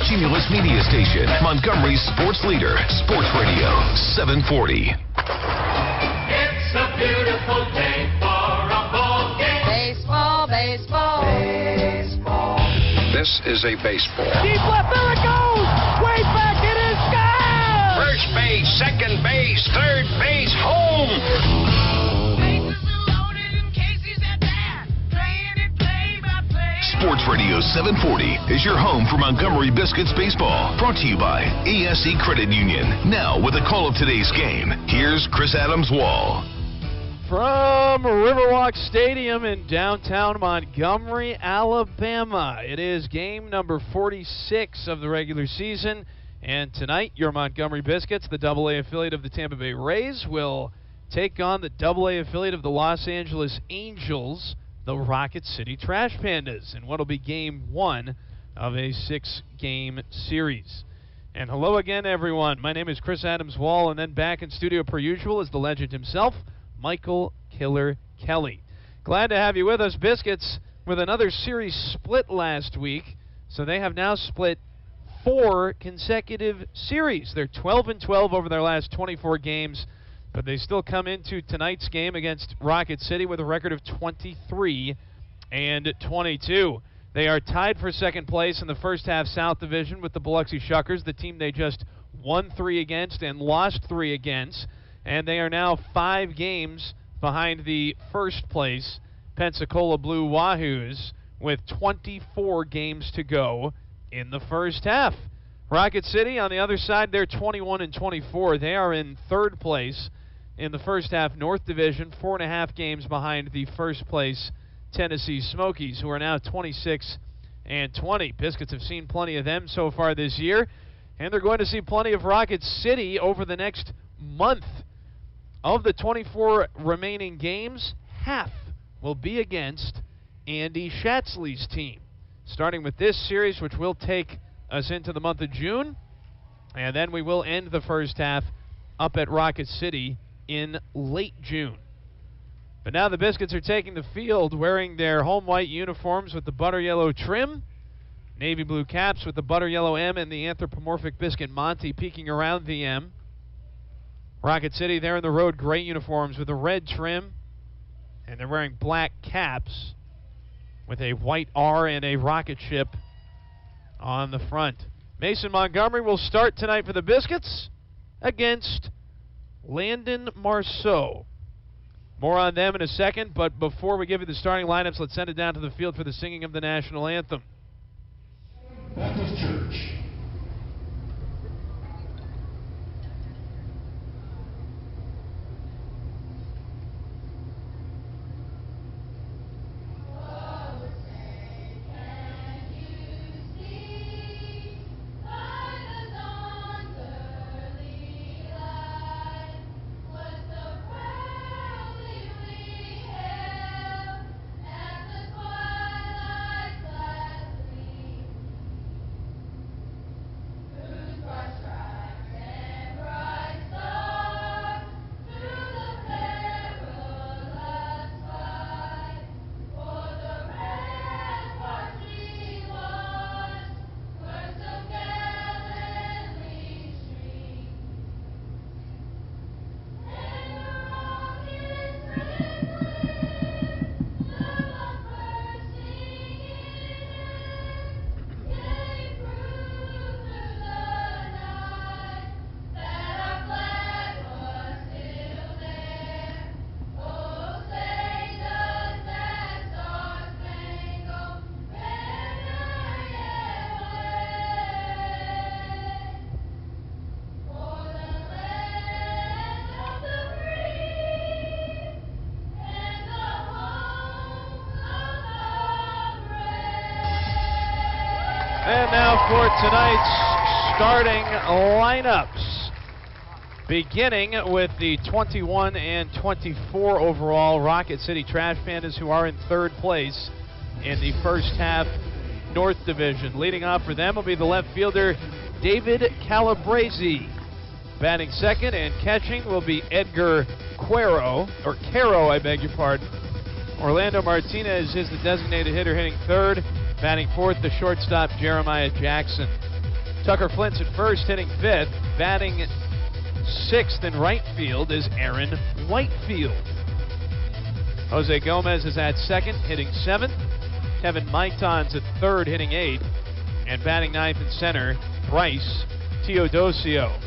Cumulus Media Station, Montgomery's sports leader, Sports Radio 740. It's a beautiful day for a ball game. Baseball, baseball, baseball. This is a baseball. Deep left, there it goes! Way back, it is gone! First base, second base, third base, home! Bases are loaded in case he's at bat. Playing it play by play. Sports Radio 740 is your home for Montgomery Biscuits baseball. Brought to you by ASE Credit Union. Now, with a call of today's game, here's Chris Adams-Wall. From Riverwalk Stadium in downtown Montgomery, Alabama, it is game number 46 of the regular season. And tonight, your Montgomery Biscuits, the AA affiliate of the Tampa Bay Rays, will take on the AA affiliate of the Los Angeles Angels, the Rocket City Trash Pandas, in what will be game one of a 6-game series. And hello again, everyone. My name is Chris Adams-Wall, and then back in studio per usual is the legend himself, Michael Killer Kelly. Glad to have you with us, Biscuits, with another series split last week. So they have now split 4 consecutive series. They're 12-12 over their last 24 games, but they still come into tonight's game against Rocket City with a record of 23-22. They are tied for second place in the first half South Division with the Biloxi Shuckers, the team they just won 3 against and lost 3 against. And they are now 5 games behind the first place Pensacola Blue Wahoos with 24 games to go in the first half. Rocket City, on the other side, they're 21-24. They are in third place in the first half North Division, 4.5 games behind the first place Tennessee Smokies, who are now 26-20. Biscuits have seen plenty of them so far this year, and they're going to see plenty of Rocket City over the next month. Of the 24 remaining games, half will be against Andy Schatzley's team. Starting with this series, which will take us into the month of June, and then we will end the first half up at Rocket City in late June. But now the Biscuits are taking the field wearing their home white uniforms with the butter yellow trim, navy blue caps with the butter yellow M and the anthropomorphic biscuit Monty peeking around the M. Rocket City, they're in the road gray uniforms with a red trim, and they're wearing black caps with a white R and a rocket ship on the front. Mason Montgomery will start tonight for the Biscuits against Landon Marceau. More on them in a second, but before we give you the starting lineups, let's send it down to the field for the singing of the national anthem. Baptist Church. And now for tonight's starting lineups. Beginning with the 21 and 24 overall Rocket City Trash Pandas, who are in third place in the first half North Division. Leading off for them will be the left fielder David Calabrese. Batting second and catching will be Edgar Caro, I beg your pardon. Orlando Martinez is the designated hitter, hitting third. Batting fourth, the shortstop Jeremiah Jackson. Tucker Flint's at first, hitting fifth. Batting sixth in right field is Aaron Whitefield. Jose Gomez is at second, hitting seventh. Kevin Maiton's at third, hitting eighth. And batting ninth in center, Bryce Teodosio.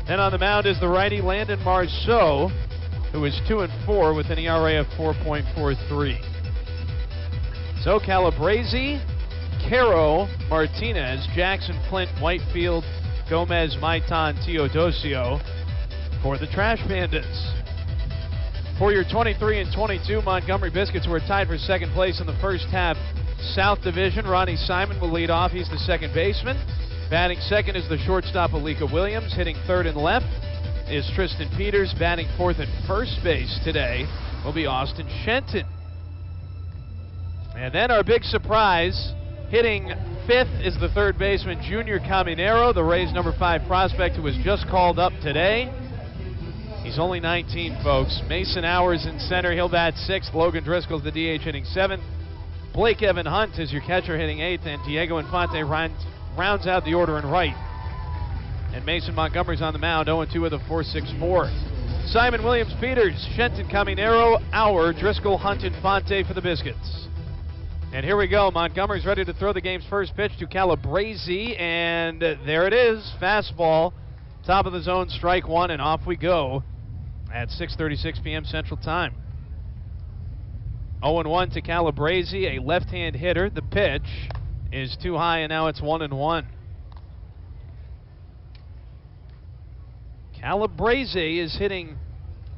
Then on the mound is the righty Landon Marceau, who is 2-4 with an ERA of 4.43. So Calabrese, Caro, Martinez, Jackson, Flint, Whitefield, Gomez, Maiton, Teodosio for the Trash Pandas. For your 23 and 22, Montgomery Biscuits were tied for second place in the first half South Division. Ronnie Simon will lead off. He's the second baseman. Batting second is the shortstop Alika Williams. Hitting third and left is Tristan Peters. Batting fourth at first base today will be Austin Shenton. And then our big surprise, hitting fifth is the third baseman Junior Caminero, the Rays' number 5 prospect who was just called up today. He's only 19, folks. Mason Hours in center. He'll bat sixth. Logan Driscoll's the DH, hitting seventh. Blake Evan Hunt is your catcher, hitting eighth. And Diego Infante rounds out the order in right. And Mason Montgomery's on the mound, 0-2 with a 4.64. Simon, Williams, Peters, Shenton, Caminero, Hour, Driscoll, Hunt, Infante for the Biscuits. And here we go. Montgomery's ready to throw the game's first pitch to Calabrese. And there it is. Fastball. Top of the zone, strike one, and off we go at 6:36 p.m. Central Time. 0-1 to Calabrese, a left-hand hitter. The pitch is too high, and now it's 1-1. Calabrese is hitting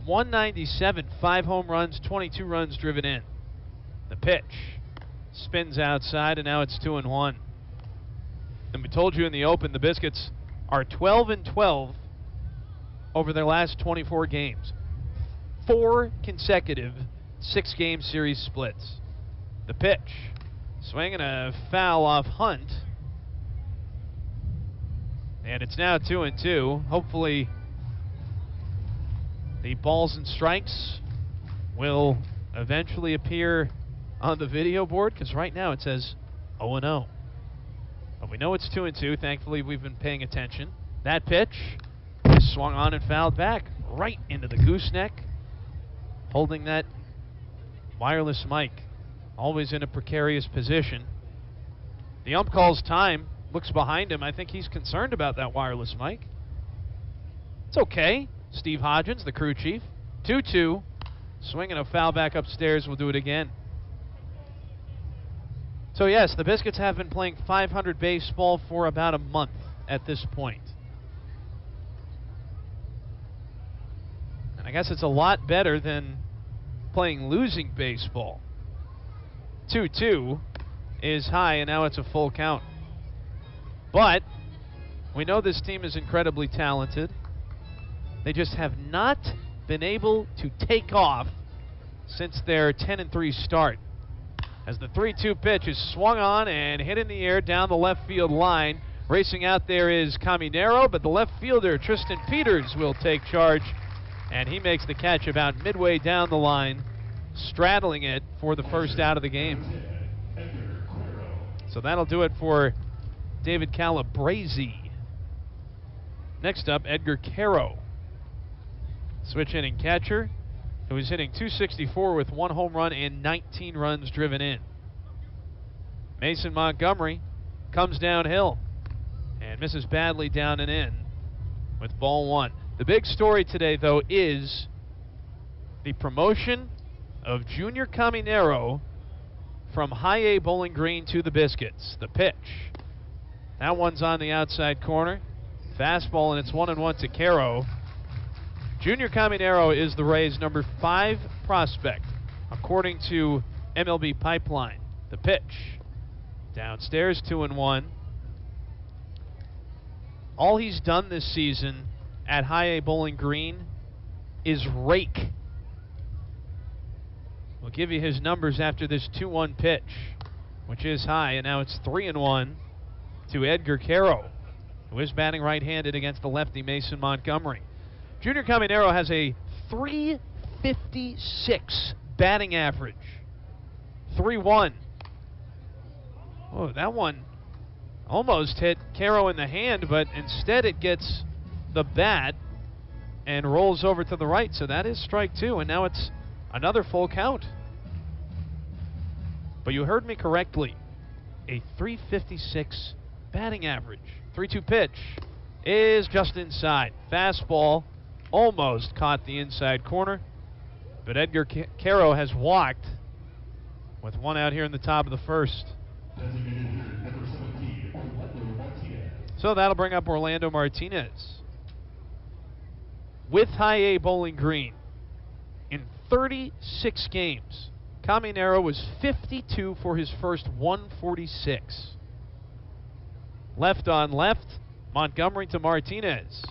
197, 5 home runs, 22 runs driven in. The pitch spins outside, and now it's 2-1. And we told you in the open, the Biscuits are 12-12 over their last 24 games. 4 consecutive 6-game series splits. The pitch, swinging a foul off Hunt. And it's now 2-2. Hopefully the balls and strikes will eventually appear on the video board, because right now it says 0-0. But we know it's 2-2. Thankfully, we've been paying attention. That pitch is swung on and fouled back right into the gooseneck, holding that wireless mic, always in a precarious position. The ump calls time, looks behind him. I think he's concerned about that wireless mic. It's okay. Steve Hodgins, the crew chief. 2-2. Swinging a foul back upstairs. We'll do it again. So yes, the Biscuits have been playing 500 baseball for about a month at this point. And I guess it's a lot better than playing losing baseball. 2-2 is high, and now it's a full count. But we know this team is incredibly talented. They just have not been able to take off since their 10-3 start. As the 3-2 pitch is swung on and hit in the air down the left field line. Racing out there is Caminero, but the left fielder, Tristan Peters, will take charge. And he makes the catch about midway down the line, straddling it for the first out of the game. So that'll do it for David Calabrese. Next up, Edgar Caro. Switch hitting catcher, who is hitting .264 with 1 home run and 19 runs driven in. Mason Montgomery comes downhill and misses badly down and in with ball 1. The big story today, though, is the promotion of Junior Caminero from High A Bowling Green to the Biscuits. The pitch. That one's on the outside corner. Fastball, and it's 1-1 to Caro. Junior Caminero is the Rays' number 5 prospect, according to MLB Pipeline. The pitch. Downstairs, 2-1. All he's done this season at High A Bowling Green is rake. We'll give you his numbers after this 2-1 pitch, which is high, and now it's 3-1 to Edgar Caro, who is batting right-handed against the lefty Mason Montgomery. Junior Caminero has a .356 batting average. 3-1. Oh, that one Almost hit Caro in the hand, but instead it gets the bat and rolls over to the right. So that is strike two, and now it's another full count. But you heard me correctly. A .356 batting average. 3-2 pitch is just inside. Fastball almost caught the inside corner, but Edgar Caro has walked with one out here in the top of the first. So that'll bring up Orlando Martinez. With High A Bowling Green, in 36 games, Caminero was 52 for his first 146. Left on left, Montgomery to Martinez.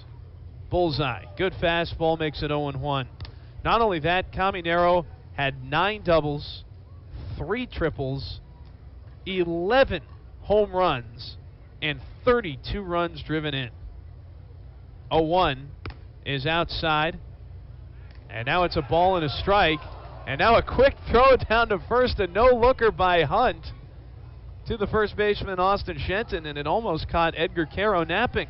Bullseye. Good fastball makes it 0-1. Not only that, Caminero had 9 doubles, 3 triples, 11 home runs, and 32 runs driven in. 0-1 is outside, and now it's a ball and a strike, and now a quick throw down to first, a no-looker by Hunt to the first baseman Austin Shenton, and it almost caught Edgar Caro napping.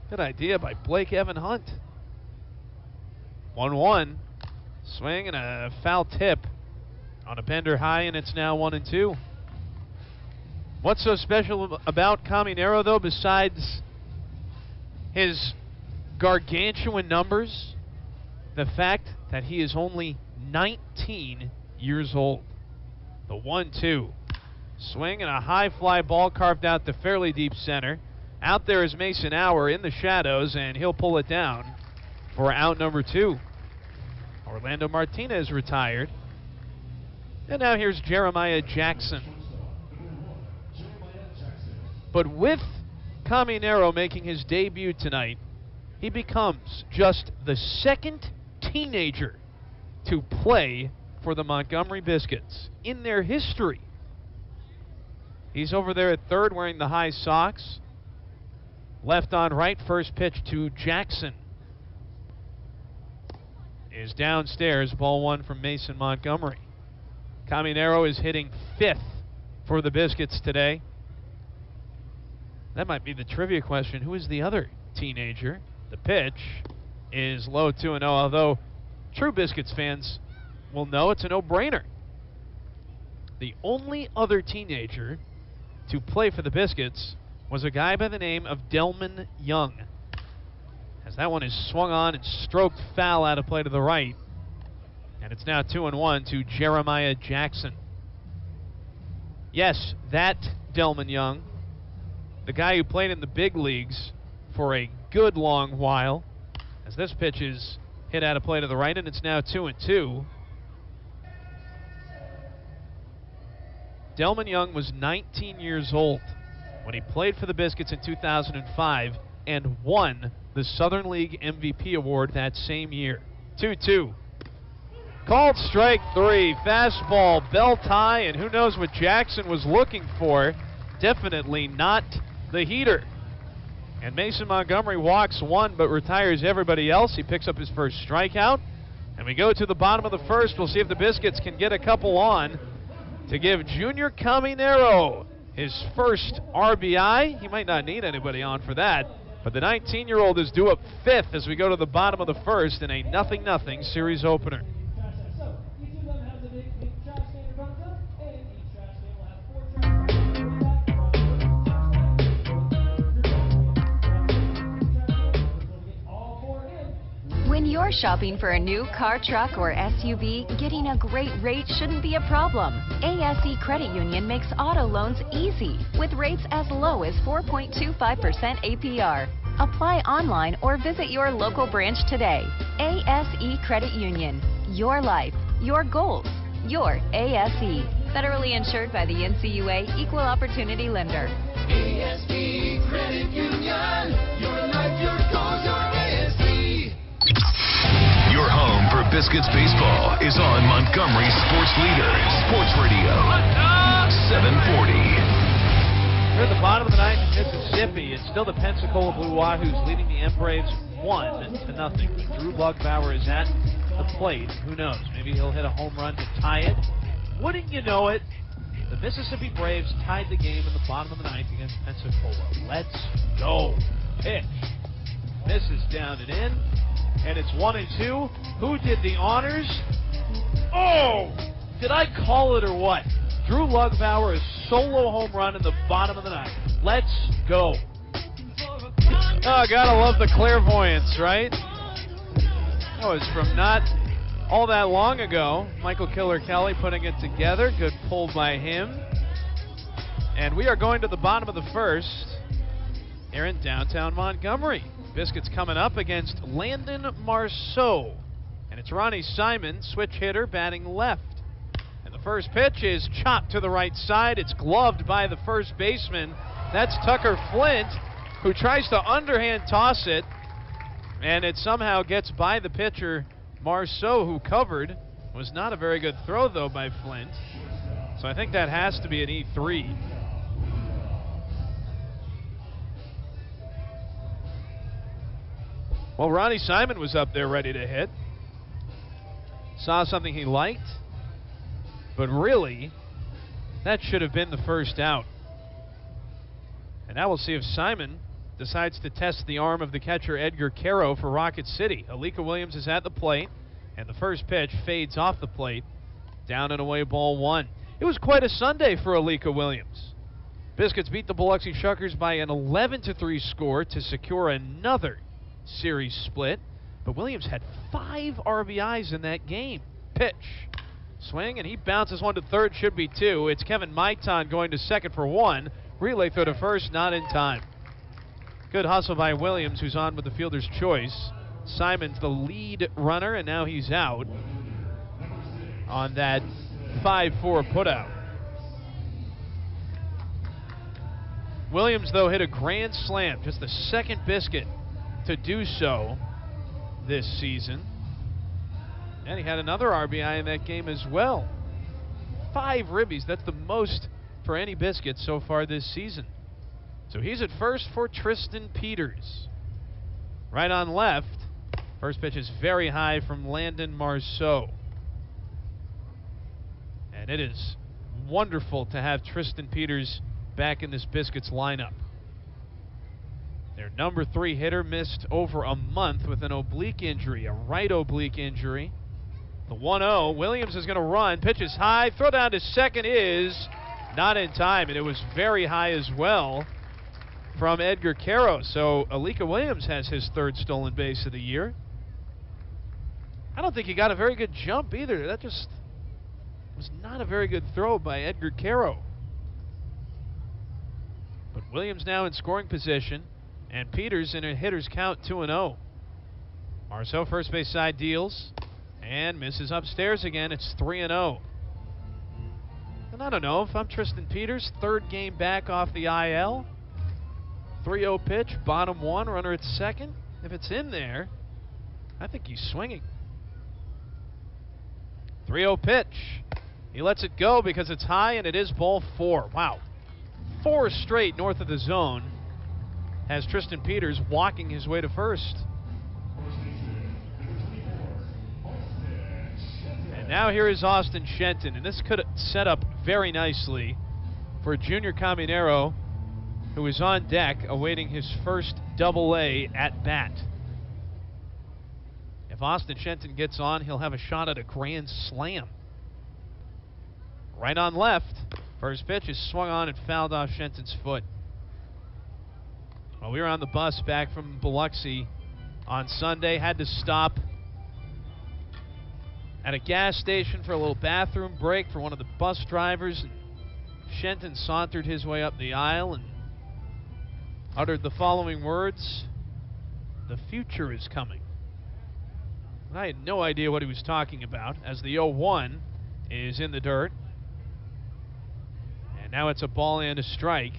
Good idea by Blake Evan Hunt. 1-1, swing and a foul tip on a bender high, and it's now 1-2. What's so special about Caminero, though, besides his gargantuan numbers? The fact that he is only 19 years old. The 1-2. Swing and a high fly ball carved out to fairly deep center. Out there is Mason Hour in the shadows, and he'll pull it down for out number 2. Orlando Martinez retired. And now here's Jeremiah Jackson. But with Caminero making his debut tonight, he becomes just the second teenager to play for the Montgomery Biscuits in their history. He's over there at third wearing the high socks. Left on right, first pitch to Jackson is downstairs, ball one from Mason Montgomery. Caminero is hitting 5th for the Biscuits today. That might be the trivia question. Who is the other teenager? The pitch is low 2-0, although true Biscuits fans will know it's a no-brainer. The only other teenager to play for the Biscuits was a guy by the name of Delman Young. As that one is swung on and stroked foul out of play to the right. And it's now 2-1 to Jeremiah Jackson. Yes, that Delman Young, the guy who played in the big leagues for a good long while. As this pitch is hit out of play to the right, and it's now 2-2. Delman Young was 19 years old when he played for the Biscuits in 2005 and won the Southern League MVP award that same year. 2-2. Called strike 3. Fastball, belt high, and who knows what Jackson was looking for. Definitely not the heater. And Mason Montgomery walks 1 but retires everybody else. He picks up his first strikeout. And we go to the bottom of the first. We'll see if the Biscuits can get a couple on to give Junior Caminero his first RBI. He might not need anybody on for that. But the 19-year-old is due up 5th as we go to the bottom of the first in a 0-0 series opener. When you're shopping for a new car, truck, or SUV, getting a great rate shouldn't be a problem. ASE Credit Union makes auto loans easy with rates as low as 4.25% APR. Apply online or visit your local branch today. ASE Credit Union. Your life, your goals, your ASE. Federally insured by the NCUA, Equal Opportunity Lender. ASE Credit Union. Your life, your goals, your ASE. Your home for Biscuits baseball is on Montgomery Sports Leader, Sports Radio, 740. We're at the bottom of the ninth in Mississippi. It's still the Pensacola Blue Wahoos leading the M Braves 1-0. Drew Lugbauer is at the plate. Who knows? Maybe he'll hit a home run to tie it. Wouldn't you know it? The Mississippi Braves tied the game in the bottom of the ninth against Pensacola. Let's go. Pitch. Misses down and in, and it's 1-2. Who did the honors? Oh! Did I call it or what? Drew Lugbauer, a solo home run in the bottom of the ninth. Let's go. Oh, gotta love the clairvoyance, right? That was from not all that long ago. Michael Killer Kelly putting it together. Good pull by him. And we are going to the bottom of the first here in downtown Montgomery. Biscuits coming up against Landon Marceau. And it's Ronnie Simon, switch hitter, batting left. And the first pitch is chopped to the right side. It's gloved by the first baseman. That's Tucker Flint, who tries to underhand toss it. And it somehow gets by the pitcher, Marceau, who covered. Was not a very good throw, though, by Flint. So I think that has to be an E3. Well, Ronnie Simon was up there ready to hit. Saw something he liked. But really, that should have been the first out. And now we'll see if Simon decides to test the arm of the catcher Edgar Caro for Rocket City. Alika Williams is at the plate, and the first pitch fades off the plate. Down and away, ball one. It was quite a Sunday for Alika Williams. Biscuits beat the Biloxi Shuckers by an 11-3 score to secure another series split. But Williams had 5 RBIs in that game. Pitch. Swing, and he bounces one to third, should be 2. It's Kevin Maitan going to second for 1. Relay throw to first, not in time. Good hustle by Williams, who's on with the fielder's choice. Simon's the lead runner, and now he's out on that 5-4 putout. Williams, though, hit a grand slam, just the second Biscuit to do so this season. And he had another RBI in that game as well. 5 ribbies, that's the most for any Biscuit so far this season. So he's at first for Tristan Peters. Right on left. First pitch is very high from Landon Marceau. And it is wonderful to have Tristan Peters back in this Biscuits lineup. Their number 3 hitter missed over a month with an oblique injury, a right oblique injury. The 1-0, Williams is going to run, pitches high, throw down to second is not in time, and it was very high as well from Edgar Caro. So Alika Williams has his 3rd stolen base of the year. I don't think he got a very good jump either. That just was not a very good throw by Edgar Caro. But Williams now in scoring position, and Peters in a hitter's count 2-0. Marceau first base side deals and misses upstairs again. It's 3-0. And I don't know if I'm Tristan Peters, 3rd game back off the IL. 3-0 pitch, bottom 1, runner at second. If it's in there, I think he's swinging. 3-0 pitch. He lets it go because it's high, and it is ball 4. Wow. 4 straight north of the zone has Tristan Peters walking his way to first. And now here is Austin Shenton, and this could set up very nicely for Junior Caminero, who is on deck awaiting his first Double-A at bat. If Austin Shenton gets on, he'll have a shot at a grand slam. Right on left. First pitch is swung on and fouled off Shenton's foot. Well, we were on the bus back from Biloxi on Sunday. Had to stop at a gas station for a little bathroom break for one of the bus drivers. And Shenton sauntered his way up the aisle and uttered the following words: "The future is coming." And I had no idea what he was talking about, as the 0-1 is in the dirt. And now it's a ball and a strike.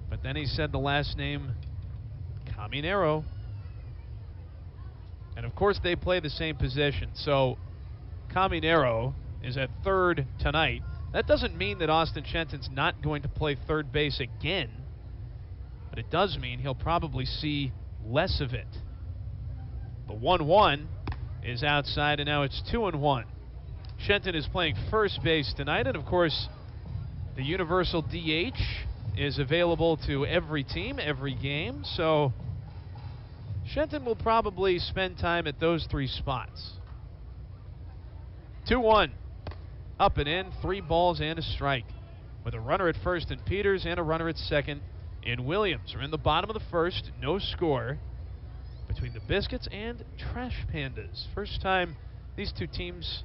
But then he said the last name, Caminero. And of course they play the same position. So Caminero is at third tonight. That doesn't mean that Austin Shenton's not going to play third base again. But it does mean he'll probably see less of it. The 1-1 is outside, and now it's 2-1. Shenton is playing first base tonight, and of course The universal DH is available to every team, every game, so Shenton will probably spend time at those 3 spots. 2-1. Up and in, 3 balls and a strike. With a runner at first in Peters and a runner at second in Williams. We're in the bottom of the first, no score between the Biscuits and Trash Pandas. First time these 2 teams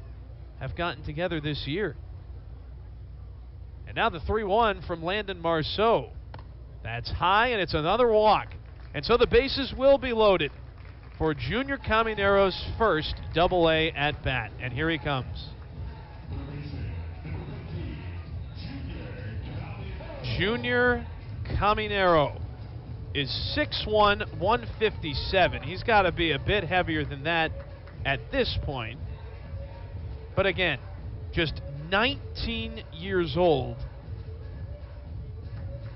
have gotten together this year. And now the 3-1 from Landon Marceau. That's high, and it's another walk. And so the bases will be loaded for Junior Caminero's first Double-A at-bat. And here he comes. Junior Caminero is 6'1", 157. He's got to be a bit heavier than that at this point. But again, just 19 years old.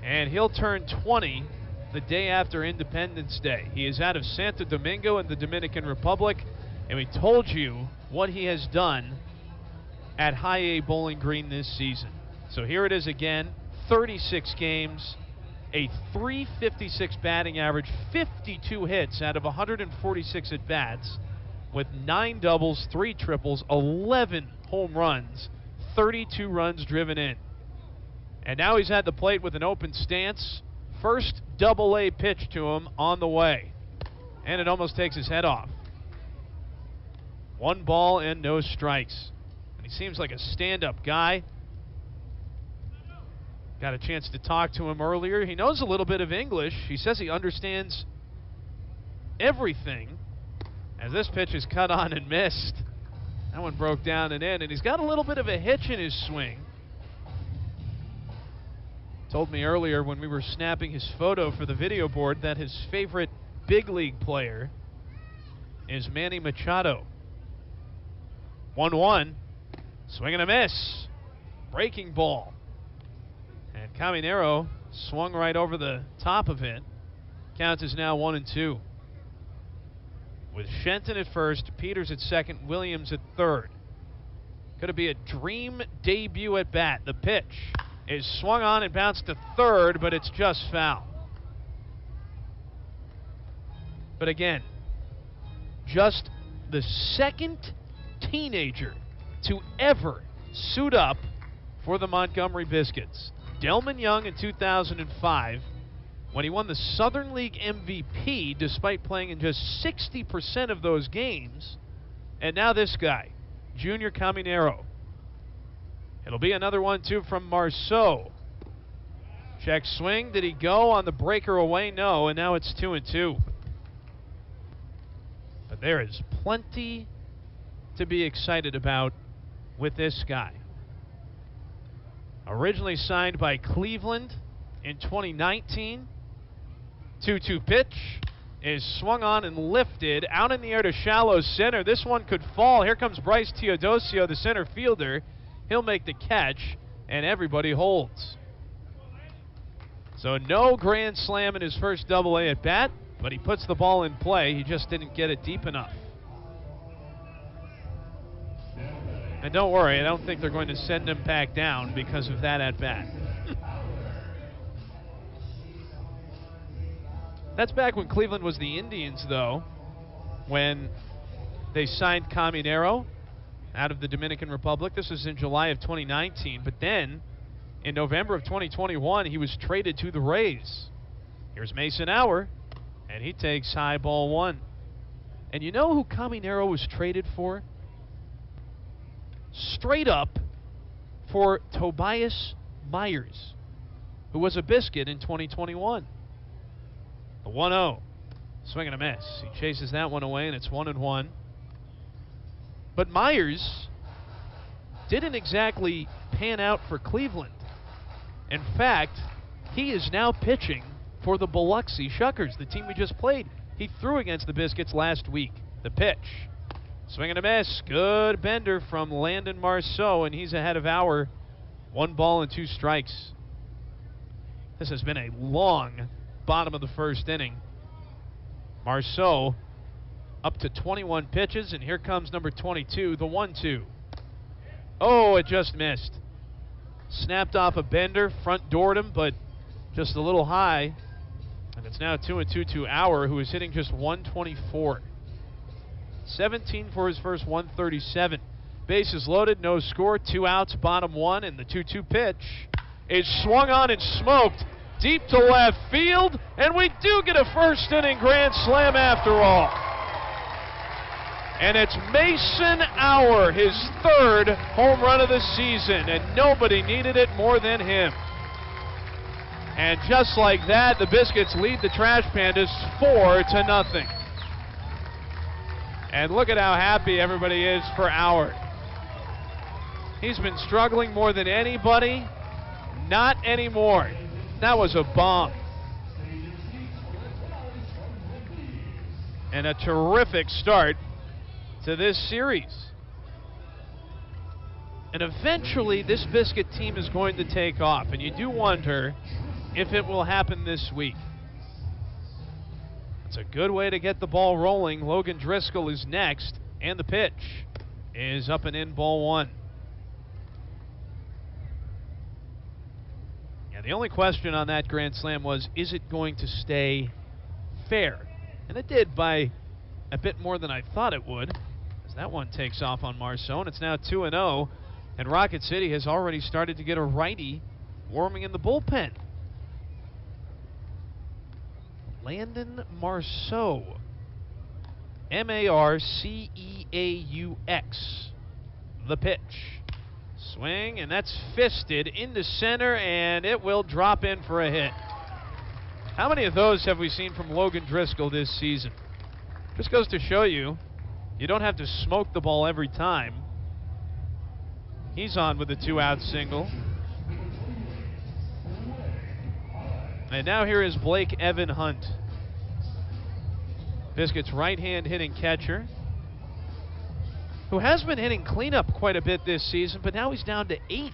And he'll turn 20 the day after Independence Day. He is out of Santo Domingo in the Dominican Republic, and we told you what he has done at High A Bowling Green this season. So here it is again, 36 games, a .356 batting average, 52 hits out of 146 at-bats, with 9 doubles, 3 triples, 11 home runs, 32 runs driven in. And now he's at the plate with an open stance. First Double-A pitch to him on the way. And it almost takes his head off. 1 ball and no strikes. And he seems like a stand-up guy. Got a chance to talk to him earlier. He knows a little bit of English. He says he understands everything. As this pitch is cut on and missed. That one broke down and in. And he's got a little bit of a hitch in his swing. Told me earlier when we were snapping his photo for the video board that his favorite big league player is Manny Machado. 1-1. Swing and a miss. Breaking ball. And Caminero swung right over the top of it. Count is now 1-2. With Shenton at first, Peters at second, Williams at third. Could it be a dream debut at bat? The pitch is swung on and bounced to third, but it's just foul. But again, just the second teenager to ever suit up for the Montgomery Biscuits. Delman Young in 2005, when he won the Southern League MVP despite playing in just 60% of those games. And now this guy, Junior Caminero. It'll be another 1-2 from Marceau. Check swing. Did he go on the breaker away? No, and now it's 2-2. But there is plenty to be excited about with this guy. Originally signed by Cleveland in 2019. 2-2 pitch is swung on and lifted out in the air to shallow center. This one could fall. Here comes Bryce Teodosio, the center fielder. He'll make the catch, and everybody holds. So no grand slam in his first Double-A at bat, but he puts the ball in play. He just didn't get it deep enough. And don't worry, I don't think they're going to send him back down because of that at bat. That's back when Cleveland was the Indians, though, when they signed Caminero out of the Dominican Republic. This was in July of 2019. But then, in November of 2021, he was traded to the Rays. Here's Mason Hour, and he takes high ball 1. And you know who Caminero was traded for? Straight up for Tobias Myers, who was a Biscuit in 2021. The 1-0. Swing and a miss. He chases that one away, and it's 1-1. But Myers didn't exactly pan out for Cleveland. In fact, he is now pitching for the Biloxi Shuckers, the team we just played. He threw against the Biscuits last week. The pitch. Swing and a miss. Good bender from Landon Marceau, and he's ahead of Hour. 1 ball and 2 strikes. This has been a long bottom of the first inning. Marceau up to 21 pitches, and here comes number 22, the 1-2. Oh, it just missed. snapped off a bender, front doored him, but just a little high. And it's now 2-2 to Auer, who is hitting just 124. 17 for his first 137. Bases loaded, no score, 2 outs, bottom 1, and the 2-2 pitch is swung on and smoked deep to left field, and we do get a first inning grand slam after all. And it's Mason Auer, his 3rd home run of the season, and nobody needed it more than him. And just like that, the Biscuits lead the Trash Pandas 4-0. And look at how happy everybody is for Auer. He's been struggling more than anybody. Not anymore. That was a bomb. And a terrific start to this series. And eventually this Biscuit team is going to take off, and you do wonder if it will happen this week. It's a good way to get the ball rolling. Logan Driscoll is next, and the pitch is up and in, ball 1. Yeah, the only question on that grand slam was, is it going to stay fair? And it did by a bit more than I thought it would. That one takes off on Marceau, and it's now 2-0, and Rocket City has already started to get a righty warming in the bullpen. Landon Marceau, Marceaux, the pitch. Swing, and that's fisted into center, and it will drop in for a hit. How many of those have we seen from Logan Driscoll this season? Just goes to show you, you don't have to smoke the ball every time. He's on with a 2-out single. And now here is Blake Evan Hunt, Biscuits' right-hand hitting catcher, who has been hitting cleanup quite a bit this season, but now he's down to 8th.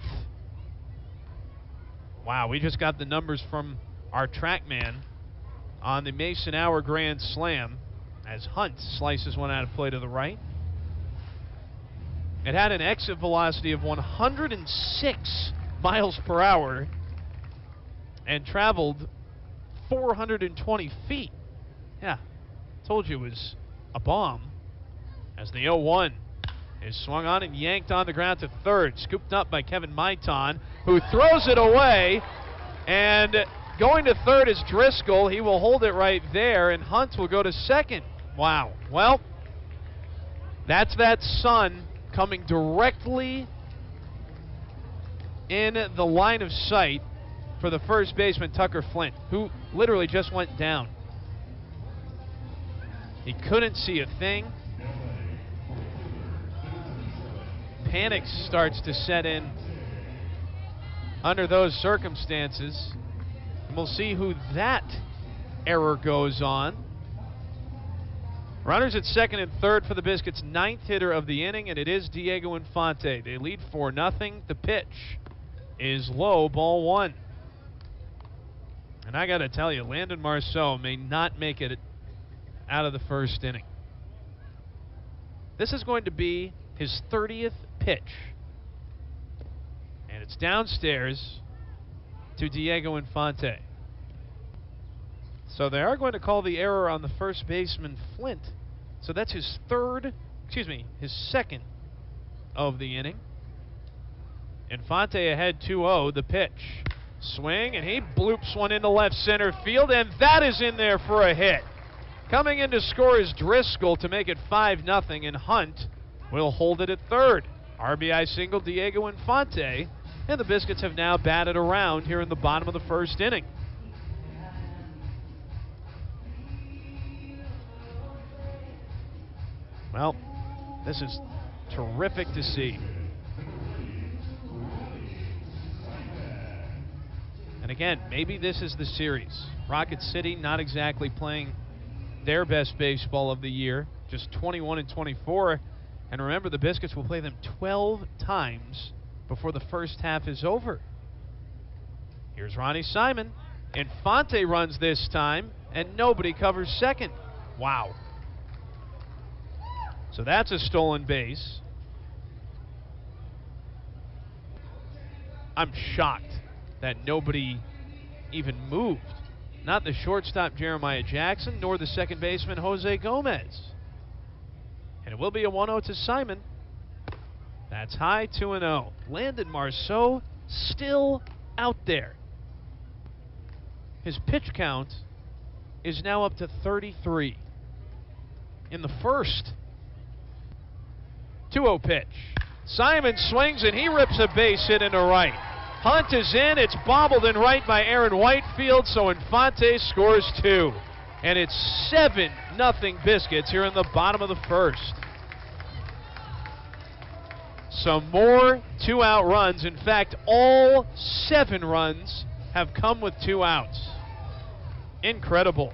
Wow, we just got the numbers from our track man on the Mason Auer grand slam, as Hunt slices one out of play to the right. It had an exit velocity of 106 miles per hour and traveled 420 feet. Yeah, told you it was a bomb. As the 0-1 is swung on and yanked on the ground to third, scooped up by Kevin Maiton, who throws it away, and going to third is Driscoll. He will hold it right there, and Hunt will go to second. Wow. Well, that's that sun coming directly in the line of sight for the first baseman, Tucker Flint, who literally just went down. He couldn't see a thing. Panic starts to set in under those circumstances. And we'll see who that error goes on. Runners at second and third for the Biscuits' 9th hitter of the inning, and it is Diego Infante. They lead 4-0. The pitch is low, ball 1. And I got to tell you, Landon Marceau may not make it out of the first inning. This is going to be his 30th pitch. And it's downstairs to Diego Infante. So they are going to call the error on the first baseman, Flint. So that's his second of the inning. Infante ahead 2-0, the pitch. Swing, and he bloops one into left center field, and that is in there for a hit. Coming in to score is Driscoll to make it 5-0, and Hunt will hold it at third. RBI single, Diego Infante, and the Biscuits have now batted around here in the bottom of the first inning. Well, this is terrific to see. And again, maybe this is the series. Rocket City not exactly playing their best baseball of the year, just 21-24. And remember, the Biscuits will play them 12 times before the first half is over. Here's Ronnie Simon. Infante runs this time, and nobody covers second. Wow. So that's a stolen base. I'm shocked that nobody even moved. Not the shortstop Jeremiah Jackson, nor the second baseman Jose Gomez. And it will be a 1-0 to Simon. That's high, 2-0. Landon Marceau still out there. His pitch count is now up to 33. In the first, 2-0 pitch. Simon swings and he rips a base hit into right. Hunt is in. It's bobbled in right by Aaron Whitefield, so Infante scores 2. And it's 7-0 Biscuits here in the bottom of the first. Some more 2-out runs. In fact, all 7 runs have come with 2 outs. Incredible.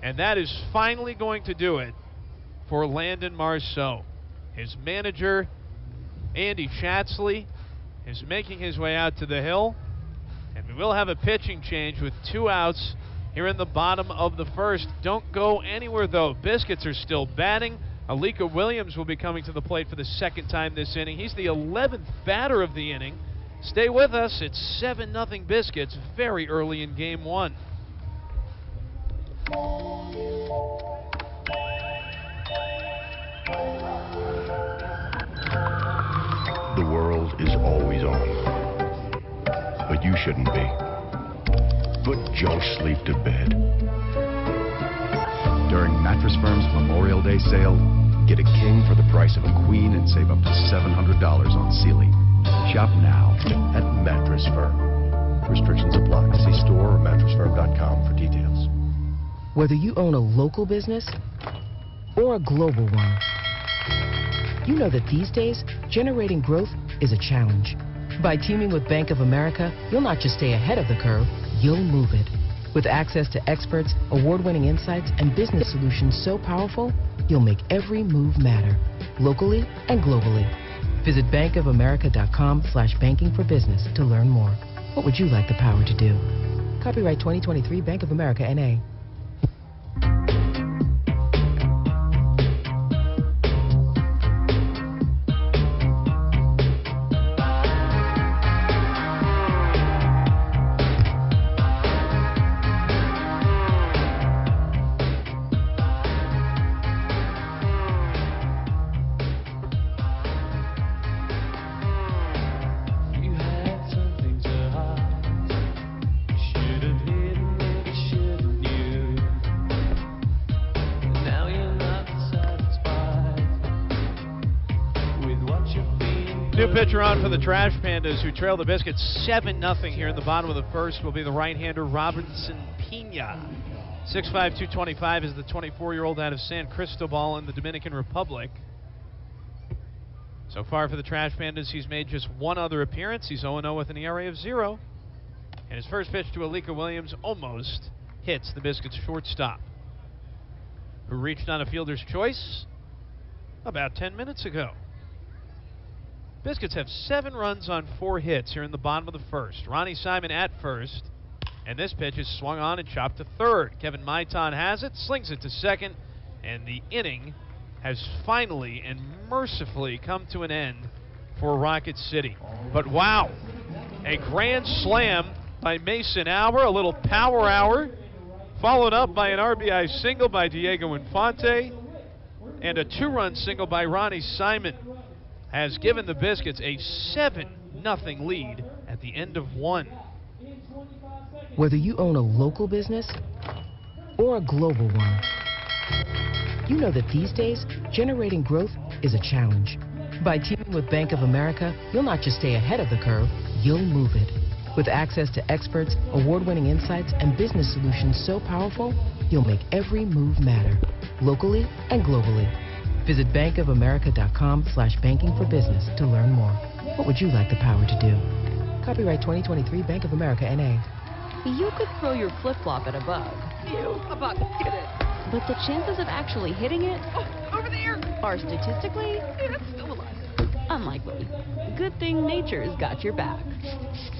And that is finally going to do it for Landon Marceau. His manager, Andy Schatzley, is making his way out to the hill. And we will have a pitching change with 2 outs here in the bottom of the first. Don't go anywhere, though. Biscuits are still batting. Alika Williams will be coming to the plate for the second time this inning. He's the 11th batter of the inning. Stay with us. It's 7-0 Biscuits very early in Game 1. The world is always on, but you shouldn't be. Put Joe Sleep to bed. During Mattress Firm's Memorial Day sale, get a king for the price of a queen and save up to $700 on Sealy. Shop now at Mattress Firm. Restrictions apply. See store or mattressfirm.com for details. Whether you own a local business or a global one, you know that these days, generating growth is a challenge. By teaming with Bank of America, you'll not just stay ahead of the curve, you'll move it. With access to experts, award-winning insights, and business solutions so powerful, you'll make every move matter, locally and globally. Visit bankofamerica.com/banking for business to learn more. What would you like the power to do? Copyright 2023 Bank of America, N.A. New pitcher on for the Trash Pandas, who trail the Biscuits 7-0 here in the bottom of the first, will be the right-hander Robinson Pena. 6'5", 225 is the 24-year-old out of San Cristobal in the Dominican Republic. So far for the Trash Pandas, he's made just 1 other appearance. He's 0-0 with an ERA of 0. And his first pitch to Alika Williams almost hits the Biscuits shortstop, who reached on a fielder's choice about 10 minutes ago. Biscuits have 7 runs on 4 hits here in the bottom of the first. Ronnie Simon at first, and this pitch is swung on and chopped to third. Kevin Maitan has it, slings it to second, and the inning has finally and mercifully come to an end for Rocket City. But wow, a grand slam by Mason Hour, a little power hour, followed up by an RBI single by Diego Infante, and a 2-run single by Ronnie Simon has given the Biscuits a 7-0 lead at the end of 1. Whether you own a local business or a global one, you know that these days, generating growth is a challenge. By teaming with Bank of America, you'll not just stay ahead of the curve, you'll move it. With access to experts, award-winning insights, and business solutions so powerful, you'll make every move matter, locally and globally. Visit bankofamerica.com/banking for business to learn more. What would you like the power to do? Copyright 2023 Bank of America, N.A. You could throw your flip-flop at a bug. You, a bug, get it. But the chances of actually hitting it Over there. are statistically It's still alive. unlikely. Good thing nature's got your back.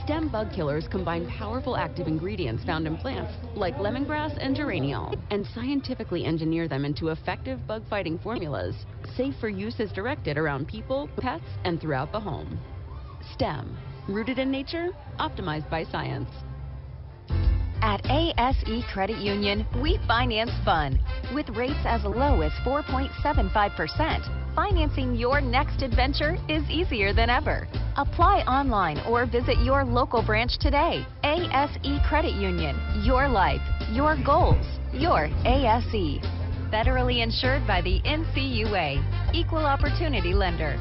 Stem bug killers combine powerful active ingredients found in plants like lemongrass and geraniol and scientifically engineer them into effective bug-fighting formulas, safe for use as directed around people, pets, and throughout the home. STEM, rooted in nature, optimized by science. At ASE Credit Union, we finance fun. With rates as low as 4.75%, financing your next adventure is easier than ever. Apply online or visit your local branch today. ASE Credit Union, your life, your goals, your ASE. Federally insured by the NCUA, Equal Opportunity Lender.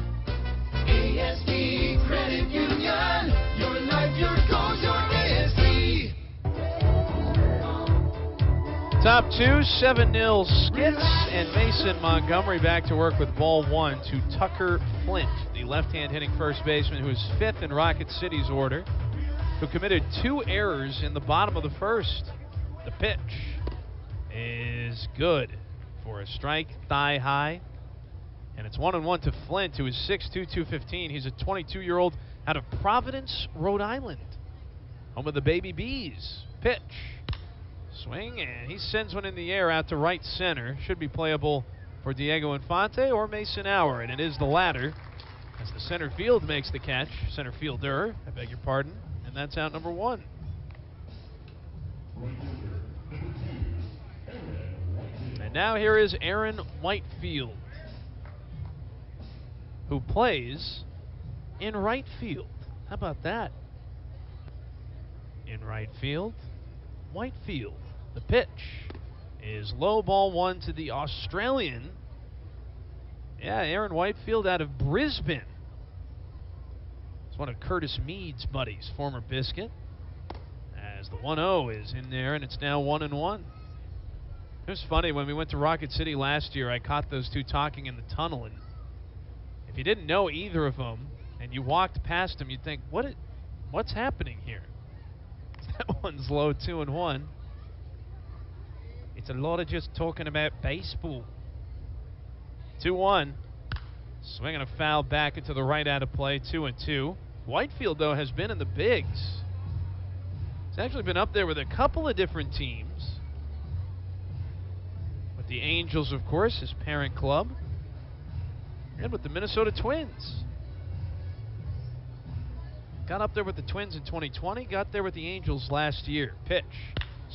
ASE Credit Union, your life, your goals, your ASE. Top two, 7-0 Skits, and Mason Montgomery back to work with ball one to Tucker Flint, the left-hand hitting first baseman who is fifth in Rocket City's order, who committed 2 errors in the bottom of the first. The pitch is good for a strike, thigh high, and it's 1-1 to Flint, who is 6'2", 215. He's a 22-year-old out of Providence, Rhode Island, home of the Baby Bees. Pitch. Swing, and he sends one in the air out to right center. Should be playable for Diego Infante or Mason Hour, and it is the latter as the center field makes the catch. Center fielder, I beg your pardon, and that's out number 1. And now here is Aaron Whitefield, who plays in right field. How about that? In right field, Whitefield. The pitch is low, ball 1 to the Australian. Yeah, Aaron Whitefield out of Brisbane. It's one of Curtis Mead's buddies, former Biscuit. As the 1-0 is in there, and it's now 1-1. It was funny, when we went to Rocket City last year, I caught those two talking in the tunnel, and if you didn't know either of them, and you walked past them, you'd think, what's happening here? That one's low, 2-1. It's a lot of just talking about baseball. 2-1. Swinging a foul back into the right out of play, 2-2. Whitefield, though, has been in the bigs. He's actually been up there with a couple of different teams. With the Angels, of course, his parent club. And with the Minnesota Twins. Got up there with the Twins in 2020, got there with the Angels last year. Pitch.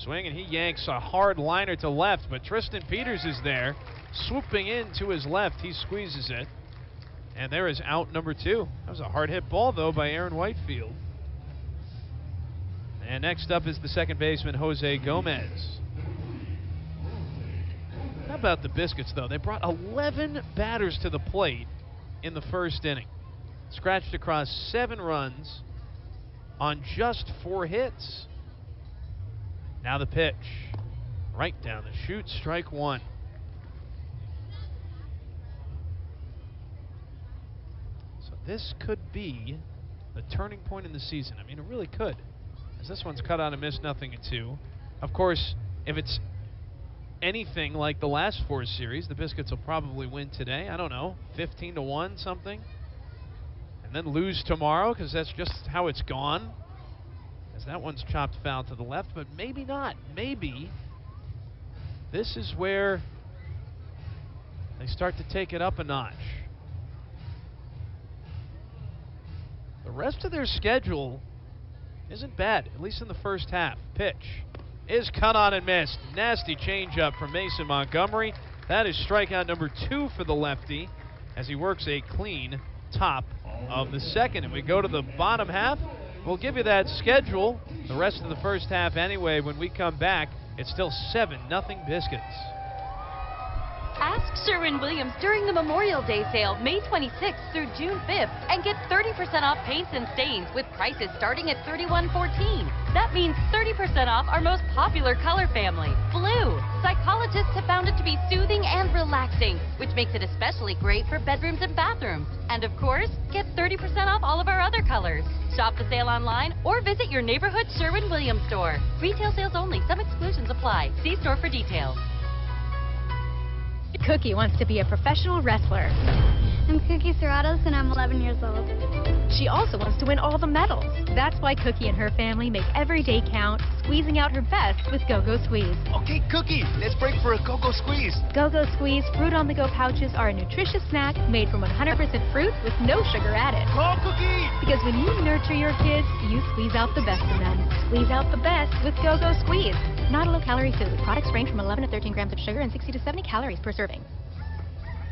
Swing, and he yanks a hard liner to left, but Tristan Peters is there, swooping in to his left. He squeezes it, and there is out number 2. That was a hard hit ball, though, by Aaron Whitefield. And next up is the second baseman, Jose Gomez. How about the Biscuits, though? They brought 11 batters to the plate in the first inning. Scratched across 7 runs on just 4 hits. Now the pitch. Right down the chute, strike 1. So this could be the turning point in the season. I mean, it really could. As this one's cut out and missed, 0-2. Of course, if it's anything like the last 4 series, the Biscuits will probably win today. I don't know, 15-1 something. And then lose tomorrow, because that's just how it's gone. As that one's chopped foul to the left, but maybe not. Maybe this is where they start to take it up a notch. The rest of their schedule isn't bad, at least in the first half. Pitch is cut on and missed. Nasty changeup from Mason Montgomery. That is strikeout number 2 for the lefty as he works a clean top of the second. And we go to the bottom half. We'll give you that schedule, the rest of the first half anyway. When we come back, it's still 7-0 Biscuits. Ask Sherwin-Williams during the Memorial Day sale, May 26th through June 5th, and get 30% off paints and stains with prices starting at $31.14. That means 30% off our most popular color family, blue. Psychologists have found it to be soothing and relaxing, which makes it especially great for bedrooms and bathrooms. And of course, get 30% off all of our other colors. Shop the sale online or visit your neighborhood Sherwin-Williams store. Retail sales only. Some exclusions apply. See store for details. Cookie wants to be a professional wrestler. I'm Cookie Serratos and I'm 11 years old. She also wants to win all the medals. That's why Cookie and her family make every day count, squeezing out her best with Go-Go Squeeze. Okay, Cookie, let's break for a Go-Go Squeeze. Go-Go Squeeze fruit on-the-go pouches are a nutritious snack made from 100% fruit with no sugar added. Go, Cookie! Because when you nurture your kids, you squeeze out the best in them. Squeeze out the best with Go-Go Squeeze. Not a low-calorie food. Products range from 11 to 13 grams of sugar and 60 to 70 calories per serving.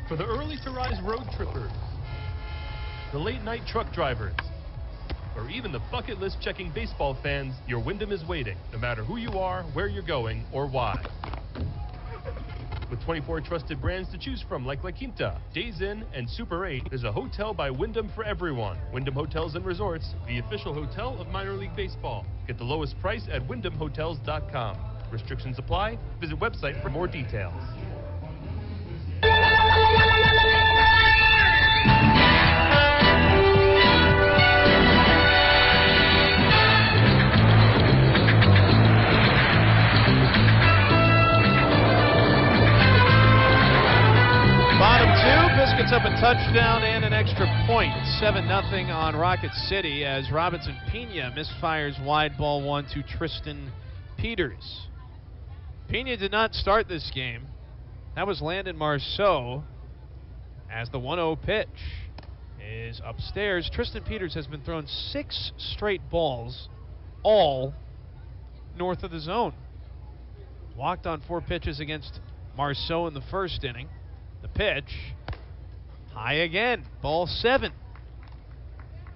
For the early-to-rise road trippers, the late-night truck drivers, or even the bucket list checking baseball fans, your Wyndham is waiting, no matter who you are, where you're going, or why. With 24 trusted brands to choose from like La Quinta, Days Inn, and Super 8, there's a hotel by Wyndham for everyone. Wyndham Hotels and Resorts, the official hotel of minor league baseball. Get the lowest price at wyndhamhotels.com. Restrictions apply. Visit website for more details. Bottom two, Biscuits up a touchdown and an extra point. 7-0 on Rocket City as Robinson Pena misfires wide ball one to Tristan Peters. Pena did not start this game. That was Landon Marceau as the 1-0 pitch is upstairs. Tristan Peters has been thrown 6 straight balls, all north of the zone. Walked on 4 pitches against Marceau in the first inning. The pitch, high again, ball 7.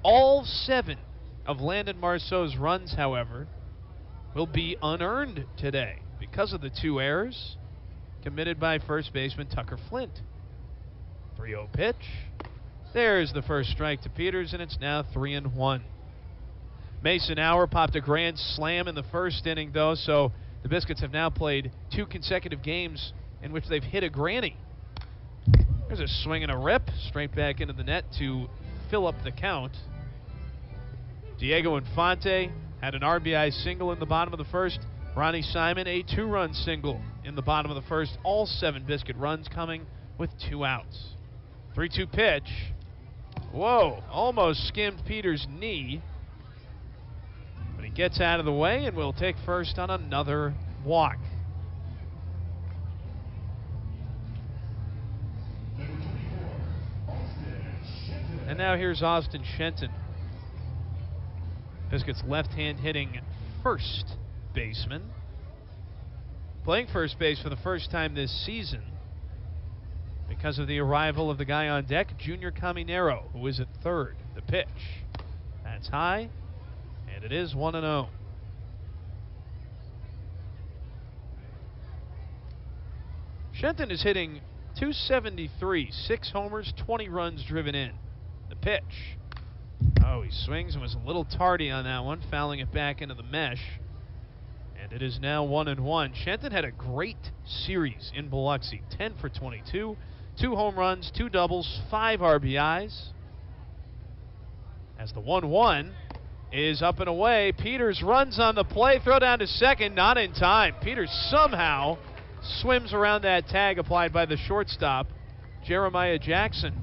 All 7 of Landon Marceau's runs, however, will be unearned today because of the 2 errors committed by first baseman Tucker Flint. 3-0 pitch. There's the first strike to Peters, and it's now 3-1. Mason Hour popped a grand slam in the first inning, though, so the Biscuits have now played 2 consecutive games in which they've hit a granny. There's a swing and a rip straight back into the net to fill up the count. Diego Infante had an RBI single in the bottom of the first. Ronnie Simon, a 2-run single in the bottom of the first. All 7 Biscuit runs coming with 2 outs. 3-2 pitch. Whoa, almost skimmed Peters' knee. But he gets out of the way and will take first on another walk. And now here's Austin Shenton. Biscuits left-hand hitting first baseman. Playing first base for the first time this season because of the arrival of the guy on deck, Junior Caminero, who is at third. The pitch. That's high, and it is 1-0. Shenton is hitting .273, 6 homers, 20 runs driven in. The pitch. Oh, he swings and was a little tardy on that one, fouling it back into the mesh. And it is now 1-1. Shenton had a great series in Biloxi. 10 for 22, 2 home runs, 2 doubles, 5 RBIs. As the 1-1 is up and away, Peters runs on the play, throw down to second, not in time. Peters somehow swims around that tag applied by the shortstop, Jeremiah Jackson.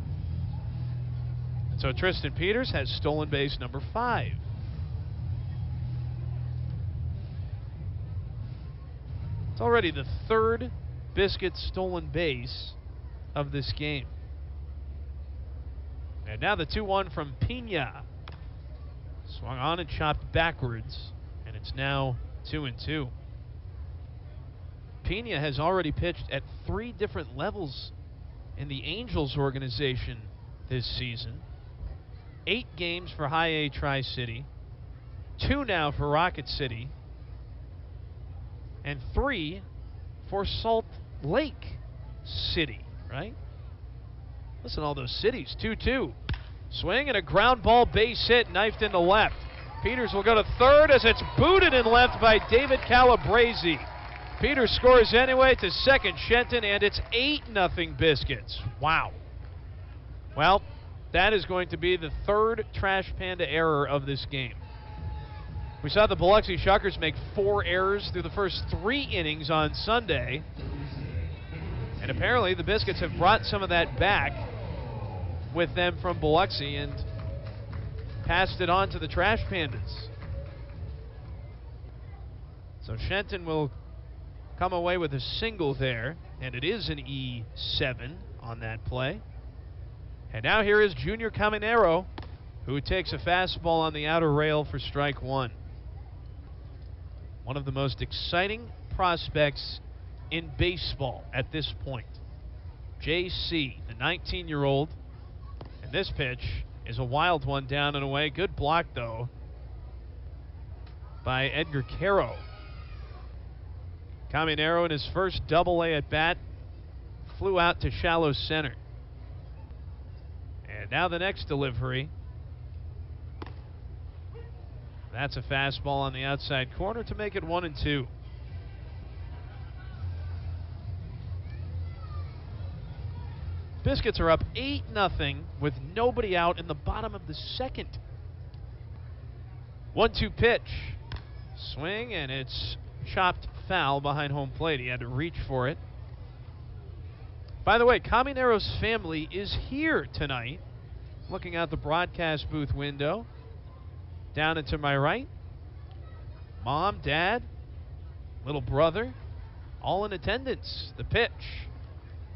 So Tristan Peters has stolen base number 5. It's already the 3rd Biscuit stolen base of this game. And now the 2-1 from Pena. Swung on and chopped backwards, and it's now 2-2. Pena has already pitched at 3 different levels in the Angels organization this season. 8 games for High A Tri-City, 2 now for Rocket City, and 3 for Salt Lake City, right? Listen to all those cities. 2-2. Swing and a ground ball base hit, knifed into left. Peters will go to third as it's booted in left by David Calabrese. Peters scores anyway to second, Shenton, and it's 8-0 Biscuits. Wow. Well, that is going to be the 3rd Trash Panda error of this game. We saw the Biloxi Shuckers make 4 errors through the first 3 innings on Sunday. And And apparently the Biscuits have brought some of that back with them from Biloxi and passed it on to the Trash Pandas. So Shenton will come away with a single there, and it is an E7 on that play. And now here is Junior Caminero, who takes a fastball on the outer rail for strike one. One of the most exciting prospects in baseball at this point. JC, the 19-year-old. And this pitch is a wild one down and away. Good block, though, by Edgar Caro. Caminero in his first double-A at bat flew out to shallow center. And now the next delivery. That's a fastball on the outside corner to make it 1-2. Biscuits are up 8-0 with nobody out in the bottom of the second. 1-2 pitch. Swing, and it's chopped foul behind home plate. He had to reach for it. By the way, Caminero's family is here tonight. Looking out the broadcast booth window. Down and to my right. Mom, Dad, little brother, all in attendance. The pitch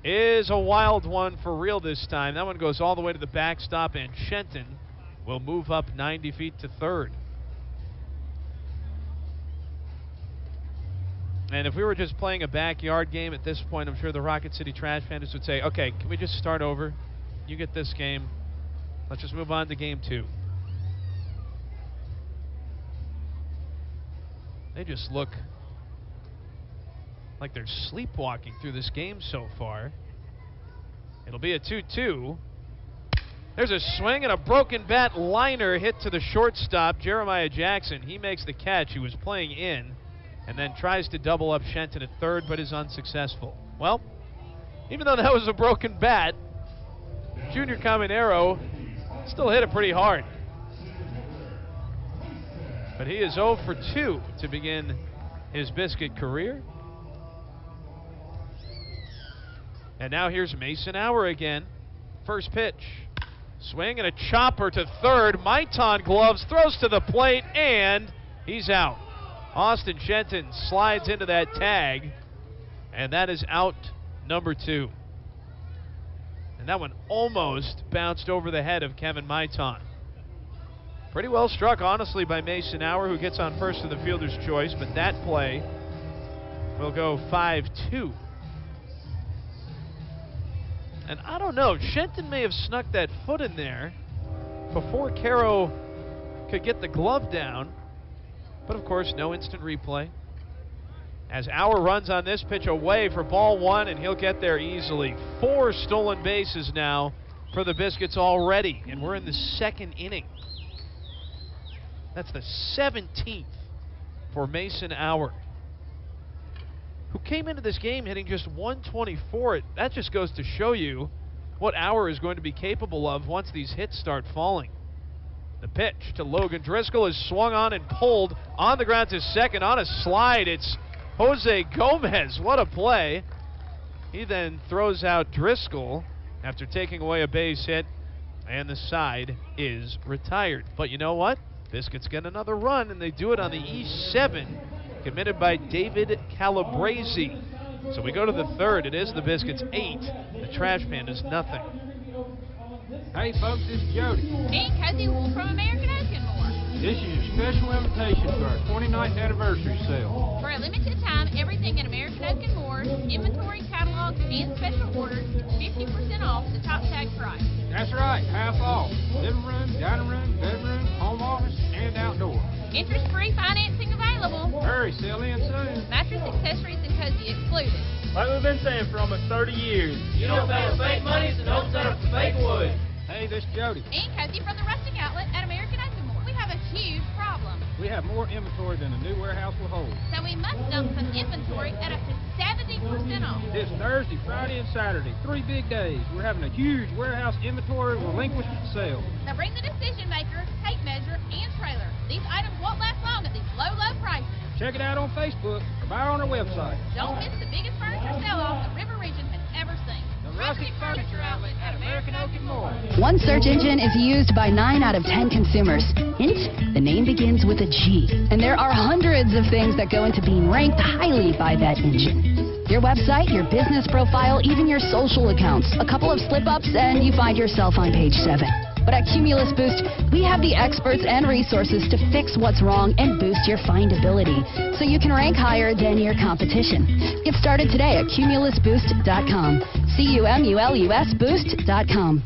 is a wild one for real this time. That one goes all the way to the backstop, and Shenton will move up 90 feet to third. And if we were just playing a backyard game at this point, I'm sure the Rocket City Trash Pandas would say, okay, can we just start over? You get this game. Let's just move on to game two. They just look like they're sleepwalking through this game so far. It'll be a 2-2. There's a swing and a broken bat liner hit to the shortstop, Jeremiah Jackson. He makes the catch. He was playing in and then tries to double up Shenton at third, but is unsuccessful. Well, even though that was a broken bat, Junior Caminero still hit it pretty hard. But he is 0 for 2 to begin his Biscuit career. And now here's Mason Hour again. First pitch. Swing and a chopper to third. Maiton gloves, throws to the plate, and he's out. Austin Shenton slides into that tag, and that is out number 2. And that one almost bounced over the head of Kevin Maiton. Pretty well struck, honestly, by Mason Hour, who gets on first to the fielder's choice, but that play will go 5-2. And I don't know, Shenton may have snuck that foot in there before Caro could get the glove down. But, of course, no instant replay. As Hour runs on this pitch away for ball one, and he'll get there easily. 4 stolen bases now for the Biscuits already, and we're in the second inning. That's the 17th for Mason Hour, who came into this game hitting just 124. That just goes to show you what Hour is going to be capable of once these hits start falling. The pitch to Logan Driscoll is swung on and pulled on the ground to second on a slide. It's Jose Gomez. What a play. He then throws out Driscoll after taking away a base hit, and the side is retired. But you know what? Biscuits get another run, and they do it on the E7, committed by David Calabrese. So we go to the third. It is the Biscuits 8, the Trash Pandas nothing. Hey folks, this is Jody. Me and Cozy Wolf from American Oakenmore. This is a special invitation to our 29th anniversary sale. For a limited time, everything at American Oakenmore, inventory, catalogs, and special orders, 50% off the top tag price. That's right, half off. Living room, dining room, bedroom, home office, and outdoor. Interest-free financing available. Hurry, sell in soon. Mattress, accessories, and cozy excluded. Like we've been saying for almost 30 years. You don't pay the fake money, so don't settle for fake wood. Hey, this is Jody. And Cozy from the Rustic Outlet at American Oakenmore. We have a huge problem. We have more inventory than a new warehouse will hold. So we must dump some inventory at up to 70% off. This Thursday, Friday, and Saturday, 3 big days. We're having a huge warehouse inventory relinquishment sale. Now bring the decision maker, tape measure, and trailer. These items won't last long at these low, low prices. Check it out on Facebook or buy on our website. Don't miss the biggest furniture sell-off the River Region has ever rustic furniture outlet at American Oak and More. One search engine is used by 9 out of 10 consumers. Hint, the name begins with a G. And there are hundreds of things that go into being ranked highly by that engine. Your website, your business profile, even your social accounts. A couple of slip-ups and you find yourself on page 7. But at Cumulus Boost, we have the experts and resources to fix what's wrong and boost your findability so you can rank higher than your competition. Get started today at cumulusboost.com. CUMULUS boost.com.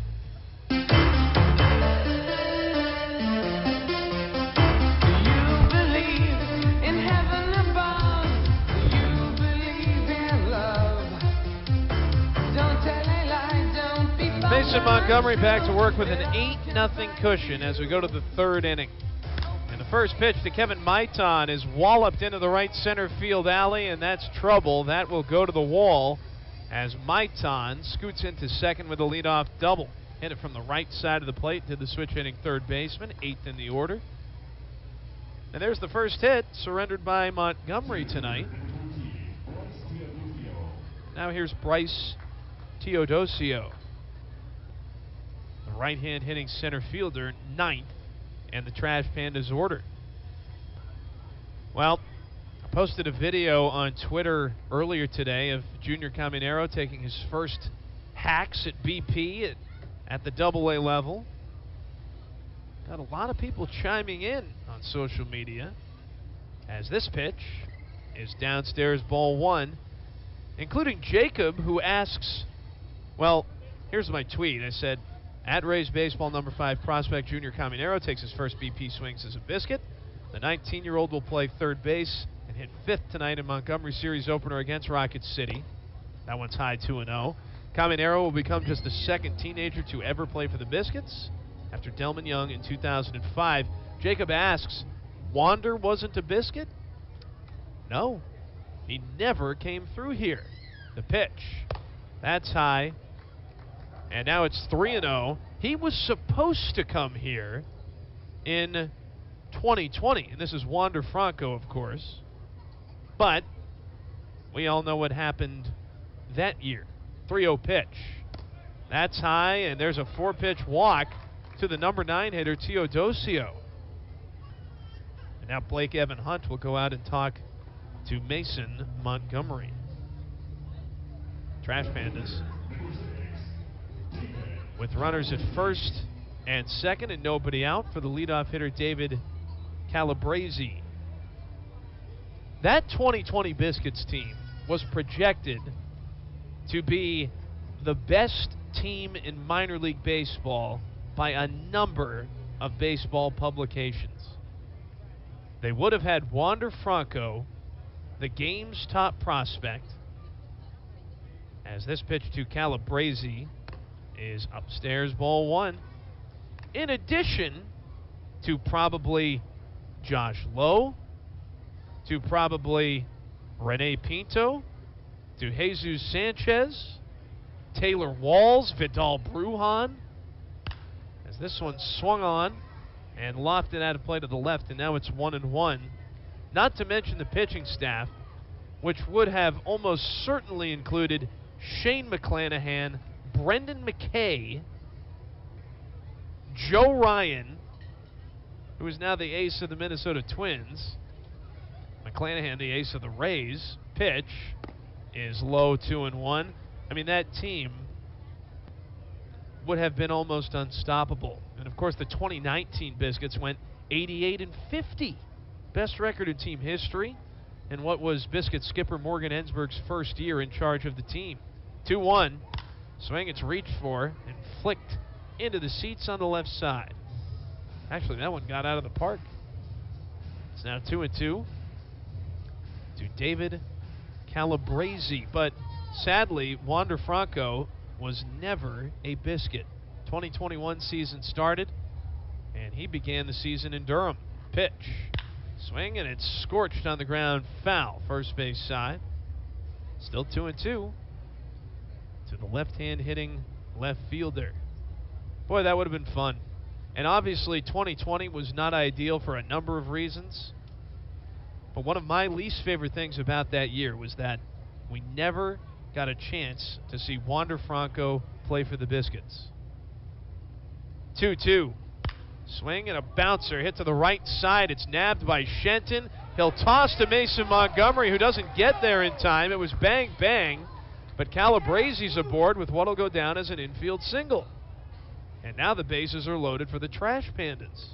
Mason Montgomery back to work with an 8-0 cushion as we go to the third inning. And the first pitch to Kevin Maiton is walloped into the right center field alley, and that's trouble. That will go to the wall as Maiton scoots into second with a leadoff double. Hit it from the right side of the plate to the switch hitting third baseman, 8th in the order. And there's the first hit surrendered by Montgomery tonight. Now here's Bryce Teodosio, right-hand hitting center fielder, 9th, and the Trash Pandas order. Well, I posted a video on Twitter earlier today of Junior Caminero taking his first hacks at BP at the AA level. Got a lot of people chiming in on social media as this pitch is downstairs, ball 1, including Jacob, who asks, well, here's my tweet. I said, at Rays Baseball number 5 prospect Junior Caminero takes his first BP swings as a Biscuit. The 19-year-old will play third base and hit 5th tonight in Montgomery series opener against Rocket City. That one's high 2-0. Caminero will become just the second teenager to ever play for the Biscuits after Delman Young in 2005. Jacob asks, Wander wasn't a Biscuit? No, he never came through here. The pitch, that's high. And now it's 3-0. He was supposed to come here in 2020. And this is Wander Franco, of course. But we all know what happened that year. 3-0 pitch. That's high, and there's a 4-pitch walk to the number 9 hitter, Teodosio. And now Blake Evan Hunt will go out and talk to Mason Montgomery. Trash Pandas with runners at first and second and nobody out for the leadoff hitter, David Calabrese. That 2020 Biscuits team was projected to be the best team in minor league baseball by a number of baseball publications. They would have had Wander Franco, the game's top prospect, as this pitch to Calabrese is upstairs, ball 1. In addition to probably Josh Lowe, to probably Rene Pinto, to Jesus Sanchez, Taylor Walls, Vidal Brujan, as this one swung on and lofted out of play to the left, and now it's 1-1. Not to mention the pitching staff, which would have almost certainly included Shane McClanahan, Brendan McKay, Joe Ryan, who is now the ace of the Minnesota Twins, McClanahan, the ace of the Rays. Pitch is low, 2-1. I mean, that team would have been almost unstoppable. And, of course, the 2019 Biscuits went 88-50. Best record in team history, and what was Biscuit skipper Morgan Ensberg's first year in charge of the team. 2-1. Swing, it's reached for and flicked into the seats on the left side. Actually, that one got out of the park. It's now 2-2 to David Calabrese. But sadly, Wander Franco was never a Biscuit. 2021 season started, and he began the season in Durham. Pitch. Swing, and it's scorched on the ground, foul, first base side. Still 2-2 to the left-hand hitting left fielder. Boy, that would have been fun. And obviously 2020 was not ideal for a number of reasons. But one of my least favorite things about that year was that we never got a chance to see Wander Franco play for the Biscuits. 2-2. Swing and a bouncer hit to the right side. It's nabbed by Shenton. He'll toss to Mason Montgomery, who doesn't get there in time. It was bang, bang. But Calabresi's aboard with what'll go down as an infield single. And now the bases are loaded for the Trash Pandas.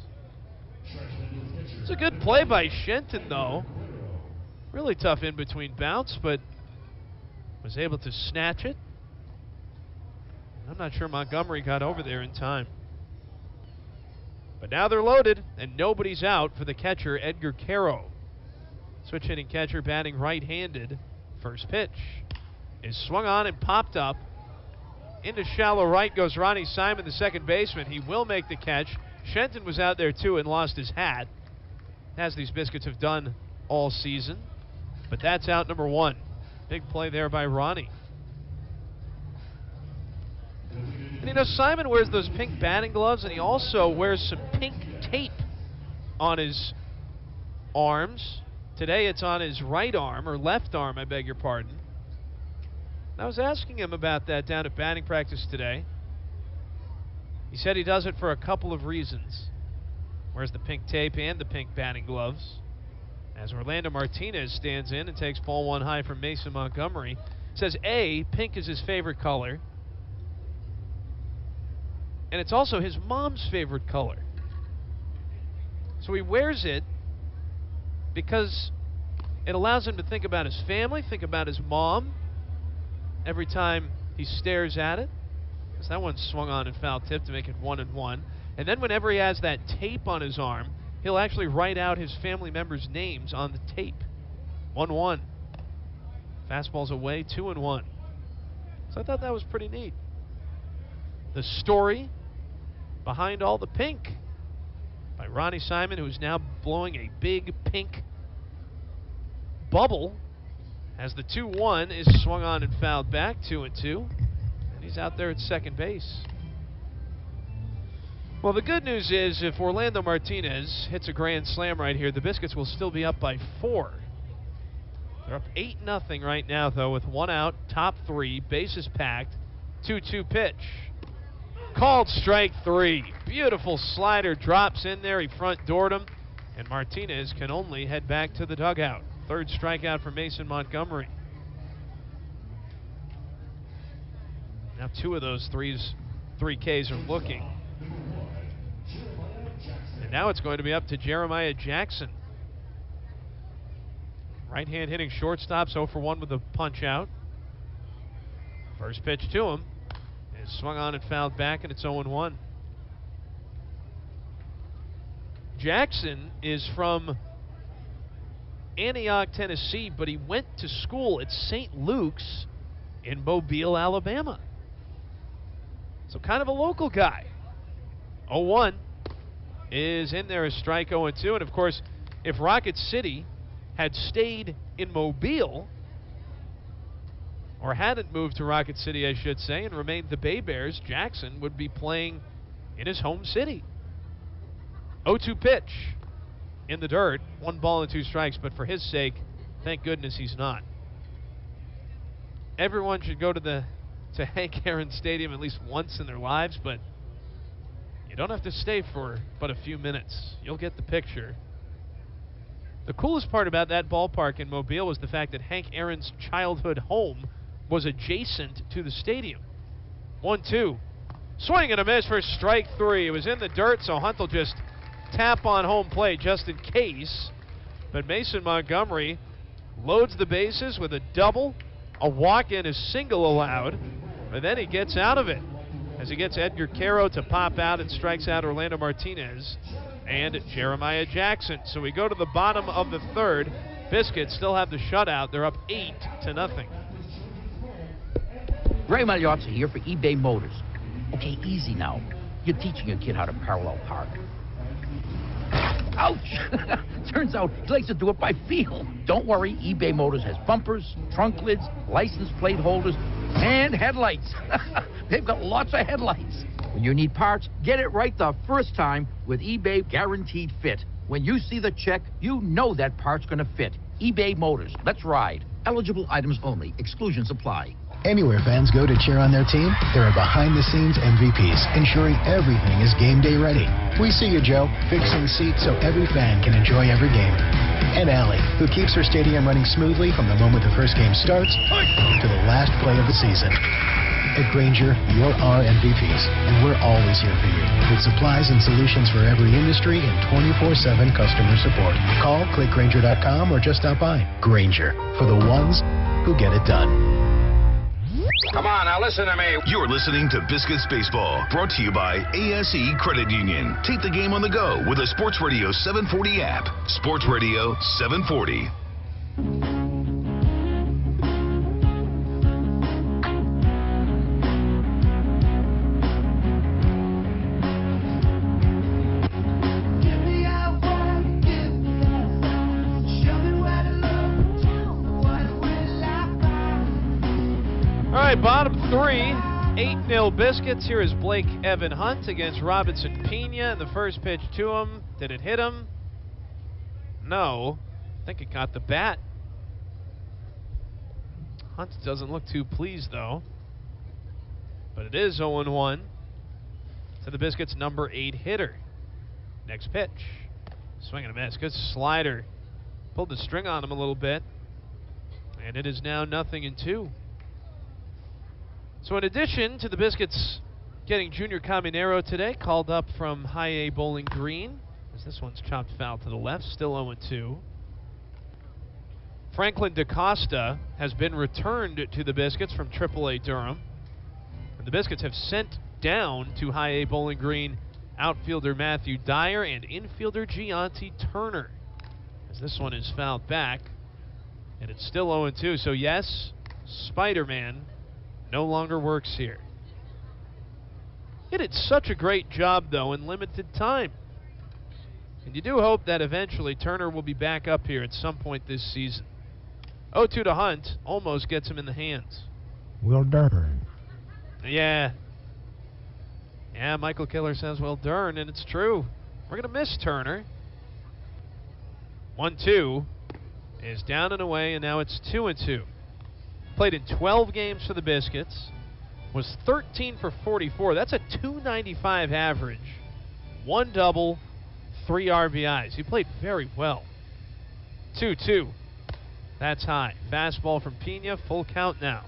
It's a good play by Shenton, though. Really tough in-between bounce, but was able to snatch it. I'm not sure Montgomery got over there in time. But now they're loaded, and nobody's out for the catcher, Edgar Caro. Switch hitting catcher batting right-handed. First pitch is swung on and popped up. Into shallow right goes Ronnie Simon, the second baseman. He will make the catch. Shenton was out there too and lost his hat, as these Biscuits have done all season. But that's out number one. Big play there by Ronnie. And you know, Simon wears those pink batting gloves, and he also wears some pink tape on his arms. Today it's on his right arm, or left arm, I beg your pardon. I was asking him about that down at batting practice today. He said he does it for a couple of reasons. Wears the pink tape and the pink batting gloves. As Orlando Martinez stands in and takes ball one high from Mason Montgomery. Says A, pink is his favorite color. And it's also his mom's favorite color. So he wears it because it allows him to think about his family, think about his mom every time he stares at it. Because that one swung on and foul tip to make it 1-1. And then whenever he has that tape on his arm, he'll actually write out his family members' names on the tape. 1-1. Fastball's away, 2-1. So I thought that was pretty neat. The story behind all the pink by Ronnie Simon, who is now blowing a big pink bubble as the 2-1 is swung on and fouled back, 2-2. And he's out there at second base. Well, the good news is if Orlando Martinez hits a grand slam right here, the Biscuits will still be up by 4. They're up 8-0 right now, though, with one out, top 3, bases packed, 2-2 pitch. Called strike 3. Beautiful slider drops in there. He front doored him, and Martinez can only head back to the dugout. Third strikeout for Mason Montgomery. Now 2 of those 3 Ks are looking. And now it's going to be up to Jeremiah Jackson. Right hand hitting shortstop, 0 for 1 with a punch out. First pitch to him is swung on and fouled back, and it's 0-1. Jackson is from Antioch, Tennessee, but he went to school at St. Luke's in Mobile, Alabama. So kind of a local guy. 0-1 is in there, a strike, 0-2. And of course, if Rocket City had stayed in Mobile, or hadn't moved to Rocket City, I should say, and remained the Bay Bears, Jackson would be playing in his home city. 0-2 pitch in the dirt. 1 ball and 2 strikes, but for his sake, thank goodness he's not. Everyone should go to Hank Aaron Stadium at least once in their lives, but you don't have to stay for but a few minutes. You'll get the picture. The coolest part about that ballpark in Mobile was the fact that Hank Aaron's childhood home was adjacent to the stadium. 1-2. Swing and a miss for strike 3. It was in the dirt, so Hunt will just tap on home plate just in case. But Mason Montgomery loads the bases with a double. A walk and a single allowed. But then he gets out of it as he gets Edgar Caro to pop out and strikes out Orlando Martinez and Jeremiah Jackson. So we go to the bottom of the third. Biscuits still have the shutout. They're up 8-0. Ray Magliozzi here for eBay Motors. Okay, easy now. You're teaching your kid how to parallel park. Ouch! Turns out he likes to do it by feel. Don't worry, eBay Motors has bumpers, trunk lids, license plate holders, and headlights. They've got lots of headlights. When you need parts, get it right the first time with eBay Guaranteed Fit. When you see the check, you know that part's going to fit. eBay Motors. Let's ride. Eligible items only. Exclusions apply. Anywhere fans go to cheer on their team, there are behind-the-scenes MVPs ensuring everything is game day ready. We see you, Joe, fixing seats so every fan can enjoy every game. And Allie, who keeps her stadium running smoothly from the moment the first game starts to the last play of the season. At Grainger, you're our MVPs, and we're always here for you with supplies and solutions for every industry and 24/7 customer support. Call, click Grainger.com, or just stop by. Grainger, for the ones who get it done. Come on, now listen to me. You're listening to Biscuits Baseball, brought to you by ASE Credit Union. Take the game on the go with a Sports Radio 740 app. Sports Radio 740. Bottom three, 8-0 Biscuits. Here is Blake Evan Hunt against Robinson Pena. The first pitch to him. Did it hit him? No. I think it caught the bat. Hunt doesn't look too pleased, though. But it is 0-1 to the Biscuits' number 8 hitter. Next pitch. Swing and a miss. Good slider. Pulled the string on him a little bit. And it is now 0-2. So in addition to the Biscuits getting Junior Caminero today, called up from High A Bowling Green, as this one's chopped foul to the left, still 0-2. Franklin DaCosta has been returned to the Biscuits from AAA Durham. And the Biscuits have sent down to High A Bowling Green outfielder Matthew Dyer and infielder Gianti Turner, as this one is fouled back. And it's still 0-2, so yes, Spider-Man no longer works here. He did such a great job, though, in limited time. And you do hope that eventually Turner will be back up here at some point this season. 0-2 to Hunt, almost gets him in the hands. Well done. Yeah, Michael Killer says, well darn, and it's true. We're going to miss Turner. 1-2 is down and away, and now it's 2-2. Played in 12 games for the Biscuits. Was 13 for 44. That's a .295 average. 1 double, 3 RBIs. He played very well. 2-2. That's high. Fastball from Pena. Full count now.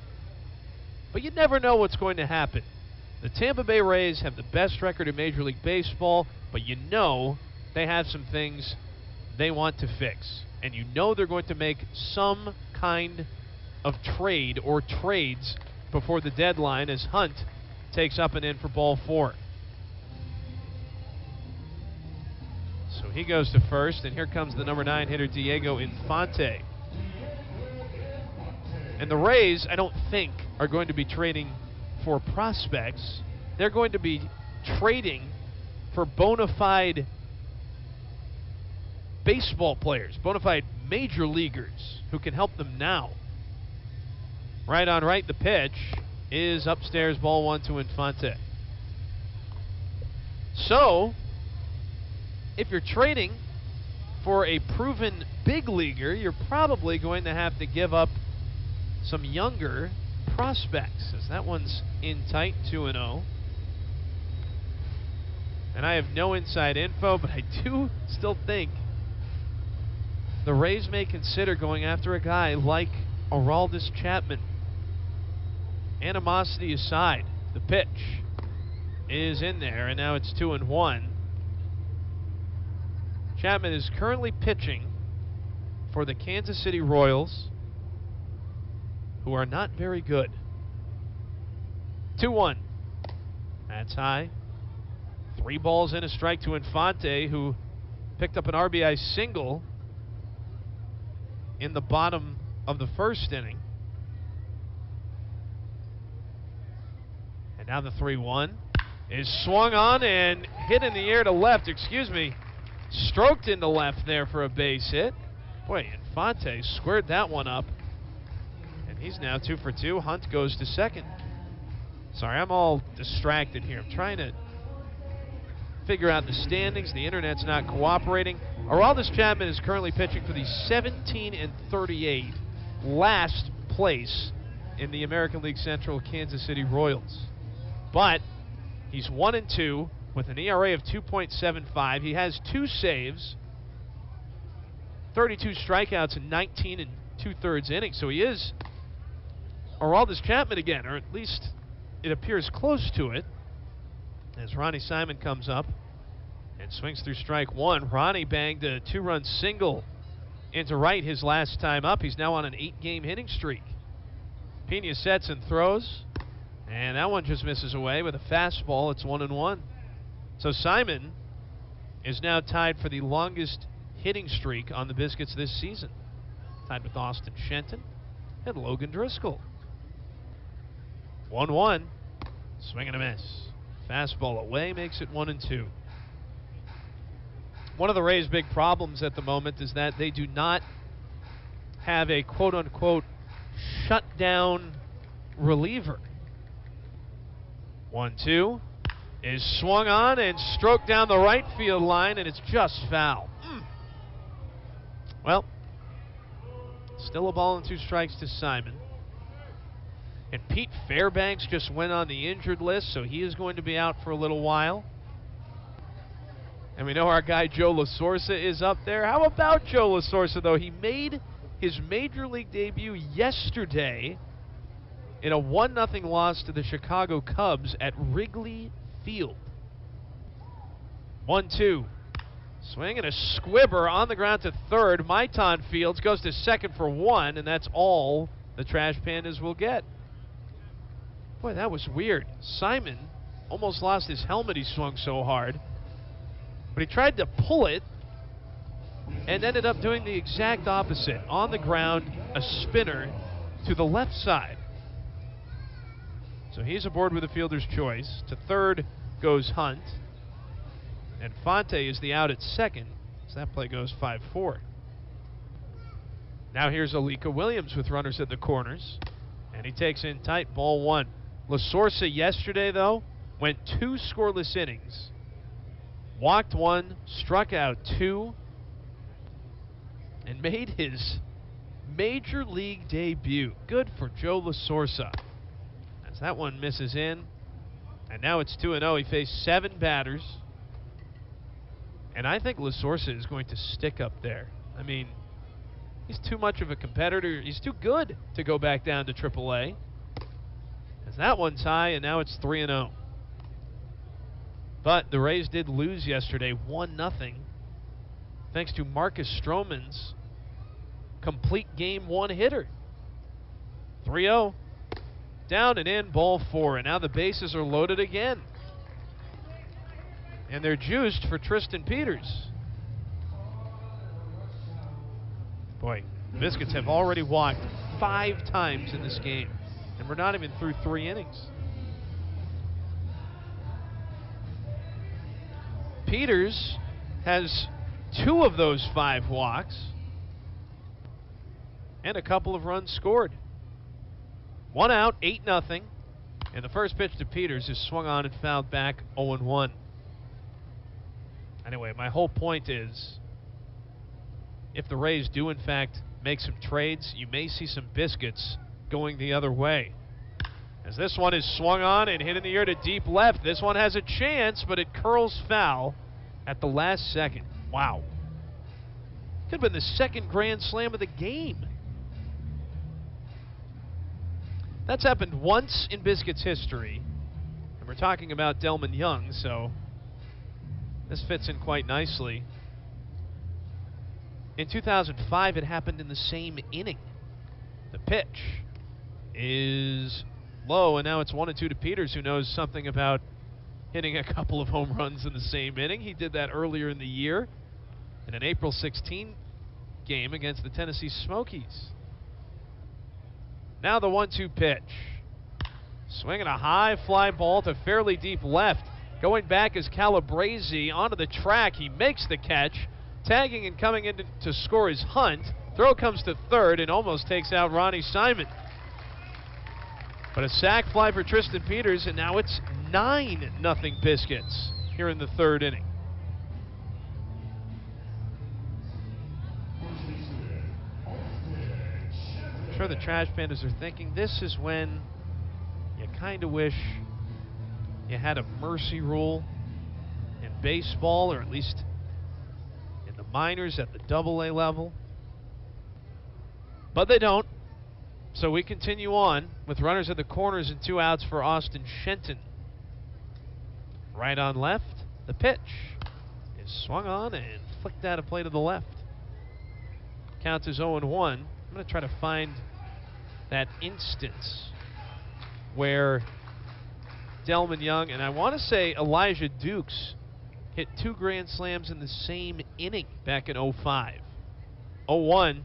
But you never know what's going to happen. The Tampa Bay Rays have the best record in Major League Baseball, but you know they have some things they want to fix. And you know they're going to make some kind of trade or trades before the deadline as Hunt takes up and in for ball 4. So he goes to first, and here comes the number 9 hitter Diego Infante. And the Rays, I don't think, are going to be trading for prospects. They're going to be trading for bona fide baseball players, bona fide major leaguers who can help them now. Right on right, the pitch is upstairs, ball 1 to Infante. So, if you're trading for a proven big leaguer, you're probably going to have to give up some younger prospects, as that one's in tight, 2-0. And I have no inside info, but I do still think the Rays may consider going after a guy like Aroldis Chapman. Animosity aside, the pitch is in there, and now it's 2-1. Chapman is currently pitching for the Kansas City Royals, who are not very good. 2-1. That's high. 3 balls and a strike to Infante, who picked up an RBI single in the bottom of the first inning. And now the 3-1 is swung on and hit in the air to left. Stroked into left there for a base hit. Boy, Infante squared that one up. And he's now 2 for 2. Hunt goes to second. Sorry, I'm all distracted here. I'm trying to figure out the standings. The internet's not cooperating. Aroldis Chapman is currently pitching for the 17-38 last place in the American League Central Kansas City Royals. But he's 1-2 with an ERA of 2.75. He has 2 saves, 32 strikeouts in 19 2/3 innings. So he is Aroldis Chapman again, or at least it appears close to it, as Ronnie Simon comes up and swings through strike one. Ronnie banged a 2-run single into right his last time up. He's now on an 8-game hitting streak. Pena sets and throws, and that one just misses away with a fastball. It's 1-1. So Simon is now tied for the longest hitting streak on the Biscuits this season, tied with Austin Shenton and Logan Driscoll. 1-1, swing and a miss. Fastball away makes it 1-2. One of the Rays' big problems at the moment is that they do not have a quote-unquote shutdown reliever. 1-2 is swung on and stroked down the right field line, and it's just foul. Well, still a ball and 2 strikes to Simon. And Pete Fairbanks just went on the injured list, so he is going to be out for a little while. And we know our guy Joe LaSorsa is up there. How about Joe LaSorsa, though? He made his Major League debut yesterday in a 1-0 loss to the Chicago Cubs at Wrigley Field. 1-2. Swing and a squibber on the ground to third. Maitan Fields goes to second for 1, and that's all the Trash Pandas will get. Boy, that was weird. Simon almost lost his helmet, he swung so hard. But he tried to pull it and ended up doing the exact opposite. On the ground, a spinner to the left side. So he's aboard with a fielder's choice. To third goes Hunt. And Fonte is the out at second. So that play goes 5-4. Now here's Alika Williams with runners at the corners. And he takes in tight, ball 1. LaSorsa yesterday, though, went 2 scoreless innings. Walked 1, struck out 2, and made his Major League debut. Good for Joe LaSorsa. As that one misses in. And now it's 2-0. He faced 7 batters. And I think LaSorsa is going to stick up there. I mean, he's too much of a competitor. He's too good to go back down to AAA. As that one's high, and now it's 3-0. But the Rays did lose yesterday 1-0 thanks to Marcus Stroman's complete game 1 hitter. 3-0. Down and in, ball 4. And now the bases are loaded again. And they're juiced for Tristan Peters. Boy, the Biscuits have already walked 5 times in this game. And we're not even through 3 innings. Peters has 2 of those 5 walks and a couple of runs scored. 1 out, 8-0. And the first pitch to Peters is swung on and fouled back, 0-1. Anyway, my whole point is, if the Rays do in fact make some trades, you may see some Biscuits going the other way. As this one is swung on and hit in the air to deep left. This one has a chance, but it curls foul at the last second. Wow. Could have been the second grand slam of the game. That's happened once in Biscuits history. And we're talking about Delman Young, so this fits in quite nicely. In 2005, it happened in the same inning. The pitch is low, and now it's 1-2 to Peters, who knows something about hitting a couple of home runs in the same inning. He did that earlier in the year in an April 16 game against the Tennessee Smokies. Now the 1-2 pitch. Swinging a high fly ball to fairly deep left. Going back is Calabrese onto the track. He makes the catch. Tagging and coming in to score is Hunt. Throw comes to third and almost takes out Ronnie Simon. But a sac fly for Tristan Peters, and now it's 9-0 Biscuits here in the 3rd inning. I'm sure the Trash Pandas are thinking this is when you kind of wish you had a mercy rule in baseball, or at least in the minors at the Double-A level. But they don't. So we continue on with runners at the corners and 2 outs for Austin Shenton. Right on left. The pitch is swung on and flicked out of play to the left. Count is 0-1. I'm going to try to find that instance where Delman Young, and I want to say Elijah Dukes, hit 2 grand slams in the same inning back in 05. 0-1,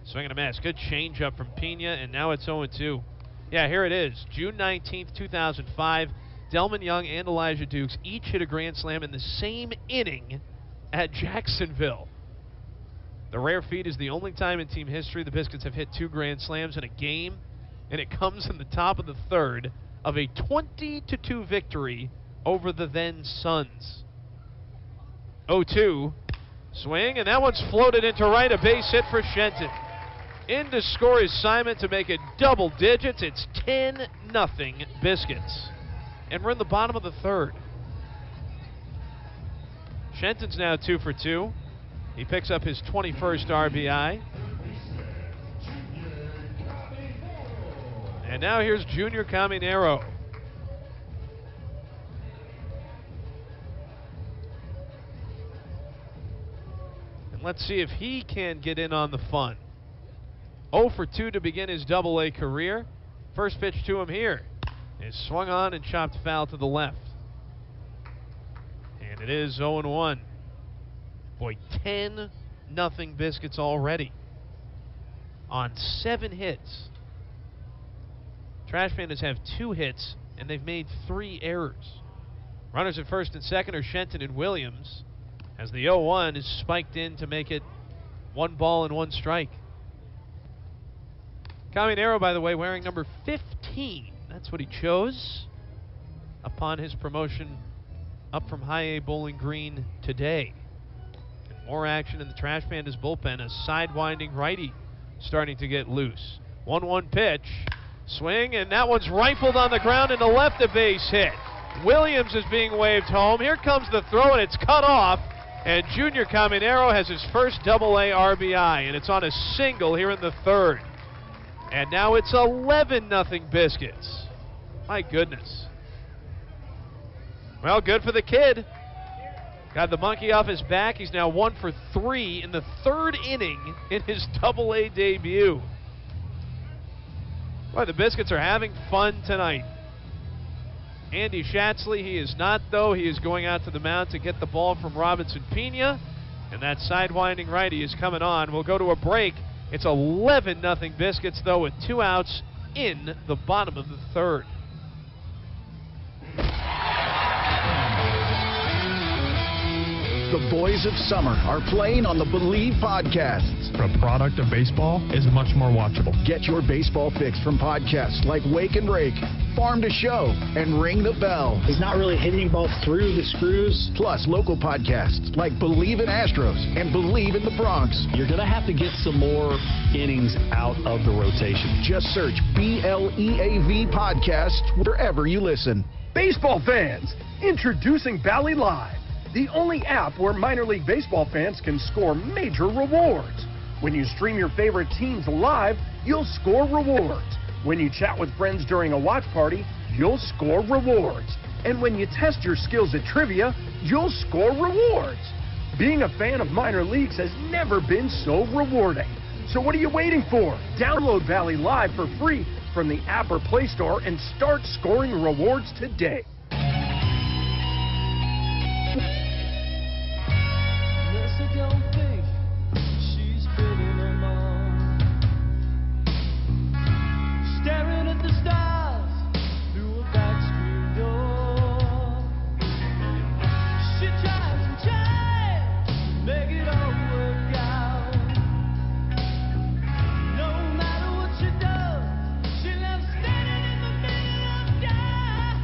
swing and a miss. Good changeup from Pena, and now it's 0-2. Yeah, here it is. June 19th, 2005. Delman Young and Elijah Dukes each hit a grand slam in the same inning at Jacksonville. The rare feat is the only time in team history the Biscuits have hit 2 grand slams in a game, and it comes in the top of the third of a 20-2 victory over the then Suns. 0-2, swing, and that one's floated into right, a base hit for Shenton. In to score is Simon to make it double digits. It's 10-0 Biscuits. And we're in the bottom of the third. Shenton's now 2 for 2. He picks up his 21st RBI. And now here's Junior Caminero. And let's see if he can get in on the fun. 0 for 2 to begin his Double-A career. First pitch to him here is swung on and chopped foul to the left. And it is 0-1. Boy, 10-0 Biscuits already on 7 hits. Trash Pandas have 2 hits, and they've made 3 errors. Runners at first and second are Shenton and Williams, as the 0-1 is spiked in to make it 1 ball and 1 strike. Caminero, by the way, wearing number 15. That's what he chose upon his promotion up from High A Bowling Green today. And more action in the Trash Pandas bullpen. A sidewinding righty starting to get loose. 1-1 pitch. Swing, and that one's rifled on the ground and a left, a base hit. Williams is being waved home. Here comes the throw, and it's cut off. And Junior Caminero has his first Double-A RBI, and it's on a single here in the third. And now it's 11-0 Biscuits. My goodness. Well, good for the kid. Got the monkey off his back. He's now 1 for 3 in the 3rd inning in his Double-A debut. Boy, the Biscuits are having fun tonight. Andy Schatzley, he is not, though. He is going out to the mound to get the ball from Robinson Pena. And that sidewinding righty is coming on. We'll go to a break. It's 11-0 Biscuits, though, with 2 outs in the bottom of the third. The boys of summer are playing on the Believe podcasts. A product of baseball is much more watchable. Get your baseball fix from podcasts like Wake and Rake, Farm to Show, and Ring the Bell. He's not really hitting balls through the screws. Plus local podcasts like Believe in Astros and Believe in the Bronx. You're going to have to get some more innings out of the rotation. Just search BLEAV podcasts wherever you listen. Baseball fans, introducing Bally Live, the only app where minor league baseball fans can score major rewards. When you stream your favorite teams live, you'll score rewards. When you chat with friends during a watch party, you'll score rewards. And when you test your skills at trivia, you'll score rewards. Being a fan of minor leagues has never been so rewarding. So what are you waiting for? Download Bally Live for free from the app or Play Store and start scoring rewards today. Staring at the stars through a back screen door. She tries and tries to make it all work out. No matter what she does, she loves standing in the middle of doubt.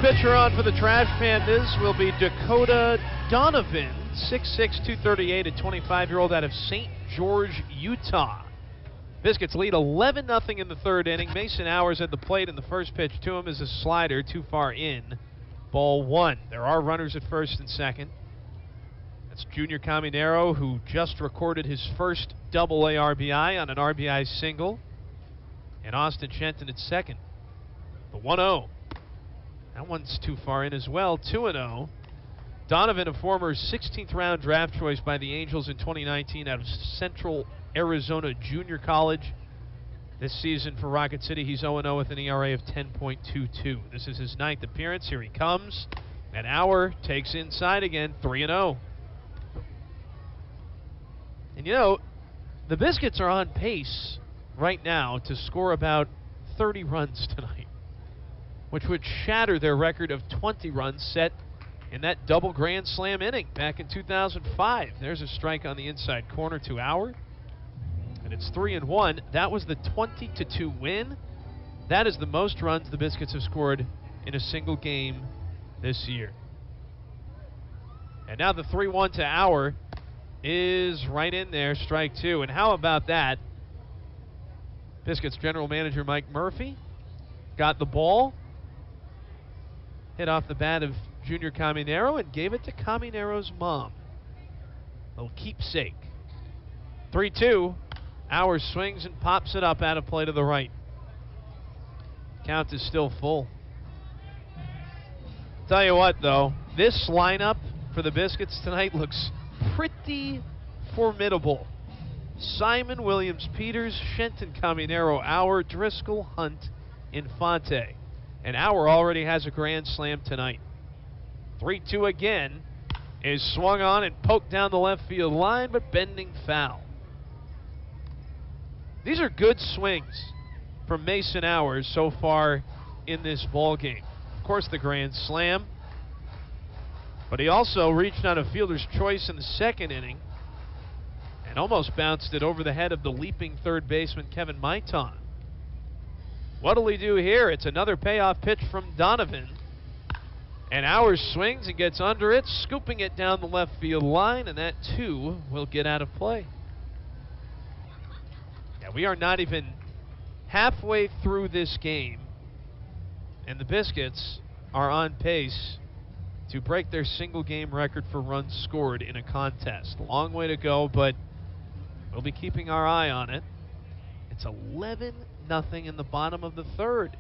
pitcher on for the Trash Pandas will be Dakota Donovan, 6'6", 238, a 25-year-old out of St. George, Utah. Biscuits lead 11-0 in the third inning. Mason Hours at the plate, and the first pitch to him is a slider too far in. Ball one. There are runners at first and second. That's Junior Caminero, who just recorded his first double-A RBI on an RBI single. And Austin Shenton at second. The 1-0. That one's too far in as well. 2-0. Donovan, a former 16th round draft choice by the Angels in 2019 out of Central Arizona Junior College. This season for Rocket City, he's 0-0 with an ERA of 10.22. This is his 9th appearance. Here he comes. And Hour takes inside again, 3-0. And you know, the Biscuits are on pace right now to score about 30 runs tonight, which would shatter their record of 20 runs set in that double grand slam inning back in 2005. There's a strike on the inside corner to Hour. And it's 3-1. That was the 20-2 win. That is the most runs the Biscuits have scored in a single game this year. And now the 3-1 to Hour is right in there, strike two. And how about that? Biscuits general manager Mike Murphy got the ball, hit off the bat of Junior Caminero, and gave it to Caminero's mom. A little keepsake. 3-2. Hour swings and pops it up out of play to the right. Count is still full. Tell you what, though, this lineup for the Biscuits tonight looks pretty formidable. Simon, Williams, Peters, Shenton, Caminero, Hour, Driscoll, Hunt, Infante. And Hour already has a grand slam tonight. 3-2 again is swung on and poked down the left field line, but bending foul. These are good swings from Mason Hours so far in this ball game. Of course, the grand slam, but he also reached on a fielder's choice in the second inning and almost bounced it over the head of the leaping third baseman Kevin Maiton. What'll he do here? It's another payoff pitch from Donovan. And Hours swings and gets under it, scooping it down the left field line, and that too will get out of play. Yeah, we are not even halfway through this game, and the Biscuits are on pace to break their single game record for runs scored in a contest. Long way to go, but we'll be keeping our eye on it. It's 11-0 in the bottom of the third.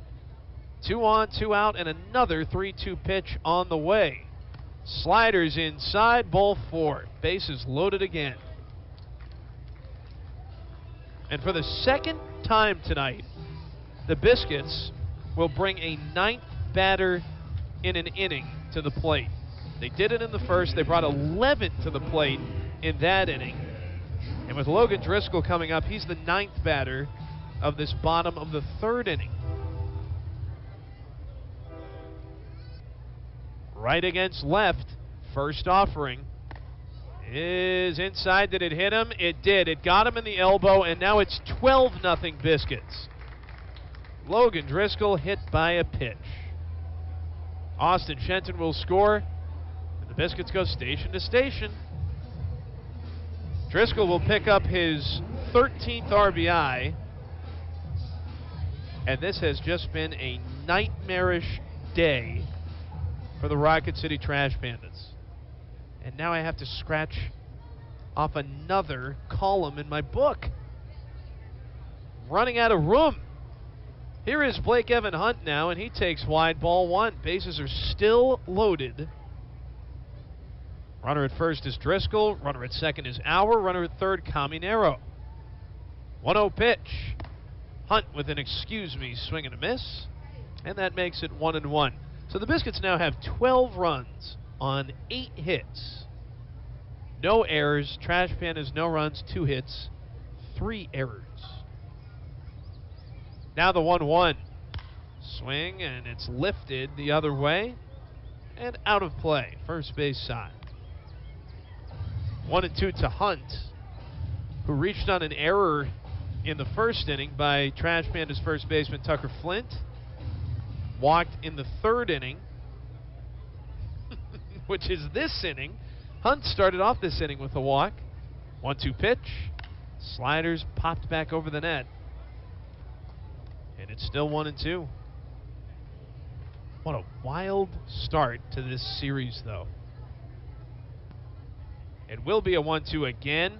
2 on, 2 out, and another 3-2 pitch on the way. Sliders inside, ball 4. Bases loaded again. And for the second time tonight, the Biscuits will bring a 9th batter in an inning to the plate. They did it in the first. They brought 11 to the plate in that inning. And with Logan Driscoll coming up, he's the 9th batter of this bottom of the third inning. Right against left, first offering is inside. Did it hit him? It did. It got him in the elbow, and now it's 12-0 Biscuits. Logan Driscoll hit by a pitch. Austin Shenton will score, and the Biscuits go station to station. Driscoll will pick up his 13th RBI, and this has just been a nightmarish day for the Rocket City Trash Pandas. And now I have to scratch off another column in my book. Running out of room. Here is Blake Evan Hunt now, and he takes wide, ball 1. Bases are still loaded. Runner at first is Driscoll. Runner at second is Hour. Runner at third, Caminero. 1-0 pitch. Hunt with an excuse me swing and a miss. And that makes it 1-1. So the Biscuits now have 12 runs on 8 hits. No errors. Trash Pandas, no runs, 2 hits, 3 errors. Now the 1-1. Swing, and it's lifted the other way and out of play. First base side. 1-2 to Hunt, who reached on an error in the first inning by Trash Pandas first baseman Tucker Flint. Walked in the third inning which is this inning. Hunt started off this inning with a walk. 1-2 pitch. Sliders popped back over the net. And it's still 1-2. What a wild start to this series, though. It will be a 1-2 again.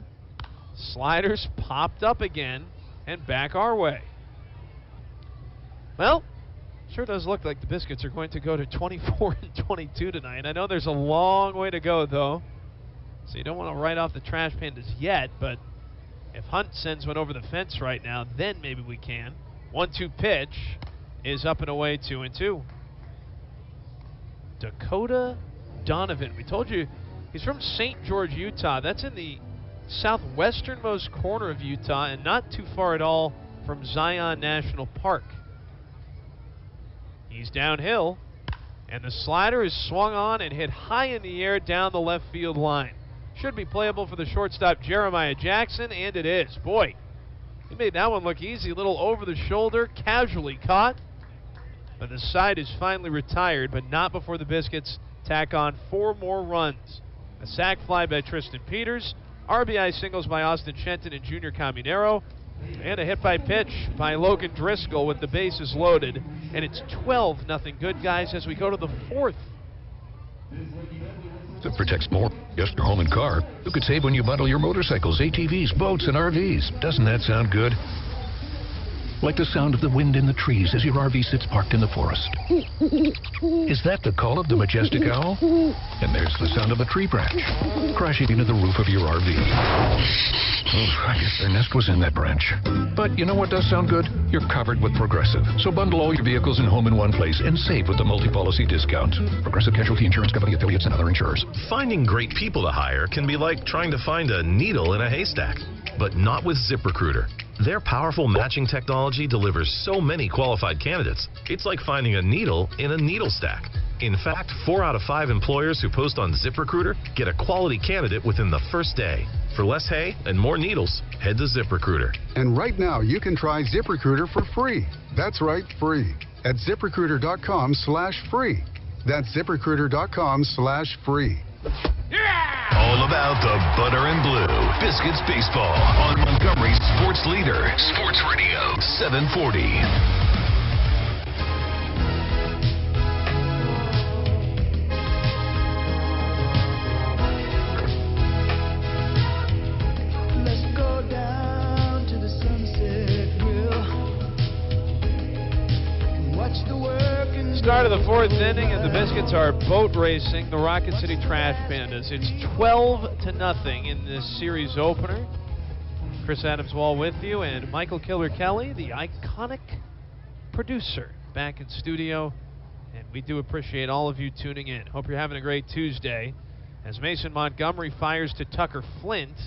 Sliders popped up again and back our way. Well, sure does look like the Biscuits are going to go to 24-22 tonight. I know there's a long way to go, though, so you don't want to write off the Trash Pandas yet, but if Hunt sends one over the fence right now, then maybe we can. 1-2 pitch is up and away, 2-2. Dakota Donovan. We told you he's from St. George, Utah. That's in the southwesternmost corner of Utah and not too far at all from Zion National Park. He's downhill, and the slider is swung on and hit high in the air down the left field line. Should be playable for the shortstop, Jeremiah Jackson, and it is. Boy, he made that one look easy. A little over the shoulder, casually caught. But the side is finally retired, but not before the Biscuits tack on 4 more runs. A sac fly by Tristan Peters, RBI singles by Austin Shenton and Junior Caminero, and a hit by pitch by Logan Driscoll with the bases loaded. And it's 12-0 good, guys, as we go to the 4th. Zip protects more, just your home and car. You could save when you bundle your motorcycles, ATVs, boats, and RVs. Doesn't that sound good? Like the sound of the wind in the trees as your RV sits parked in the forest. Is that the call of the majestic owl? And there's the sound of a tree branch crashing into the roof of your RV. I guess their nest was in that branch. But you know what does sound good? You're covered with Progressive. So bundle all your vehicles and home in one place and save with the multi-policy discount. Progressive Casualty Insurance Company, affiliates, and other insurers. Finding great people to hire can be like trying to find a needle in a haystack, but not with ZipRecruiter. Their powerful matching technology delivers so many qualified candidates, it's like finding a needle in a needle stack. In fact, 4 out of 5 employers who post on ZipRecruiter get a quality candidate within the first day. For less hay and more needles, head to ZipRecruiter. And right now, you can try ZipRecruiter for free. That's right, free. At ZipRecruiter.com/free. That's ZipRecruiter.com/free. All about the butter and blue. Biscuits Baseball on Montgomery Sports Leader. Sports Radio 740. Start of the 4th inning, and the Biscuits are boat racing the Rocket City Trash Pandas. It's 12-0 in this series opener. Chris Adams-Wall with you, and Michael Killer-Kelly, the iconic producer, back in studio. And we do appreciate all of you tuning in. Hope you're having a great Tuesday as Mason Montgomery fires to Tucker Flint.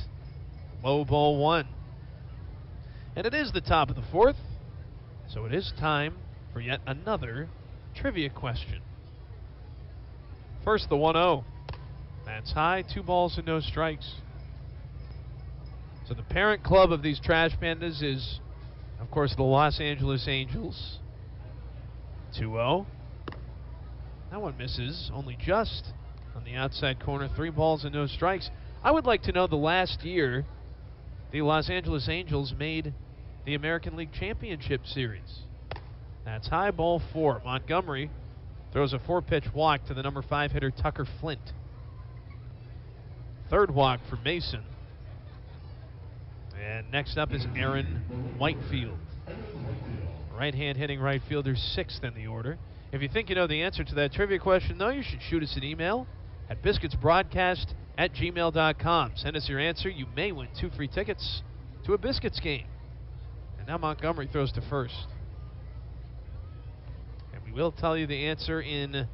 Low ball 1. And it is the top of the 4th, so it is time for yet another trivia question. First, the 1-0. That's high, 2 balls and no strikes. So the parent club of these Trash Pandas is, of course, the Los Angeles Angels. 2-0. That one misses, only just on the outside corner. 3 balls and no strikes. I would like to know the last year the Los Angeles Angels made the American League Championship Series. That's high, ball 4. Montgomery throws a 4-pitch walk to the number 5 hitter Tucker Flint. 3rd walk for Mason. And next up is Aaron Whitefield. Right-hand hitting right fielder, 6th in the order. If you think you know the answer to that trivia question, though, you should shoot us an email at biscuitsbroadcast@gmail.com. Send us your answer. You may win 2 free tickets to a Biscuits game. And now Montgomery throws to first. We will tell you the answer in the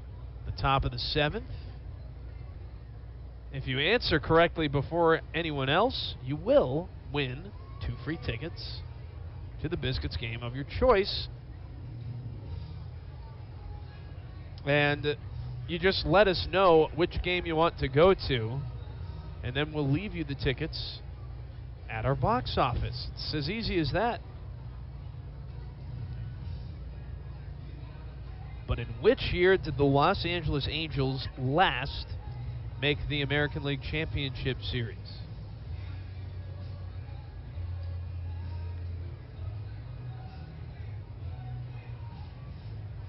top of the 7th. If you answer correctly before anyone else, you will win 2 free tickets to the Biscuits game of your choice. And you just let us know which game you want to go to, and then we'll leave you the tickets at our box office. It's as easy as that. But in which year did the Los Angeles Angels last make the American League Championship Series.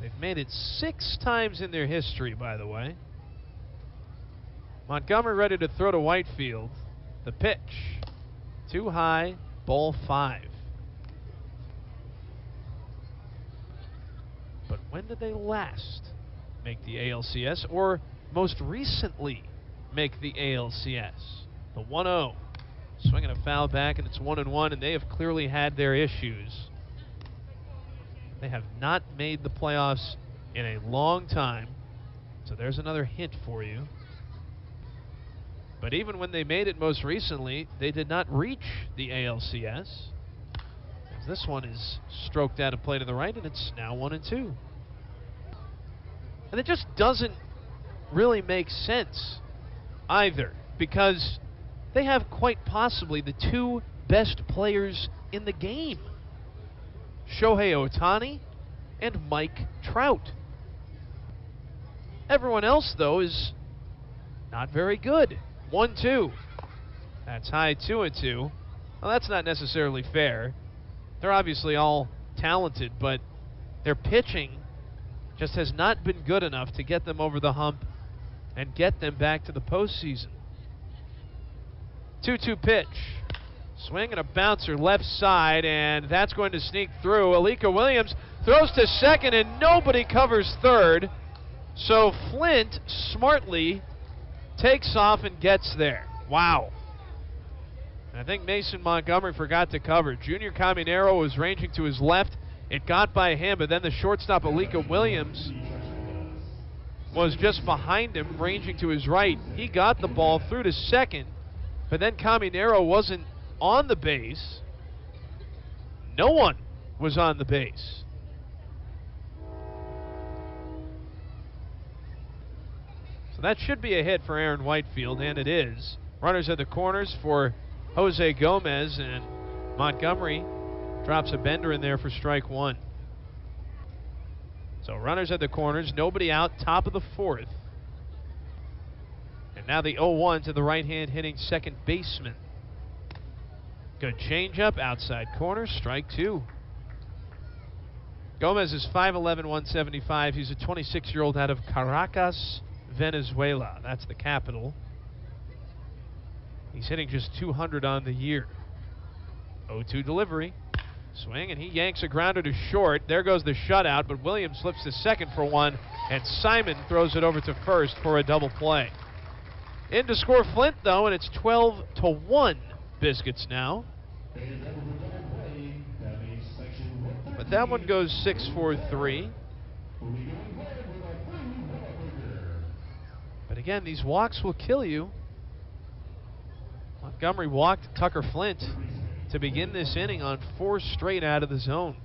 They've made it 6 times in their history, by the way. Montgomery ready to throw to Whitefield. The pitch. Too high, ball 5. But when did they last make the ALCS, or most recently make the ALCS? The 1-0. Swinging a foul back, and it's 1-1, and they have clearly had their issues. They have not made the playoffs in a long time, so there's another hint for you. But even when they made it most recently, they did not reach the ALCS. As this one is stroked out of play to the right, and it's now 1-2. And it just doesn't really make sense either, because they have quite possibly the 2 best players in the game. Shohei Ohtani and Mike Trout. Everyone else, though, is not very good. 1-2. That's high, 2-2. Well, that's not necessarily fair. They're obviously all talented, but their pitching just has not been good enough to get them over the hump and get them back to the postseason. 2-2 pitch. Swing and a bouncer left side, and that's going to sneak through. Alika Williams throws to second, and nobody covers third. So Flint smartly takes off and gets there. Wow. And I think Mason Montgomery forgot to cover. Junior Caminero was ranging to his left. It got by him, but then the shortstop, Alika Williams, was just behind him, ranging to his right. He got the ball through to second, but then Caminero wasn't on the base. No one was on the base. So that should be a hit for Aaron Whitefield, and it is. Runners at the corners for Jose Gomez, and Montgomery drops a bender in there for strike 1. So runners at the corners, nobody out, top of the 4th. And now the 0-1 to the right-hand hitting second baseman. Good changeup, outside corner, strike 2. Gomez is 5'11", 175. He's a 26-year-old out of Caracas, Venezuela. That's the capital. He's hitting just 200 on the year. 0-2 delivery. Swing, and he yanks a grounder to short. There goes the shutout, but Williams slips to second for 1, and Simon throws it over to first for a double play. In to score Flint, though, and it's 12-1 Biscuits now. But that one goes 6-4-3. But again, these walks will kill you. Montgomery walked Tucker Flint to begin this inning on 4 straight out of the zone.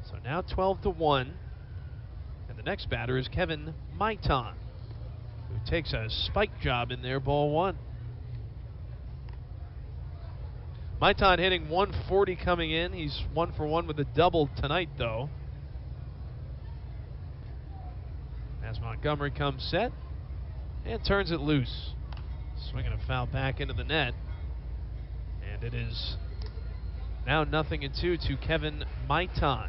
So now 12-1. And the next batter is Kevin Maitan, who takes a spike job in there, ball 1. Maitan hitting 140 coming in. He's 1 for 1 with a double tonight, though. As Montgomery comes set and turns it loose. Swinging a foul back into the net. And it is now 0-2 to Kevin Maitan.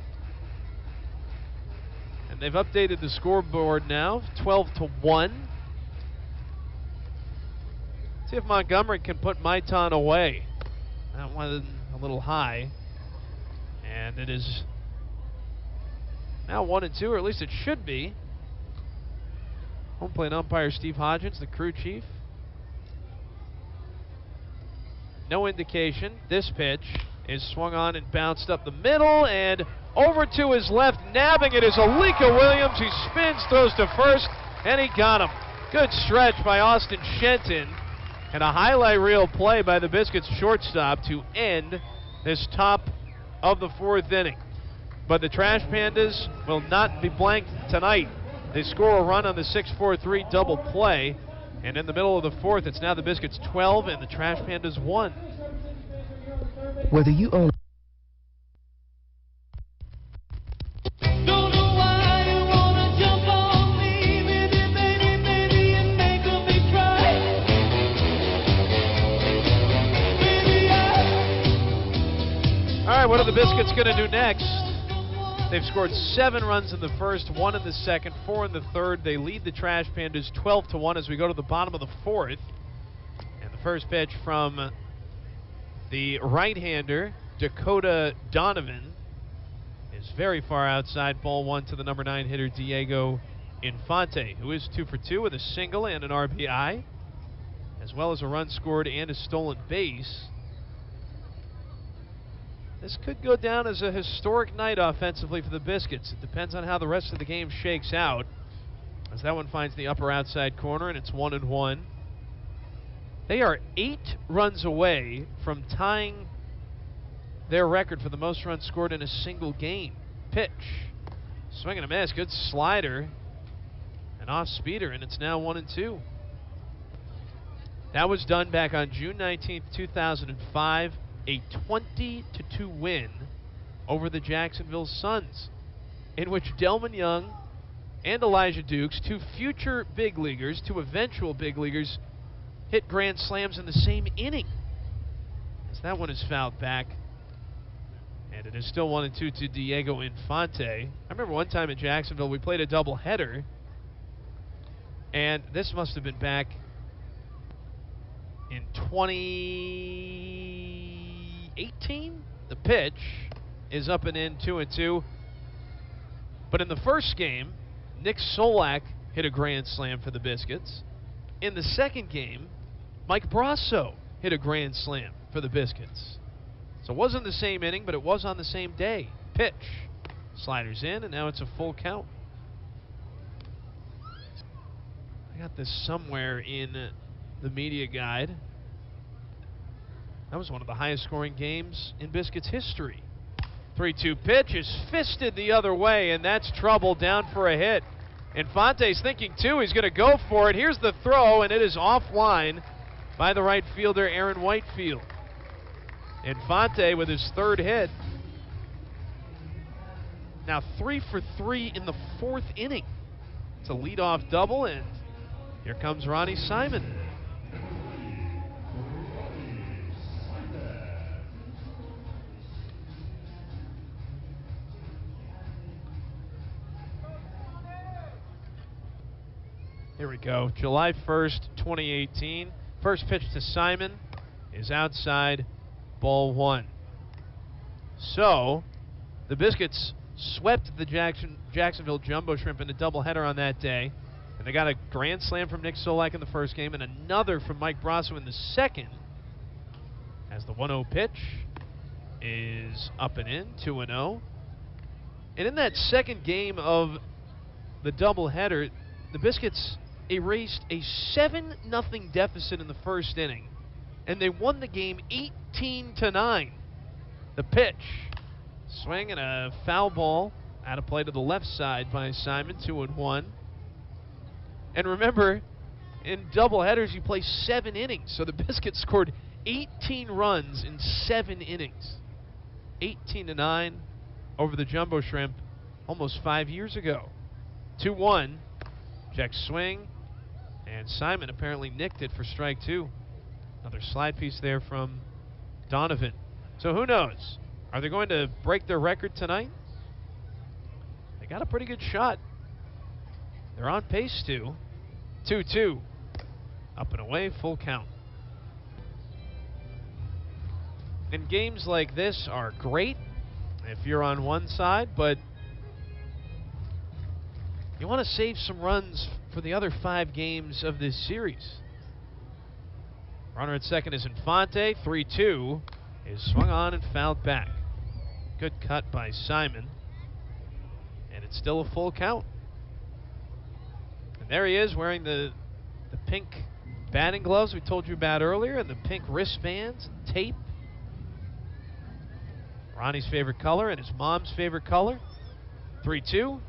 And they've updated the scoreboard now, 12-1. See if Montgomery can put Maitan away. That one a little high. And it is now 1-2, or at least it should be. Home plate umpire Steve Hodgins, the crew chief. No indication. This pitch is swung on and bounced up the middle and over to his left. Nabbing it is Alika Williams. He spins, throws to first, and he got him. Good stretch by Austin Shenton. And a highlight reel play by the Biscuits shortstop to end this top of the 4th inning. But the Trash Pandas will not be blanked tonight. They score a run on the 6-4-3 double play. And in the middle of the 4th, it's now the Biscuits 12 and the Trash Pandas 1. Whether you own Don't know why you wanna jump on me, baby, baby, baby, and make the Biscuits going to do next? They've scored 7 runs in the first, 1 in the second, 4 in the third. They lead the Trash Pandas 12-1 as we go to the bottom of the fourth. And the first pitch from the right-hander, Dakota Donovan, is very far outside. Ball 1 to the number 9 hitter, Diego Infante, who is 2 for 2 with a single and an RBI, as well as a run scored and a stolen base. This could go down as a historic night offensively for the Biscuits. It depends on how the rest of the game shakes out, as that one finds the upper outside corner, and it's 1-1. They are 8 runs away from tying their record for the most runs scored in a single game. Pitch. Swing and a miss. Good slider. An off-speeder, and it's now 1-2. That was done back on June 19th, 2005. A 20-2 win over the Jacksonville Suns, in which Delman Young and Elijah Dukes, 2 future big leaguers, 2 eventual big leaguers, hit grand slams in the same inning. As that one is fouled back, and it is still 1-2 to Diego Infante. I remember one time in Jacksonville we played a doubleheader, and this must have been back in 2018. The pitch is up and in, 2-2. But in the first game, Nick Solak hit a grand slam for the Biscuits. In the second game, Mike Brasso hit a grand slam for the Biscuits. So it wasn't the same inning, but it was on the same day. Pitch. Sliders in, and now it's a full count. I got this somewhere in the media guide. That was one of the highest scoring games in Biscuits history. 3-2 pitch is fisted the other way, and that's trouble, down for a hit. Infante's thinking too, he's going to go for it. Here's the throw, and it is offline by the right fielder, Aaron Whitefield. Infante with his 3rd hit. Now 3 for 3 in the 4th inning. It's a leadoff double, and here comes Ronnie Simon. Here we go. July 1st, 2018. First pitch to Simon is outside, ball 1. So, the Biscuits swept the Jacksonville Jumbo Shrimp in a doubleheader on that day. And they got a grand slam from Nick Solak in the first game and another from Mike Brasso in the second. As the 1-0 pitch is up and in, 2-0. And in that second game of the doubleheader, the Biscuits erased a 7-0 deficit in the first inning, and they won the game 18-9. The pitch, swing and a foul ball out of play to the left side by Simon, 2-1. And remember, in doubleheaders you play 7 innings, so the Biscuits scored 18 runs in 7 innings. 18-9 over the Jumbo Shrimp almost 5 years ago. 2-1. Check swing, and Simon apparently nicked it for strike 2. Another slide piece there from Donovan. So who knows? Are they going to break their record tonight? They got a pretty good shot. They're on pace to. 2-2. Up and away, full count. And games like this are great if you're on one side, but you want to save some runs for the other 5 games of this series. Runner at second is Infante. 3-2 is swung on and fouled back. Good cut by Simon. And it's still a full count. And there he is wearing the pink batting gloves we told you about earlier, and the pink wristbands, tape. Ronnie's favorite color and his mom's favorite color. 3-2.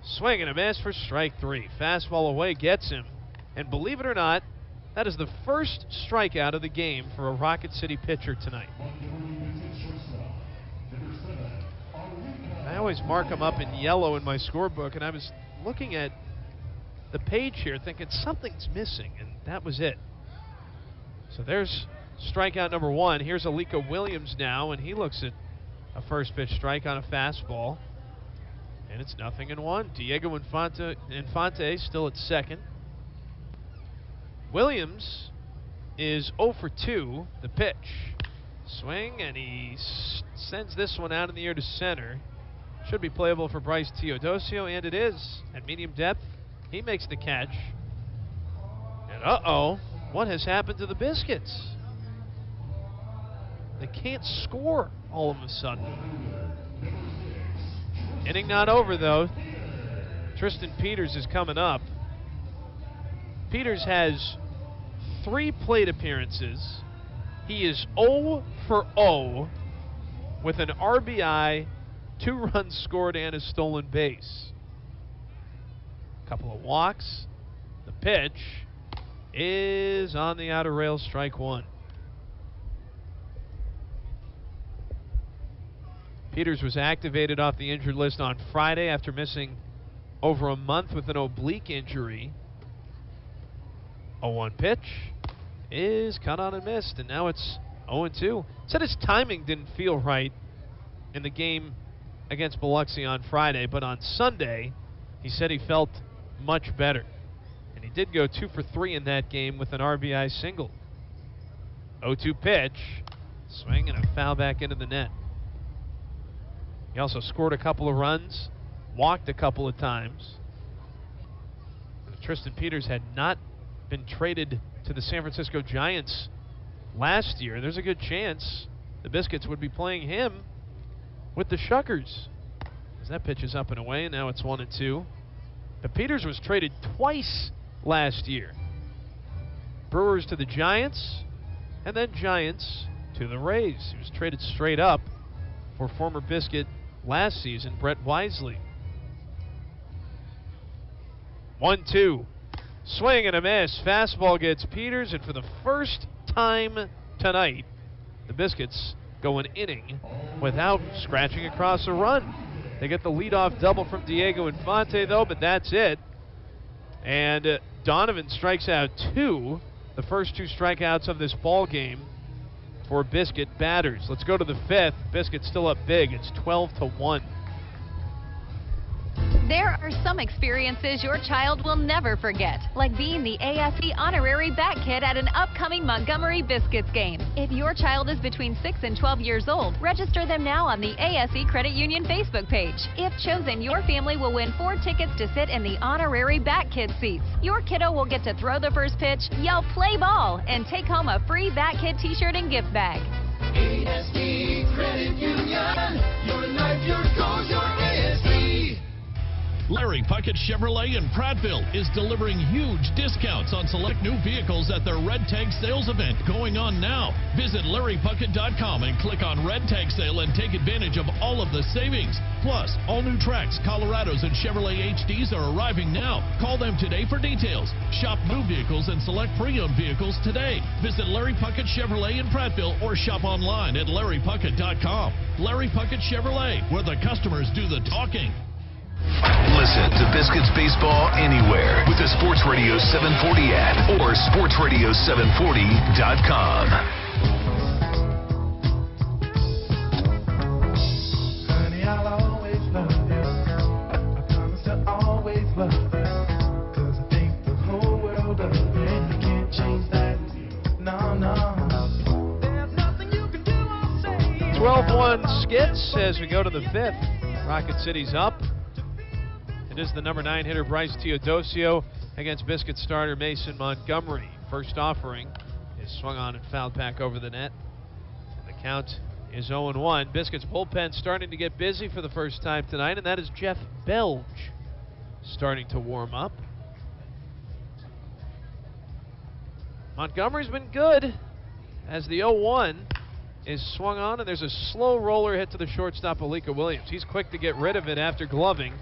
Swing and a miss for strike 3. Fastball away gets him. And believe it or not, that is the first strikeout of the game for a Rocket City pitcher tonight. I always mark them up in yellow in my scorebook, and I was looking at the page here thinking something's missing, and that was it. So there's strikeout number 1. Here's Alika Williams now, and he looks at A first pitch strike on a fastball. And it's 0-1. Diego Infante still at second. Williams is 0 for 2. The pitch. Swing, and he sends this one out in the air to center. Should be playable for Bryce Teodosio, and it is. At medium depth, he makes the catch. And uh-oh, what has happened to the Biscuits? They can't score all of a sudden. Inning not over, though. Tristan Peters is coming up. Peters has 3 plate appearances. He is 0 for 0 with an RBI, 2 runs scored, and a stolen base. A couple of walks. The pitch is on the outer rail, strike 1. Peters was activated off the injured list on Friday after missing over a month with an oblique injury. 0-1 pitch is cut on and missed, and now it's 0-2. Said his timing didn't feel right in the game against Biloxi on Friday, but on Sunday he said he felt much better. And he did go 2 for 3 in that game with an RBI single. 0-2 pitch, swing and a foul back into the net. He also scored a couple of runs, walked a couple of times. Tristan Peters had not been traded to the San Francisco Giants last year. There's a good chance the Biscuits would be playing him with the Shuckers. As that pitch is up and away, and now it's 1-2. But Peters was traded twice last year. Brewers to the Giants, and then Giants to the Rays. He was traded straight up for former Biscuit last season, Brett Wisely. 1-2. Swing and a miss. Fastball gets Peters, and for the first time tonight, the Biscuits go an inning without scratching across a run. They get the leadoff double from Diego Infante, though, but that's it. And Donovan strikes out 2, the first 2 strikeouts of this ball game for Biscuit batters. Let's go to the 5th. Biscuit still up big. It's 12-1. There are some experiences your child will never forget, like being the ASE honorary bat kid at an upcoming Montgomery Biscuits game. If your child is between 6 and 12 years old, register them now on the ASE Credit Union Facebook page. If chosen, your family will win 4 tickets to sit in the honorary bat kid seats. Your kiddo will get to throw the first pitch, yell "play ball," and take home a free bat kid t-shirt and gift bag. ASE Credit Union, your life, your goals, your ASE. Larry Puckett Chevrolet in Prattville is delivering huge discounts on select new vehicles at their Red Tag Sales event going on now. Visit LarryPuckett.com and click on Red Tag Sale and take advantage of all of the savings. Plus, all new Trax, Colorados, and Chevrolet HDs are arriving now. Call them today for details. Shop new vehicles and select pre-owned vehicles today. Visit Larry Puckett Chevrolet in Prattville or shop online at LarryPuckett.com. Larry Puckett Chevrolet, where the customers do the talking. Listen to Biscuits Baseball anywhere with the Sports Radio 740 app or sportsradio740.com. Honey, I'll always love you. I promise to always love you. 'Cause I think the whole world of you, and you can't change that. No, no. There's nothing you can do or say. 12-1 Skits as we go to the 5th. Rocket City's up. It is the number 9 hitter Bryce Teodosio against Biscuit starter Mason Montgomery. First offering is swung on and fouled back over the net. And the count is 0-1. Biscuits bullpen starting to get busy for the first time tonight, and that is Jeff Belge starting to warm up. Montgomery's been good as the 0-1 is swung on, and there's a slow roller hit to the shortstop, Alika Williams. He's quick to get rid of it after gloving.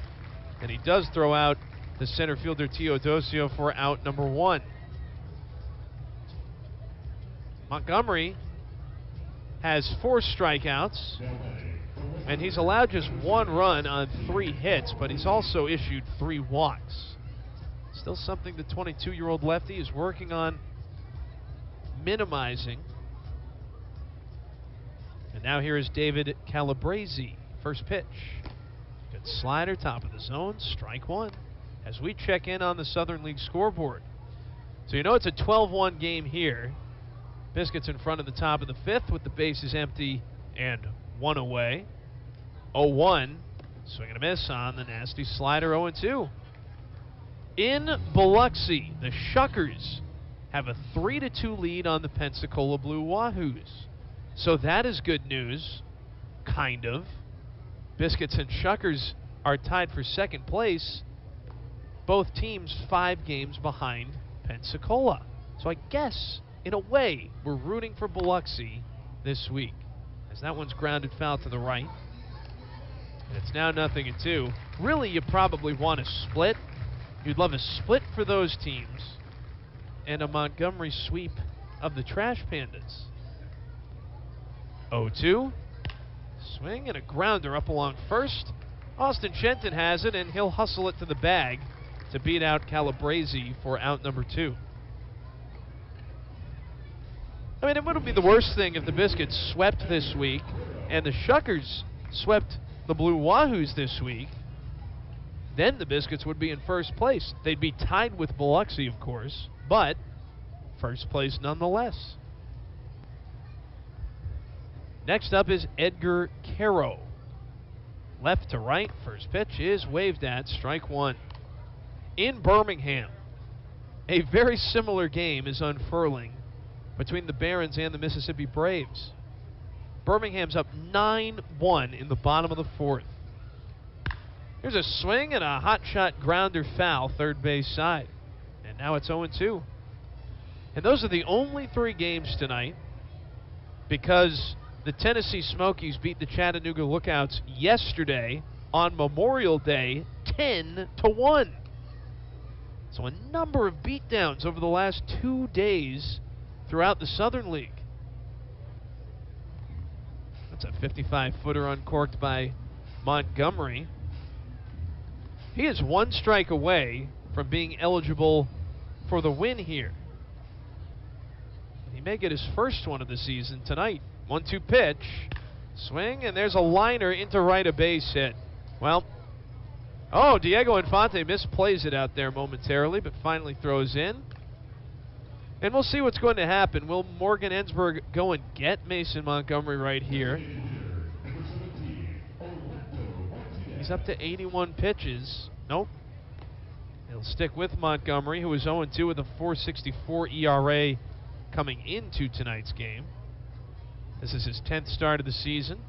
And he does throw out the center fielder Teodosio for out number 1. Montgomery has 4 strikeouts, and he's allowed just 1 run on 3 hits, but he's also issued 3 walks. Still something the 22-year-old lefty is working on minimizing. And now here is David Calabrese. First pitch. Good slider, top of the zone, strike one. As we check in on the Southern League scoreboard. So you know it's a 12-1 game here. Biscuits in front of the top of the fifth with the bases empty and one away. 0-1. Swing and a miss on the nasty slider, 0-2. In Biloxi, the Shuckers have a 3-2 lead on the Pensacola Blue Wahoos. So that is good news, kind of. Biscuits and Shuckers are tied for second place. Both teams 5 games behind Pensacola. So I guess, in a way, we're rooting for Biloxi this week. As that one's grounded foul to the right. And it's now 0-2. Really, you probably want a split. You'd love a split for those teams and a Montgomery sweep of the Trash Pandas. 0-2. Swing and a grounder up along first. Austin Shenton has it, and he'll hustle it to the bag to beat out Calabrese for out number 2. I mean, it wouldn't be the worst thing if the Biscuits swept this week and the Shuckers swept the Blue Wahoos this week. Then the Biscuits would be in first place. They'd be tied with Biloxi, of course, but first place nonetheless. Next up is Edgar Caro. Left to right, first pitch is waved at, strike one. In Birmingham, a very similar game is unfurling between the Barons and the Mississippi Braves. Birmingham's up 9-1 in the bottom of the fourth. Here's a swing and a hot shot grounder foul, third base side. And now it's 0-2. And those are the only 3 games tonight because the Tennessee Smokies beat the Chattanooga Lookouts yesterday on Memorial Day 10-1. So a number of beatdowns over the last 2 days throughout the Southern League. That's a 55-footer uncorked by Montgomery. He is 1 strike away from being eligible for the win here. He may get his first one of the season tonight. 1-2 pitch. Swing, and there's a liner into right, a base hit. Well, Diego Infante misplays it out there momentarily, but finally throws in. And we'll see what's going to happen. Will Morgan Ensberg go and get Mason Montgomery right here? He's up to 81 pitches. Nope. He'll stick with Montgomery, who is 0-2 with a 4.64 ERA coming into tonight's game. This is his 10th start of the season.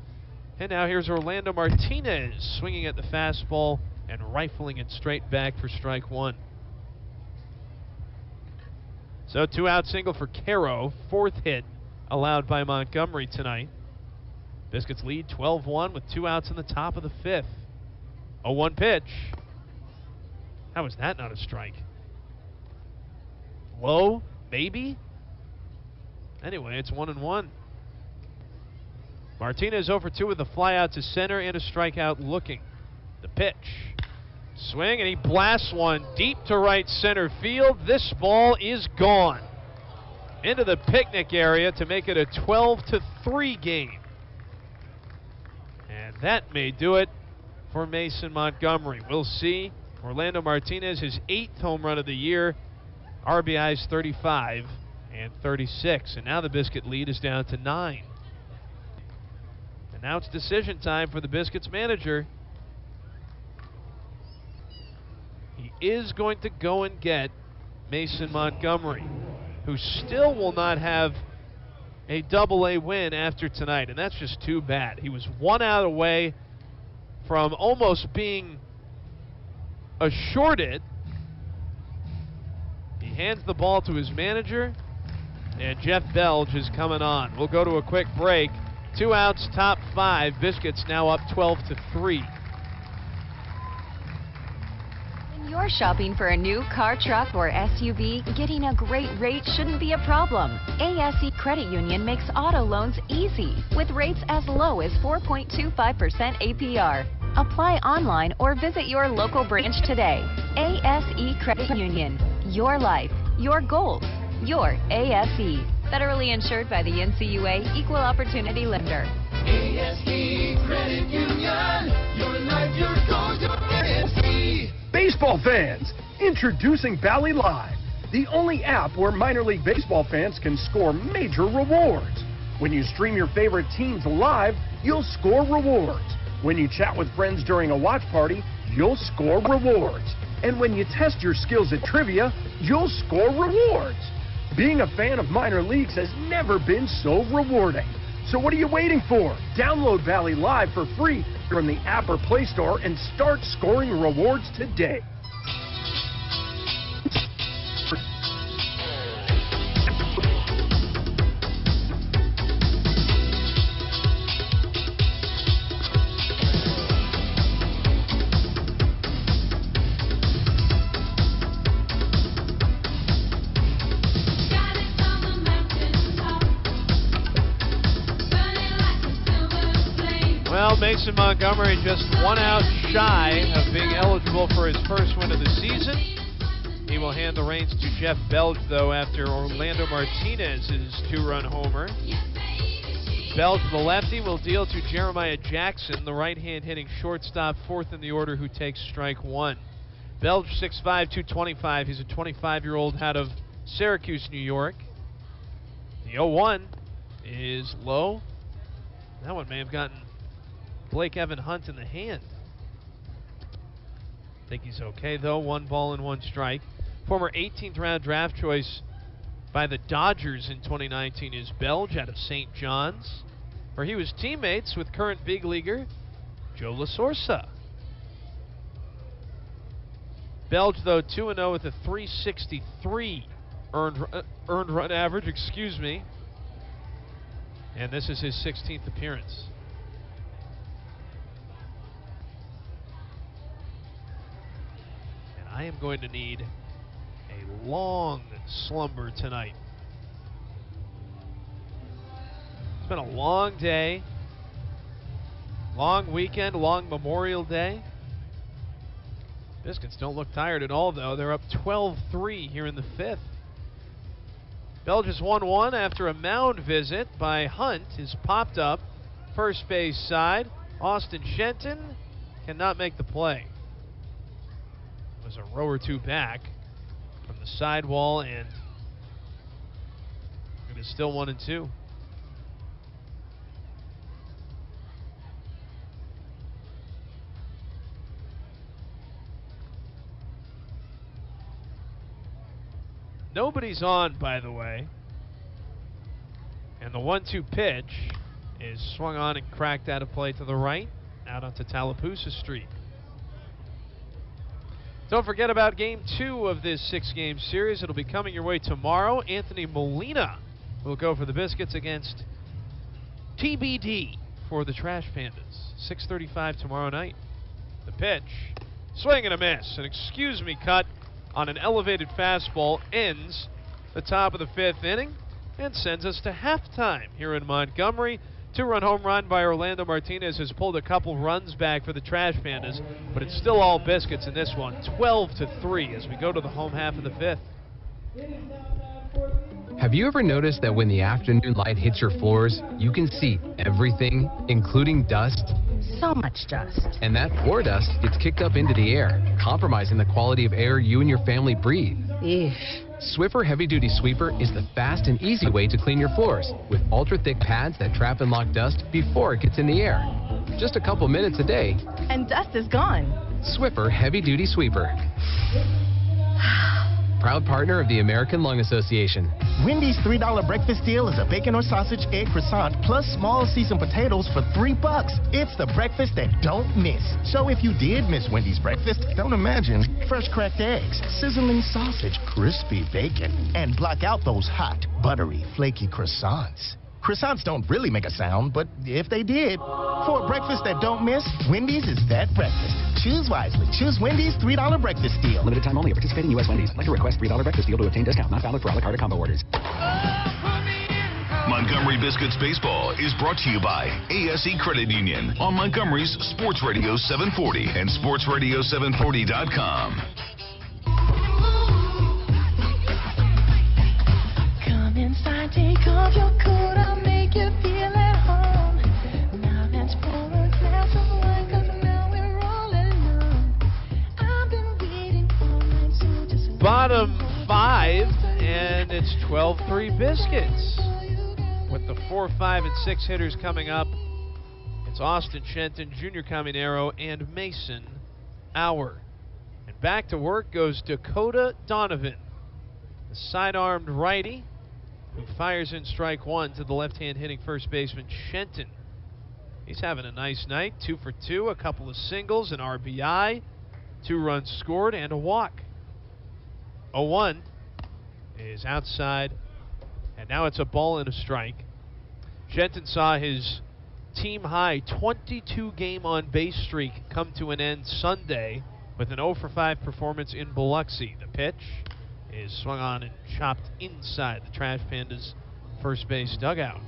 And now here's Orlando Martinez swinging at the fastball and rifling it straight back for strike one. So 2-out single for Caro, 4th hit allowed by Montgomery tonight. Biscuits lead 12-1 with 2 outs in the top of the 5th. 0-1 pitch. How is that not a strike? Low, maybe? Anyway, it's 1-1. Martinez 0-2 with a fly out to center and a strikeout looking. The pitch. Swing, and he blasts one deep to right center field. This ball is gone into the picnic area to make it a 12-3 game. And that may do it for Mason Montgomery. We'll see. Orlando Martinez, his 8th home run of the year. RBIs 35 and 36. And now the Biscuit lead is down to 9. And now it's decision time for the Biscuits manager. He is going to go and get Mason Montgomery, who still will not have a Double-A win after tonight, and that's just too bad. He was 1 out away from almost being assured. He hands the ball to his manager, and Jeff Belge is coming on. We'll go to a quick break. 2 outs, top 5. Biscuits now up 12-3. You're shopping for a new car, truck, or SUV, getting a great rate shouldn't be a problem. ASE Credit Union makes auto loans easy with rates as low as 4.25% APR. Apply online or visit your local branch today. ASE Credit Union. Your life, your goals, your ASE. Federally insured by the NCUA Equal Opportunity Lender. ASE Credit Union. Your life, your goals, your ASE. Baseball fans, introducing Bally Live, the only app where minor league baseball fans can score major rewards. When you stream your favorite teams live, you'll score rewards. When you chat with friends during a watch party, you'll score rewards. And when you test your skills at trivia, you'll score rewards. Being a fan of minor leagues has never been so rewarding. So what are you waiting for? Download Bally Live for free from the App or Play Store and start scoring rewards today. Well, Mason Montgomery just 1 out shy of being eligible for his first win of the season. He will hand the reins to Jeff Belge, though, after Orlando Martinez's 2-run homer. Belge, the lefty, will deal to Jeremiah Jackson, the right-hand hitting shortstop, fourth in the order, who takes strike one. Belge, 6'5", 225. He's a 25-year-old out of Syracuse, New York. The 0-1 is low. That one may have gotten Blake Evan Hunt in the hand. I think he's okay, though. 1 ball and 1 strike. Former 18th round draft choice by the Dodgers in 2019 is Belge out of St. John's, where he was teammates with current big leaguer Joe LaSorsa. Belge, though, 2-0 with a 363 earned run average, and this is his 16th appearance. I am going to need a long slumber tonight. It's been a long day, long weekend, long Memorial Day. Biscuits don't look tired at all, though. They're up 12-3 here in the 5th. Belge is 1-1 after a mound visit by Hunt is popped up. First base side. Austin Shenton cannot make the play. Was a row or two back from the sidewall, and it is still 1-2. Nobody's on, by the way, and the 1-2 pitch is swung on and cracked out of play to the right, out onto Tallapoosa Street. Don't forget about Game 2 of this 6-game series. It'll be coming your way tomorrow. Anthony Molina will go for the Biscuits against TBD for the Trash Pandas. 6:35 tomorrow night. The pitch, swing and a miss. An excuse-me cut on an elevated fastball ends the top of the 5th inning and sends us to halftime here in Montgomery. 2-run home run by Orlando Martinez has pulled a couple runs back for the Trash Pandas, but it's still all Biscuits in this one. 12-3 as we go to the home half of the 5th. Have you ever noticed that when the afternoon light hits your floors, you can see everything, including dust? So much dust. And that floor dust gets kicked up into the air, compromising the quality of air you and your family breathe. Eesh. Swiffer Heavy Duty Sweeper is the fast and easy way to clean your floors, with ultra-thick pads that trap and lock dust before it gets in the air. Just a couple minutes a day, And dust is gone. Swiffer Heavy Duty Sweeper. Proud partner of the American Lung Association. Wendy's $3 breakfast deal is a bacon or sausage egg croissant plus small seasoned potatoes for $3. It's the breakfast that don't miss. So if you did miss Wendy's breakfast, don't imagine fresh cracked eggs, sizzling sausage, crispy bacon, and block out those hot, buttery, flaky croissants. Croissants don't really make a sound, but if they did, for a breakfast that don't miss, Wendy's is that breakfast. Choose wisely. Choose Wendy's $3 breakfast deal. Limited time only at participating U.S. Wendy's. Like to request $3 breakfast deal to obtain discount. Not valid for a la carte or combo orders. Montgomery Biscuits Baseball is brought to you by ASE Credit Union on Montgomery's Sports Radio 740 and sportsradio740.com. Come inside, take off your coat, I'll make you feel at home. And it's 12-3 Biscuits. With the 4, 5, and 6 hitters coming up, it's Austin Shenton, Junior Caminero, and Mason Hour. And back to work goes Dakota Donovan, the side-armed righty who fires in strike one to the left-hand hitting first baseman Shenton. He's having a nice night, 2 for 2, a couple of singles, an RBI, 2 runs scored, and a walk. 0-1 is outside, and now it's a ball and a strike. Shenton saw his team-high 22-game on-base streak come to an end Sunday with an 0 for 5 performance in Biloxi. The pitch is swung on and chopped inside the Trash Pandas' first base dugout.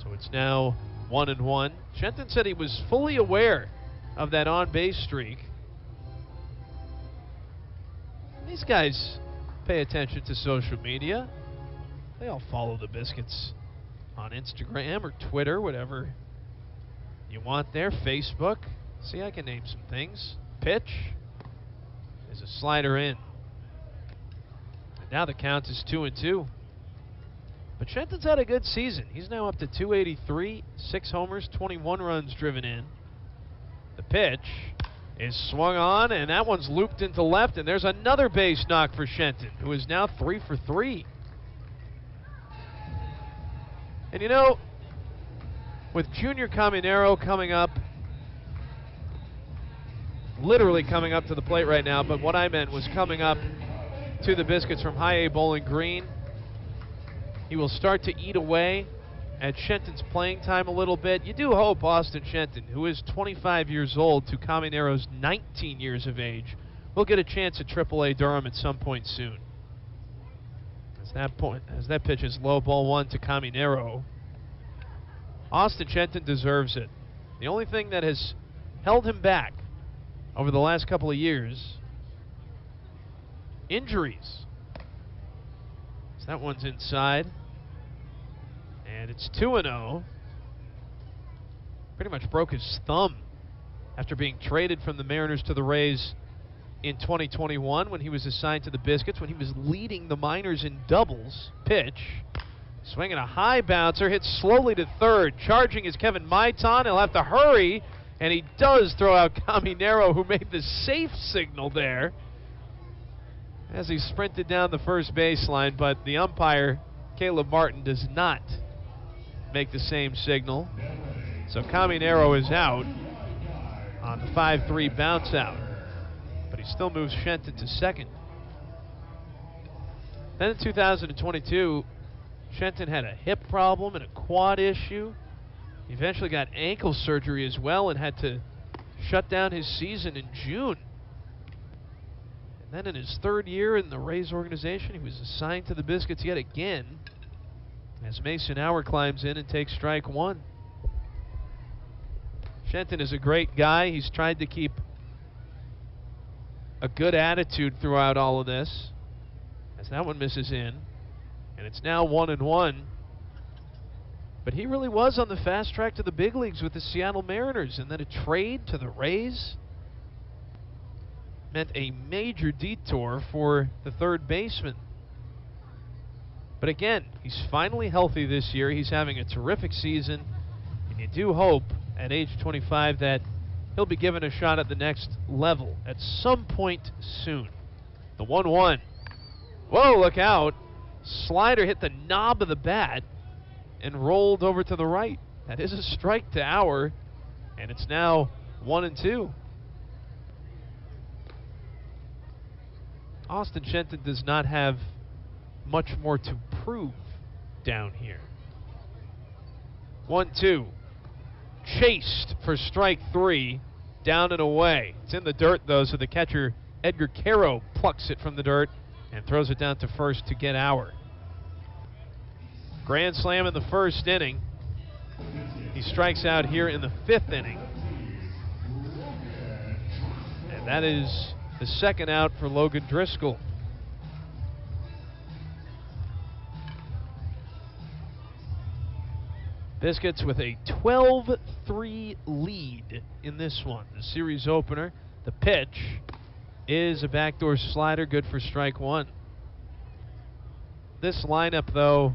So it's now 1-1. Shenton said he was fully aware of that on-base streak. These guys pay attention to social media. They all follow the Biscuits on Instagram or Twitter, whatever you want there. Facebook. See, I can name some things. Pitch is a slider in. And now the count is 2-2. But Shenton's had a good season. He's now up to 283, 6 homers, 21 runs driven in. The pitch is swung on, and that one's looped into left, and there's another base knock for Shenton, who is now 3 for 3. And you know, with Junior Caminero coming up, literally coming up to the plate right now, but what I meant was coming up to the Biscuits from High A Bowling Green, he will start to eat away at Shenton's playing time a little bit. You do hope Austin Shenton, who is 25 years old to Caminero's 19 years of age, will get a chance at AAA Durham at some point soon. As that pitch is low, ball 1 to Caminero. Austin Shenton deserves it. The only thing that has held him back over the last couple of years, injuries. So that one's inside. And it's 2-0. Pretty much broke his thumb after being traded from the Mariners to the Rays in 2021 when he was assigned to the Biscuits, when he was leading the minors in doubles. Pitch. Swinging a high bouncer, hits slowly to third. Charging is Kevin Maitan. He'll have to hurry, and he does throw out Caminero, who made the safe signal there as he sprinted down the first baseline, but the umpire, Caleb Martin, does not make the same signal. So Caminero is out on the 5-3 bounce out, but he still moves Shenton to second. Then in 2022, Shenton had a hip problem and a quad issue. He eventually got ankle surgery as well and had to shut down his season in June. And then in his third year in the Rays organization, he was assigned to the Biscuits yet again as Mason Hour climbs in and takes strike one. Shenton is a great guy. He's tried to keep a good attitude throughout all of this, as that one misses in. And it's now 1-1. But he really was on the fast track to the big leagues with the Seattle Mariners, and then a trade to the Rays meant a major detour for the third baseman. But again, he's finally healthy this year. He's having a terrific season, and you do hope at age 25 that he'll be given a shot at the next level at some point soon. The 1-1. Whoa, look out. Slider hit the knob of the bat and rolled over to the right. That is a strike to Hour, and it's now 1-2. Austin Shenton does not have much more to prove down here. 1-2. Chased for strike 3. Down and away. It's in the dirt, though, so the catcher, Edgar Caro, plucks it from the dirt and throws it down to first to get Hour. Grand slam in the first inning. He strikes out here in the 5th inning. And that is the second out for Logan Driscoll. Biscuits with a 12-3 lead in this one. The series opener. The pitch is a backdoor slider, good for strike one. This lineup, though,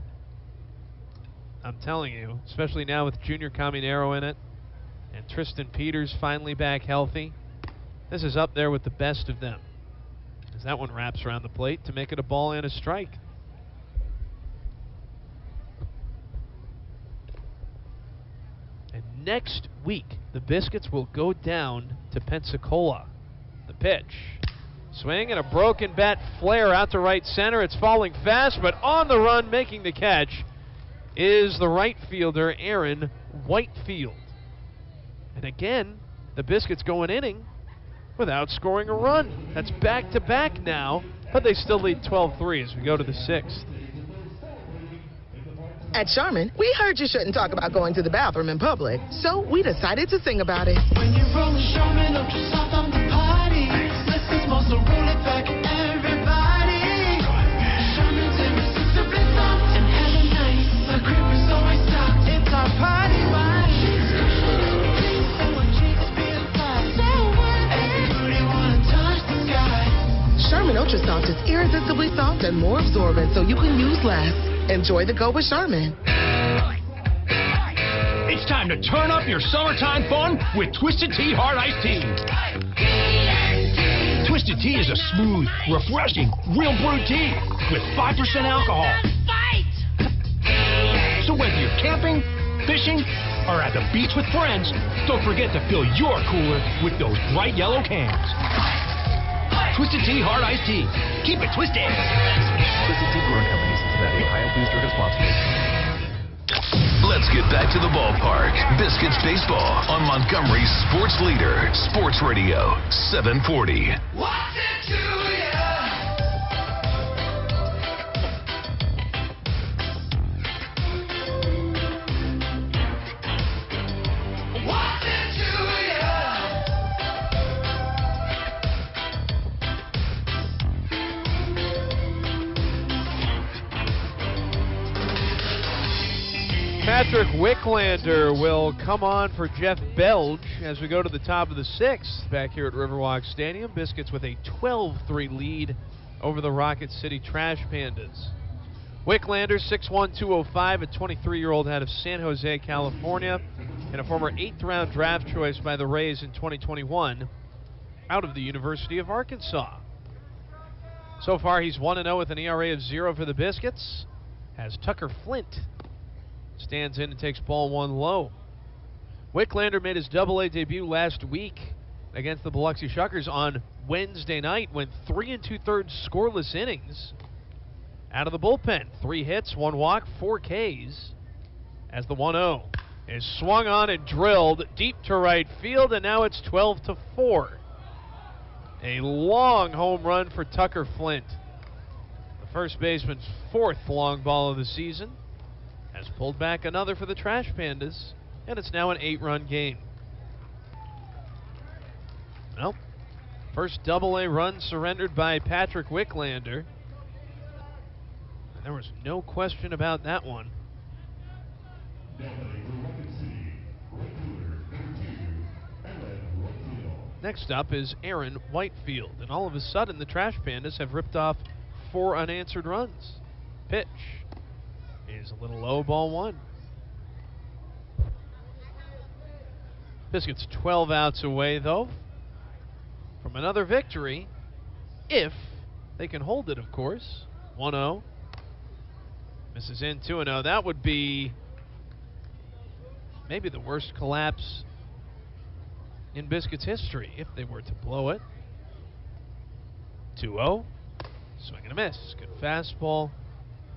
I'm telling you, especially now with Junior Caminero in it and Tristan Peters finally back healthy, this is up there with the best of them. As that one wraps around the plate to make it a ball and a strike. And next week, the Biscuits will go down to Pensacola. The pitch. Swing and a broken bat flare out to right center. It's falling fast, but on the run making the catch is the right fielder, Aaron Whitefield. And again, the Biscuits go an inning without scoring a run. That's back-to-back now, but they still lead 12-3 as we go to the 6th. At Charmin, we heard you shouldn't talk about going to the bathroom in public, so we decided to sing about it. When you roll the Charmin Ultra Soft on the party, listen, small, so roll it back, everybody. Charmin's irresistibly soft and hella nice. The grip is always soft. It's our party wine. So what cheeks feel fine. So what? Everybody wanna touch the sky. Charmin Ultra Soft is irresistibly soft and more absorbent, so you can use less. Enjoy the go with Charmin. It's time to turn up your summertime fun with Twisted Tea Hard Iced Tea. Twisted Tea is a smooth, refreshing, real brewed tea with 5% alcohol. So whether you're camping, fishing, or at the beach with friends, don't forget to fill your cooler with those bright yellow cans. Twisted Tea Hard Iced Tea. Keep it twisted. Twisted Tea Brewing Company, Cincinnati, Ohio. Please drink responsibly. Let's get back to the ballpark. Biscuits baseball on Montgomery's sports leader, Sports Radio 740. What's it to ya? What's it to ya? Patrick Wicklander will come on for Jeff Belge as we go to the top of the 6th back here at Riverwalk Stadium. Biscuits with a 12-3 lead over the Rocket City Trash Pandas. Wicklander, 6'1", 205, a 23-year-old out of San Jose, California, and a former 8th-round draft choice by the Rays in 2021 out of the University of Arkansas. So far, he's 1-0 with an ERA of 0 for the Biscuits. Has Tucker Flint stands in and takes ball 1 low. Wicklander made his Double-A debut last week against the Biloxi Shuckers on Wednesday night, went 3 2/3 scoreless innings out of the bullpen. 3 hits, 1 walk, 4 Ks as the 1-0 is swung on and drilled deep to right field, and now it's 12-4. A long home run for Tucker Flint. The first baseman's 4th long ball of the season has pulled back another for the Trash Pandas, and it's now an 8-run game. Well, first Double-A run surrendered by Patrick Wicklander. And there was no question about that one. Next up is Aaron Whitefield, and all of a sudden the Trash Pandas have ripped off 4 unanswered runs. Pitch is a little low, ball 1. Biscuits 12 outs away, though, from another victory, if they can hold it, of course. 1-0. Misses in, 2-0. That would be maybe the worst collapse in Biscuits history if they were to blow it. 2-0. Swing and a miss. Good fastball.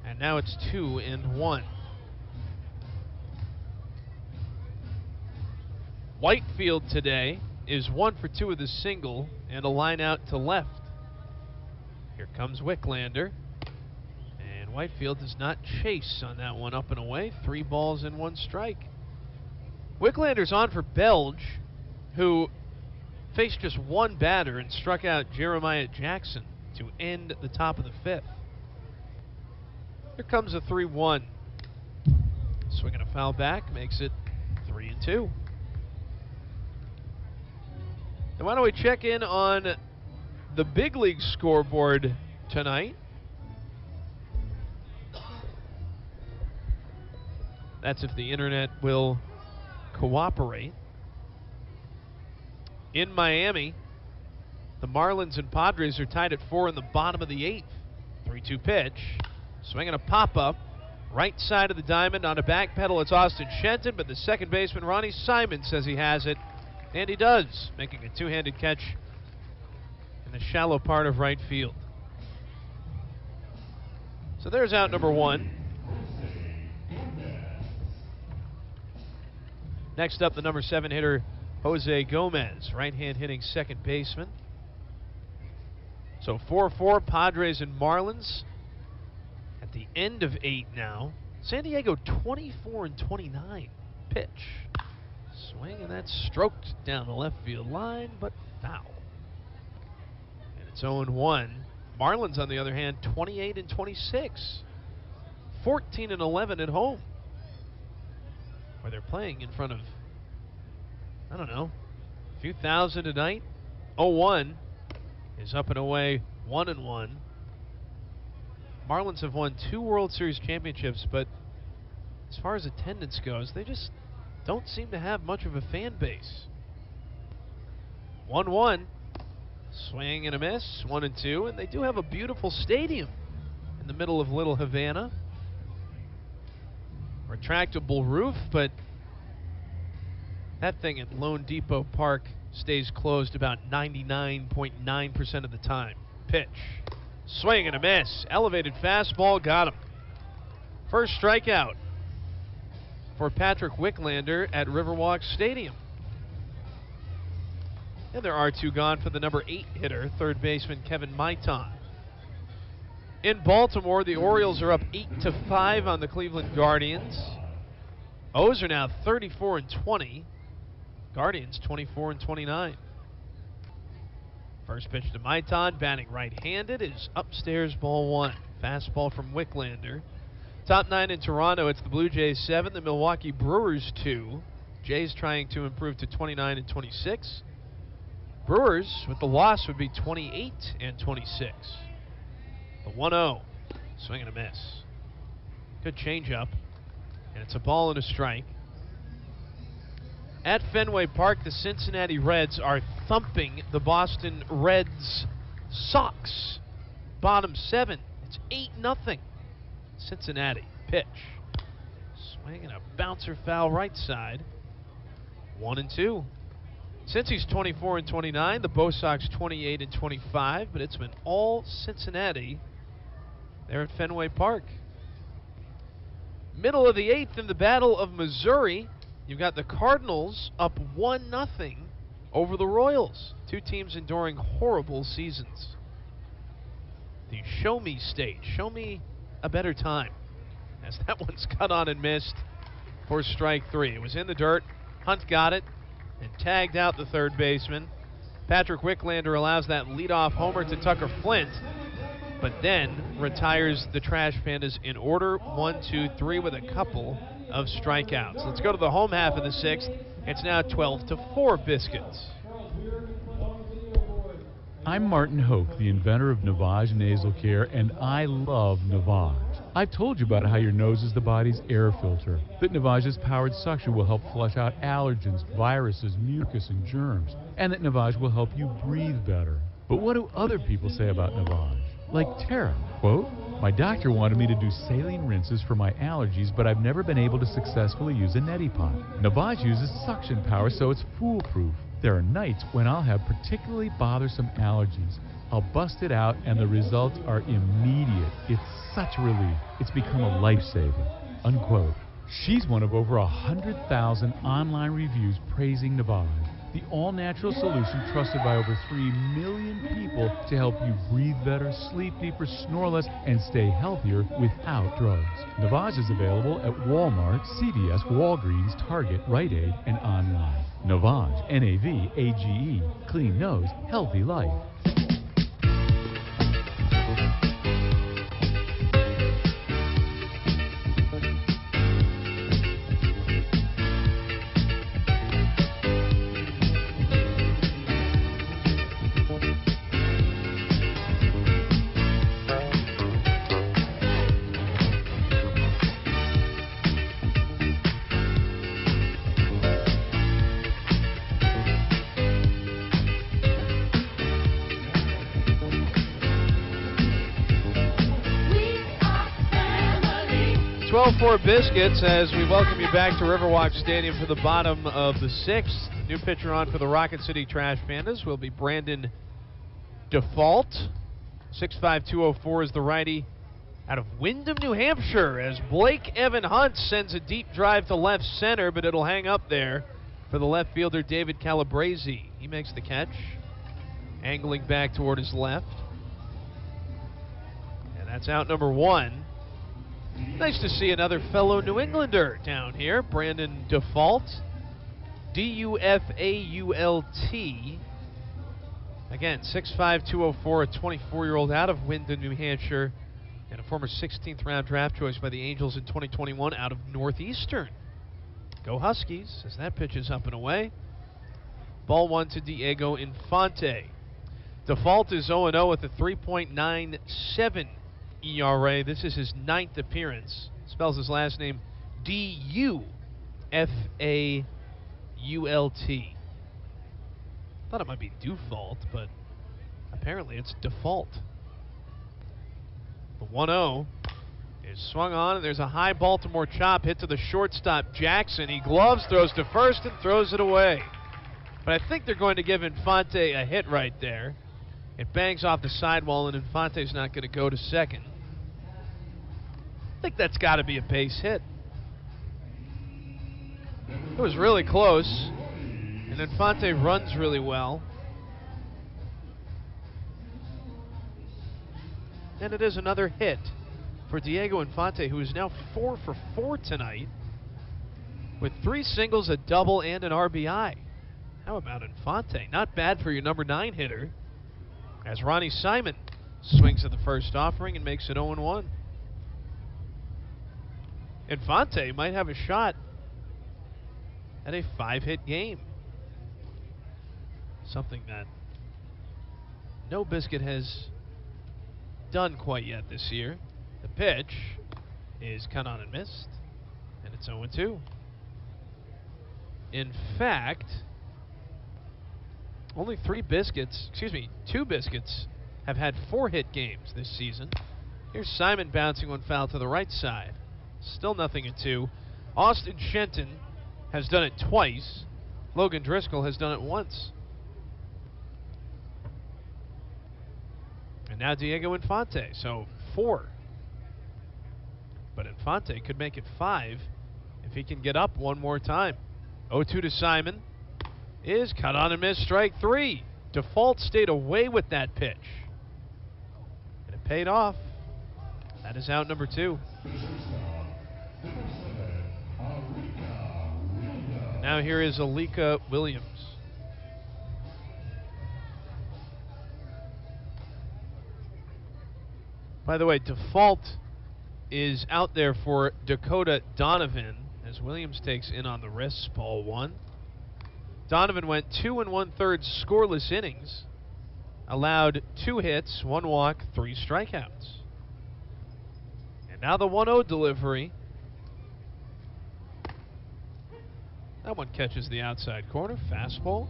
And now it's 2-1. Whitefield today is 1 for 2 with a single and a line out to left. Here comes Wicklander. And Whitefield does not chase on that one, up and away. 3 balls and 1 strike. Wicklander's on for Belge, who faced just 1 batter and struck out Jeremiah Jackson to end the top of the 5th. Here comes a 3-1. Swinging a foul back makes it 3-2. And why don't we check in on the big league scoreboard tonight? That's if the internet will cooperate. In Miami, the Marlins and Padres are tied at 4 in the bottom of the 8th. 3-2 pitch. Swinging a pop-up. Right side of the diamond on a back pedal. It's Austin Shenton, but the second baseman, Ronnie Simon, says he has it. And he does, making a two-handed catch in the shallow part of right field. So there's out number 1. Next up, the number 7 hitter, Jose Gomez, right-hand hitting second baseman. So 4-4, Padres and Marlins. At the end of 8 now. San Diego 24-29. Pitch. Swing, and that's stroked down the left field line, but foul. And it's 0-1. Marlins, on the other hand, 28-26. 14-11 at home, where they're playing in front of, I don't know, a few thousand a night. 0-1 is up and away, 1-1. Marlins have won 2 World Series championships, but as far as attendance goes, they just don't seem to have much of a fan base. 1-1. Swing and a miss. 1-2. And they do have a beautiful stadium in the middle of Little Havana. Retractable roof, but that thing at Lone Depot Park stays closed about 99.9% of the time. Pitch. Swing and a miss. Elevated fastball. Got him. First strikeout for Patrick Wicklander at Riverwalk Stadium. And there are 2 gone for the number 8 hitter, third baseman Kevin Maitan. In Baltimore, the Orioles are up 8-5 on the Cleveland Guardians. O's are now 34-20. Guardians 24-29. First pitch to Maitan, batting right-handed, is upstairs, ball 1. Fastball from Wicklander. Top 9 in Toronto, it's the Blue Jays 7, the Milwaukee Brewers 2. Jays trying to improve to 29-26. Brewers, with the loss, would be 28-26. The 1-0, swing and a miss. Good changeup, and it's a ball and a strike. At Fenway Park, the Cincinnati Reds are thumping the Boston Reds Sox. Bottom 7. It's 8-0. Cincinnati. Pitch. Swing and a bouncer foul right side. 1-2. Cincy's 24-29. The Bo Sox 28-25. But it's been all Cincinnati there at Fenway Park. Middle of the 8th in the Battle of Missouri. You've got the Cardinals up 1-0 over the Royals. 2 teams enduring horrible seasons. The show me stage. Show me a better time, as that one's cut on and missed for strike 3. It was in the dirt. Hunt got it and tagged out the third baseman. Patrick Wicklander allows that leadoff homer to Tucker Flint, but then retires the Trash Pandas in order, 1-2-3 with a couple of strikeouts. Let's go to the home half of the 6th. It's now 12-4 Biscuits. I'm Martin Hoke, the inventor of Navage Nasal Care, and I love Navage. I've told you about how your nose is the body's air filter, that Navage's powered suction will help flush out allergens, viruses, mucus, and germs, and that Navage will help you breathe better. But what do other people say about Navage? Like Tara, quote, "My doctor wanted me to do saline rinses for my allergies, but I've never been able to successfully use a neti pot. Navage uses suction power, so it's foolproof. There are nights when I'll have particularly bothersome allergies. I'll bust it out, and the results are immediate. It's such a relief. It's become a lifesaver," unquote. She's one of over 100,000 online reviews praising Navage, the all-natural solution trusted by over 3 million people to help you breathe better, sleep deeper, snore less, and stay healthier without drugs. Navage is available at Walmart, CVS, Walgreens, Target, Rite Aid, and online. Navage, N-A-V-A-G-E, clean nose, healthy life. 12-4 Biscuits as we welcome you back to Riverwalk Stadium for the bottom of the sixth. New pitcher on for the Rocket City Trash Pandas will be Brandon Default. 6'5", 204 is the righty out of Windham, New Hampshire, as Blake Evan Hunt sends a deep drive to left center, but it'll hang up there for the left fielder David Calabrese. He makes the catch, angling back toward his left. And that's out number one. Nice to see another fellow New Englander down here, Brandon Default. D-U-F-A-U-L-T. Again, 6'5", 204, a 24-year-old out of Windham, New Hampshire, and a former 16th round draft choice by the Angels in 2021 out of Northeastern. Go Huskies, as that pitch is up and away. Ball one to Diego Infante. Default is 0-0 with a 3.97 ERA. This is his 9th appearance. Spells his last name D-U-F-A-U-L-T. Thought it might be Default, but apparently it's Default. The 1-0 is swung on, and there's a high Baltimore chop hit to the shortstop, Jackson. He gloves, throws to first, and throws it away. But I think they're going to give Infante a hit right there. It bangs off the sidewall, and Infante's not going to go to second. I think that's got to be a base hit. It was really close, and Infante runs really well. And it is another hit for Diego Infante, who is now 4 for 4 tonight, with 3 singles, a double, and an RBI. How about Infante? Not bad for your number 9 hitter, as Ronnie Simon swings at the first offering and makes it 0-1. Infante might have a shot at a 5-hit game. Something that no Biscuit has done quite yet this year. The pitch is cut on and missed, and it's 0-2. In fact, only 2 Biscuits have had 4-hit games this season. Here's Simon bouncing one foul to the right side. Still 0-2. Austin Shenton has done it twice. Logan Driscoll has done it once. And now Diego Infante, so 4. But Infante could make it 5 if he can get up one more time. 0-2 to Simon is cut on and missed, strike 3. Default stayed away with that pitch, and it paid off. That is out number 2. Now here is Alika Williams. By the way, Default is out there for Dakota Donovan as Williams takes in on the wrist, ball 1. Donovan went 2 1/3 scoreless innings, allowed 2 hits, 1 walk, 3 strikeouts. And now the 1-0 delivery. That one catches the outside corner, fastball.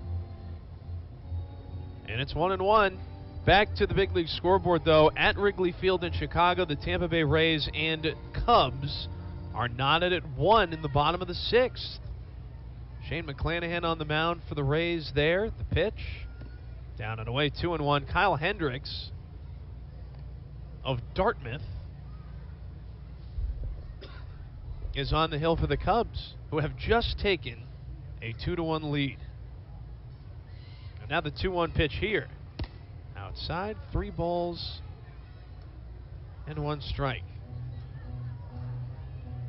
And it's 1-1. Back to the big league scoreboard, though. At Wrigley Field in Chicago, the Tampa Bay Rays and Cubs are knotted at 1 in the bottom of the 6th. Shane McClanahan on the mound for the Rays there. The pitch, down and away, 2-1. Kyle Hendricks of Dartmouth is on the hill for the Cubs, who have just taken a 2-1 lead. And now the 2-1 pitch here. Outside, 3 balls and 1 strike.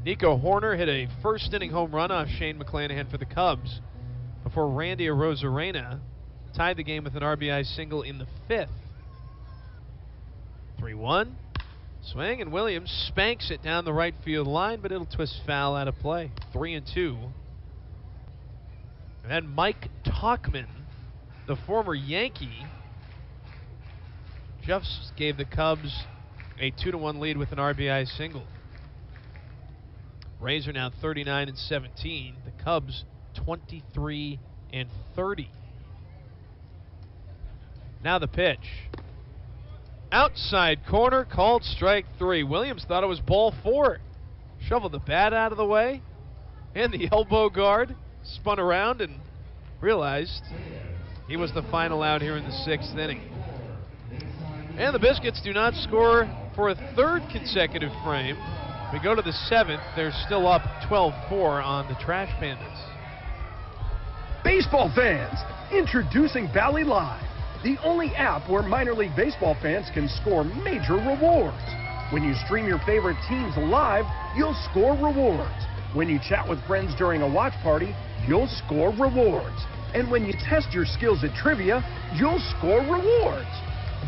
Nico Horner hit a first-inning home run off Shane McClanahan for the Cubs before Randy Arozarena tied the game with an RBI single in the 5th. 3-1. Swing, and Williams spanks it down the right field line, but it'll twist foul out of play. 3-2. And then Mike Tauchman, the former Yankee, just gave the Cubs a 2-1 lead with an RBI single. Rays are now 39-17. The Cubs 23-30. Now the pitch. Outside corner, called strike 3. Williams thought it was ball 4. shoveled the bat out of the way, and the elbow guard spun around and realized he was the final out here in the 6th inning. And the Biscuits do not score for a 3rd consecutive frame. We go to the 7th. They're still up 12-4 on the Trash Pandas. Baseball fans, introducing Bally Live, the only app where minor league baseball fans can score major rewards. When you stream your favorite teams live, you'll score rewards. When you chat with friends during a watch party, you'll score rewards. And when you test your skills at trivia, you'll score rewards.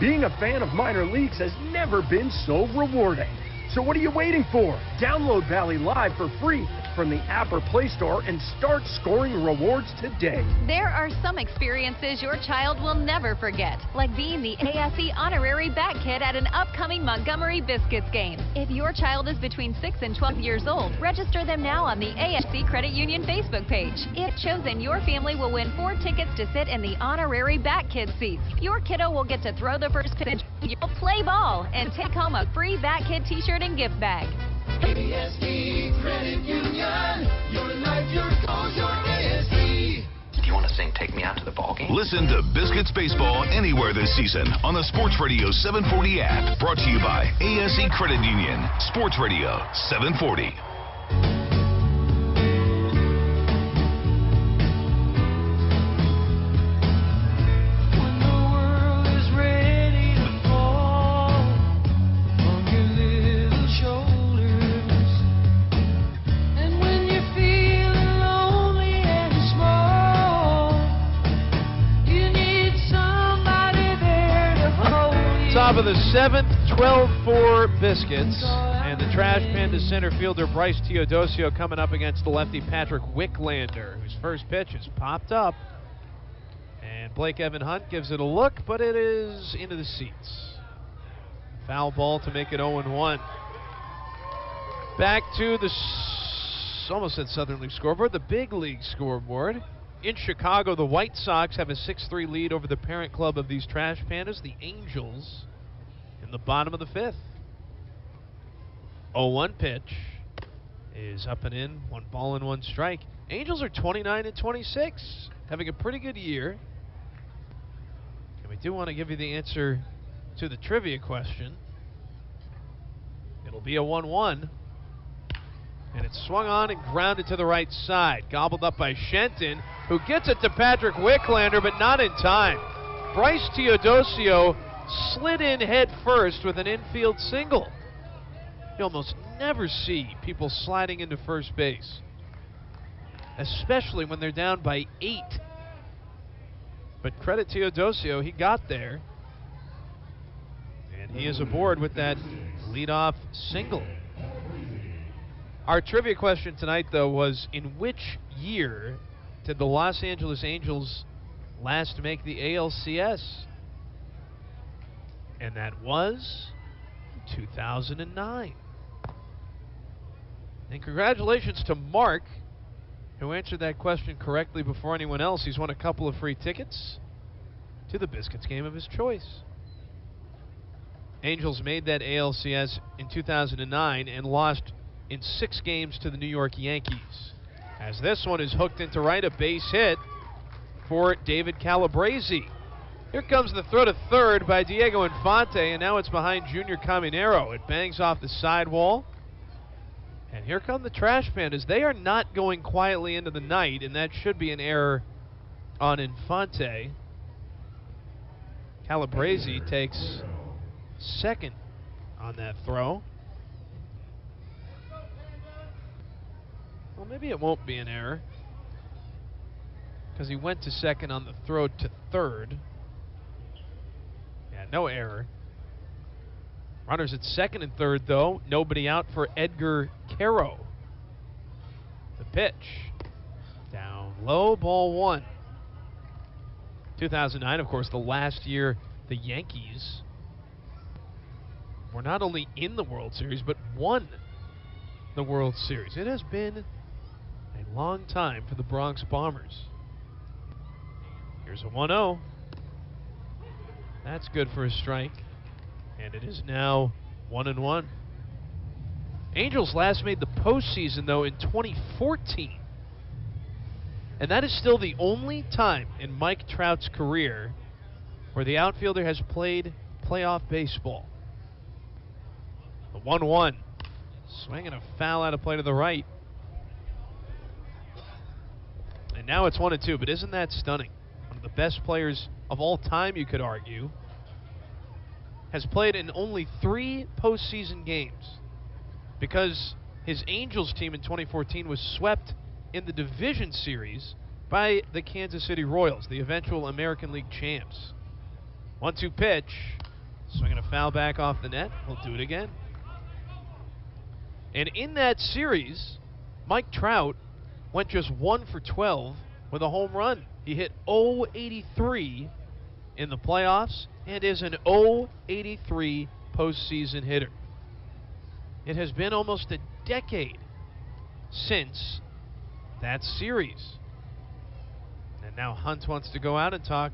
Being a fan of minor leagues has never been so rewarding. So what are you waiting for? Download Bally Live for free from the app or Play Store and start scoring rewards today. There are some experiences your child will never forget, like being the ASE honorary bat kid at an upcoming Montgomery Biscuits game. If your child is between 6 and 12 years old, register them now on the ASE Credit Union Facebook page. If chosen, your family will win 4 tickets to sit in the honorary bat kid seats. Your kiddo will get to throw the first pitch, you'll play ball, and take home a free bat kid t-shirt and gift bag. ASE Credit Union, your life, your goals, your ASE. Do you want to sing Take Me Out to the Ball Game? Listen to Biscuits Baseball anywhere this season on the Sports Radio 740 app. Brought to you by ASE Credit Union. Sports Radio 740. Top of the 7th, 12-4 Biscuits. And the Trash Pandas center fielder Bryce Teodosio coming up against the lefty Patrick Wicklander, whose first pitch is popped up. And Blake Evan Hunt gives it a look, but it is into the seats. Foul ball to make it 0-1. Back to the, almost said Southern League scoreboard, the big league scoreboard. In Chicago, the White Sox have a 6-3 lead over the parent club of these Trash Pandas, the Angels, in the bottom of the 5th. 0-1 pitch is up and in, 1 ball and 1 strike. Angels are 29-26, having a pretty good year. And we do want to give you the answer to the trivia question. It'll be a 1-1. And it's swung on and grounded to the right side. Gobbled up by Shenton, who gets it to Patrick Wicklander, but not in time. Bryce Teodosio slid in head first with an infield single. You almost never see people sliding into first base, especially when they're down by 8. But credit Teodosio, he got there. And he is aboard with that leadoff single. Our trivia question tonight, though, was in which year did the Los Angeles Angels last make the ALCS? And that was 2009. And congratulations to Mark, who answered that question correctly before anyone else. He's won a couple of free tickets to the Biscuits game of his choice. Angels made that ALCS in 2009 and lost in 6 games to the New York Yankees. As this one is hooked into right, a base hit for David Calabrese. Here comes the throw to third by Diego Infante, and now it's behind Junior Caminero. It bangs off the sidewall. And here come the Trash Pandas. They are not going quietly into the night, and that should be an error on Infante. Calabrese takes second on that throw. Well, maybe it won't be an error, because he went to second on the throw to third. Yeah, no error. Runners at second and third, though. Nobody out for Edgar Caro. The pitch. Down low, ball 1. 2009, of course, the last year the Yankees were not only in the World Series, but won the World Series. It has been a long time for the Bronx Bombers. Here's a 1-0. That's good for a strike. And it is now 1-1. Angels last made the postseason, though, in 2014. And that is still the only time in Mike Trout's career where the outfielder has played playoff baseball. The 1-1. Swinging a foul out of play to the right. And now it's 1-2, but isn't that stunning? One of the best players of all time, you could argue, has played in only 3 postseason games because his Angels team in 2014 was swept in the division series by the Kansas City Royals, the eventual American League champs. 1-2 pitch. Swinging a foul back off the net. We'll do it again. And in that series, Mike Trout went just 1 for 12 with a home run. He hit .083 in the playoffs and is an .083 postseason hitter. It has been almost a decade since that series. And now Hunt wants to go out and talk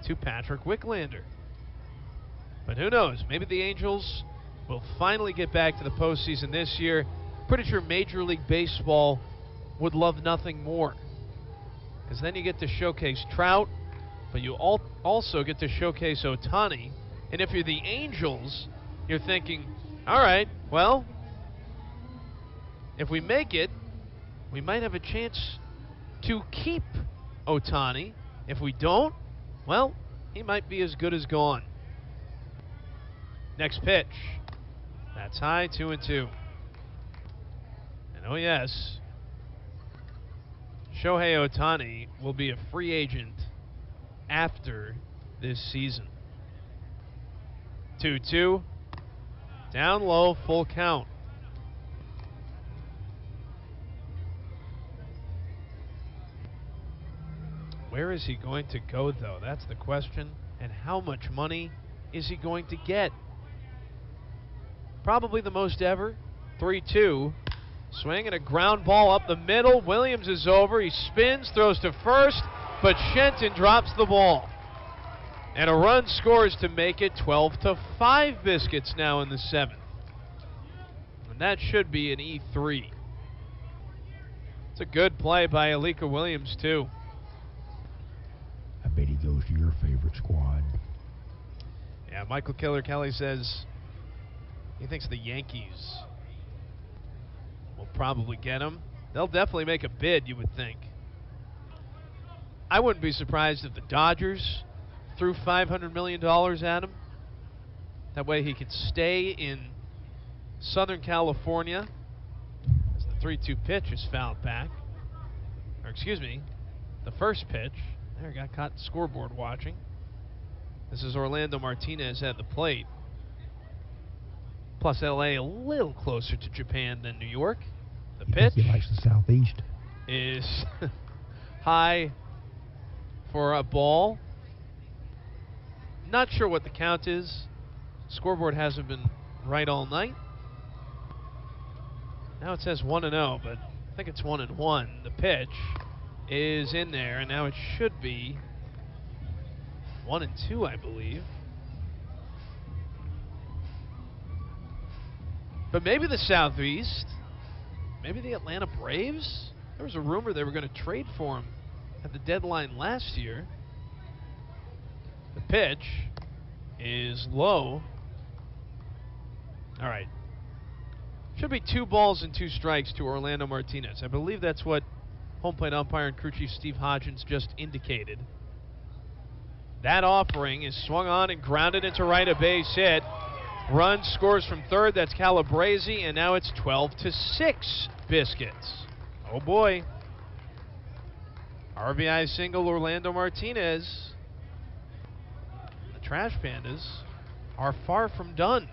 to Patrick Wicklander. But who knows? Maybe the Angels will finally get back to the postseason this year. Pretty sure Major League Baseball would love nothing more, because then you get to showcase Trout, but you also get to showcase Ohtani. And if you're the Angels, you're thinking, all right, well, if we make it, we might have a chance to keep Ohtani. If we don't, well, he might be as good as gone. Next pitch. That's high, 2-2. And oh yes, Shohei Ohtani will be a free agent after this season. 2-2. Down low, full count. Where is he going to go, though? That's the question. And how much money is he going to get? Probably the most ever. 3-2. Swing and a ground ball up the middle. Williams is over. He spins, throws to first, but Shenton drops the ball. And a run scores to make it 12-5 Biscuits now in the 7th. And that should be an E3. It's a good play by Alika Williams, too. I bet he goes to your favorite squad. Yeah, Michael Killer Kelly says he thinks the Yankees will probably get him. They'll definitely make a bid, you would think. I wouldn't be surprised if the Dodgers threw $500 million at him. That way he could stay in Southern California. As the 3-2 pitch is fouled back. Or excuse me, the first pitch. There, got caught scoreboard watching. This is Orlando Martinez at the plate. Plus LA a little closer to Japan than New York. The pitch He likes the Southeast. is high for a ball. Not sure what the count is. Scoreboard hasn't been right all night. Now it says 1-0, but I think it's 1-1. The pitch is in there, and now it should be 1-2, I believe. But maybe the Southeast, maybe the Atlanta Braves. There was a rumor they were going to trade for him at the deadline last year. The pitch is low. All right. Should be 2 balls and 2 strikes to Orlando Martinez. I believe that's what home plate umpire and crew chief Steve Hodgins just indicated. That offering is swung on and grounded into right, a base hit. Run scores from third. That's Calabrese, and now it's 12-6 Biscuits. Oh boy. RBI single Orlando Martinez. The Trash Pandas are far from done.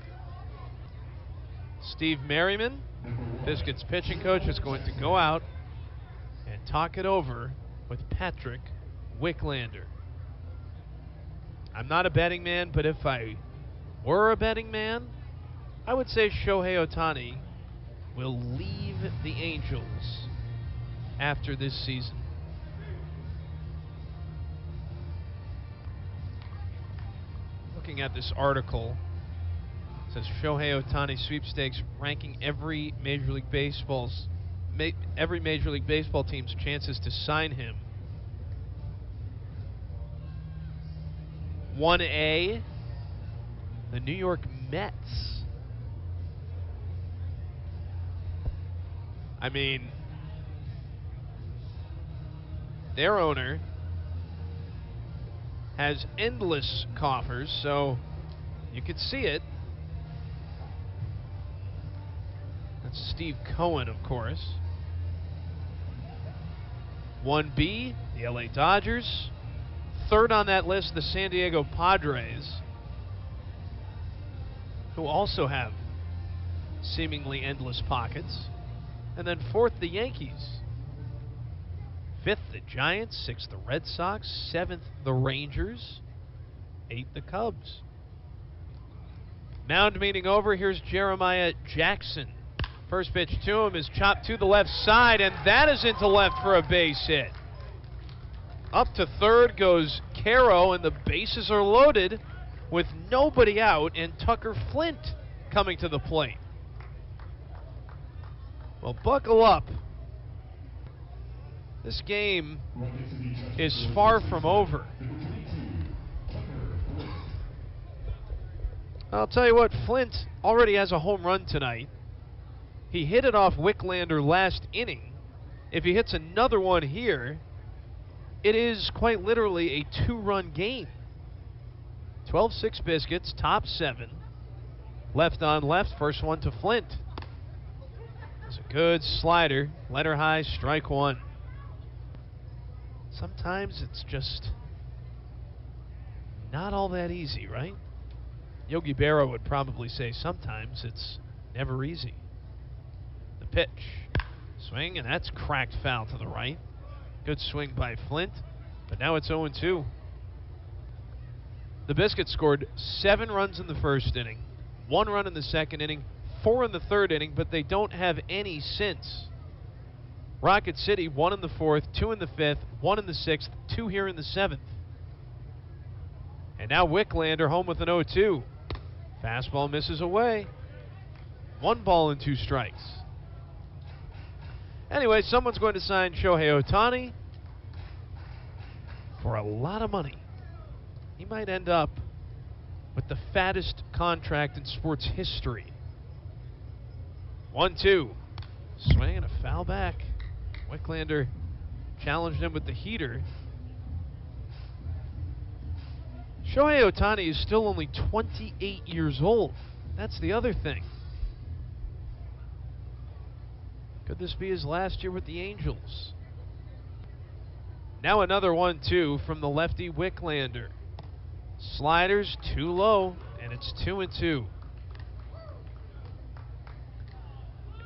Steve Merriman, Biscuits pitching coach, is going to go out and talk it over with Patrick Wicklander. I'm not a betting man, but if I were a betting man, I would say Shohei Ohtani will leave the Angels after this season. Looking at this article Says Shohei Ohtani sweepstakes ranking every Major League Baseball team's chances to sign him. 1A, the New York Mets. I mean, their owner has endless coffers, so you could see it. That's Steve Cohen, of course. 1B, the LA Dodgers. Third on that list, the San Diego Padres, who also have seemingly endless pockets. And then fourth, the Yankees. Fifth, the Giants. Sixth, the Red Sox. Seventh, the Rangers. Eighth, the Cubs. Mound meeting over. Here's Jeremiah Jackson. First pitch to him is chopped to the left side, and that is into left for a base hit. Up to third goes Caro, and the bases are loaded with nobody out, and Tucker Flint coming to the plate. Well, buckle up. This game is far from over. I'll tell you what, Flint already has a home run tonight. He hit it off Wicklander last inning. If he hits another one here, it is quite literally a two-run game. 12-6 Biscuits, top 7. Left on left, first one to Flint. It's a good slider, letter high, strike one. Sometimes it's just not all that easy, right? Yogi Berra would probably say sometimes it's never easy. The pitch, swing, and that's cracked foul to the right. Good swing by Flint, but now it's 0-2. The Biscuits scored 7 runs in the first inning, 1 run in the second inning, 4 in the third inning, but they don't have any since. Rocket City, 1 in the fourth, 2 in the fifth, 1 in the sixth, 2 here in the seventh. And now Wicklander home with an 0-2. Fastball misses away. 1 ball and 2 strikes. Anyway, someone's going to sign Shohei Ohtani for a lot of money. He might end up with the fattest contract in sports history. 1-2. Swing and a foul back. Wicklander challenged him with the heater. Shohei Ohtani is still only 28 years old. That's the other thing. Could this be his last year with the Angels? Now another 1-2 from the lefty Wicklander. Sliders too low, and it's 2-2.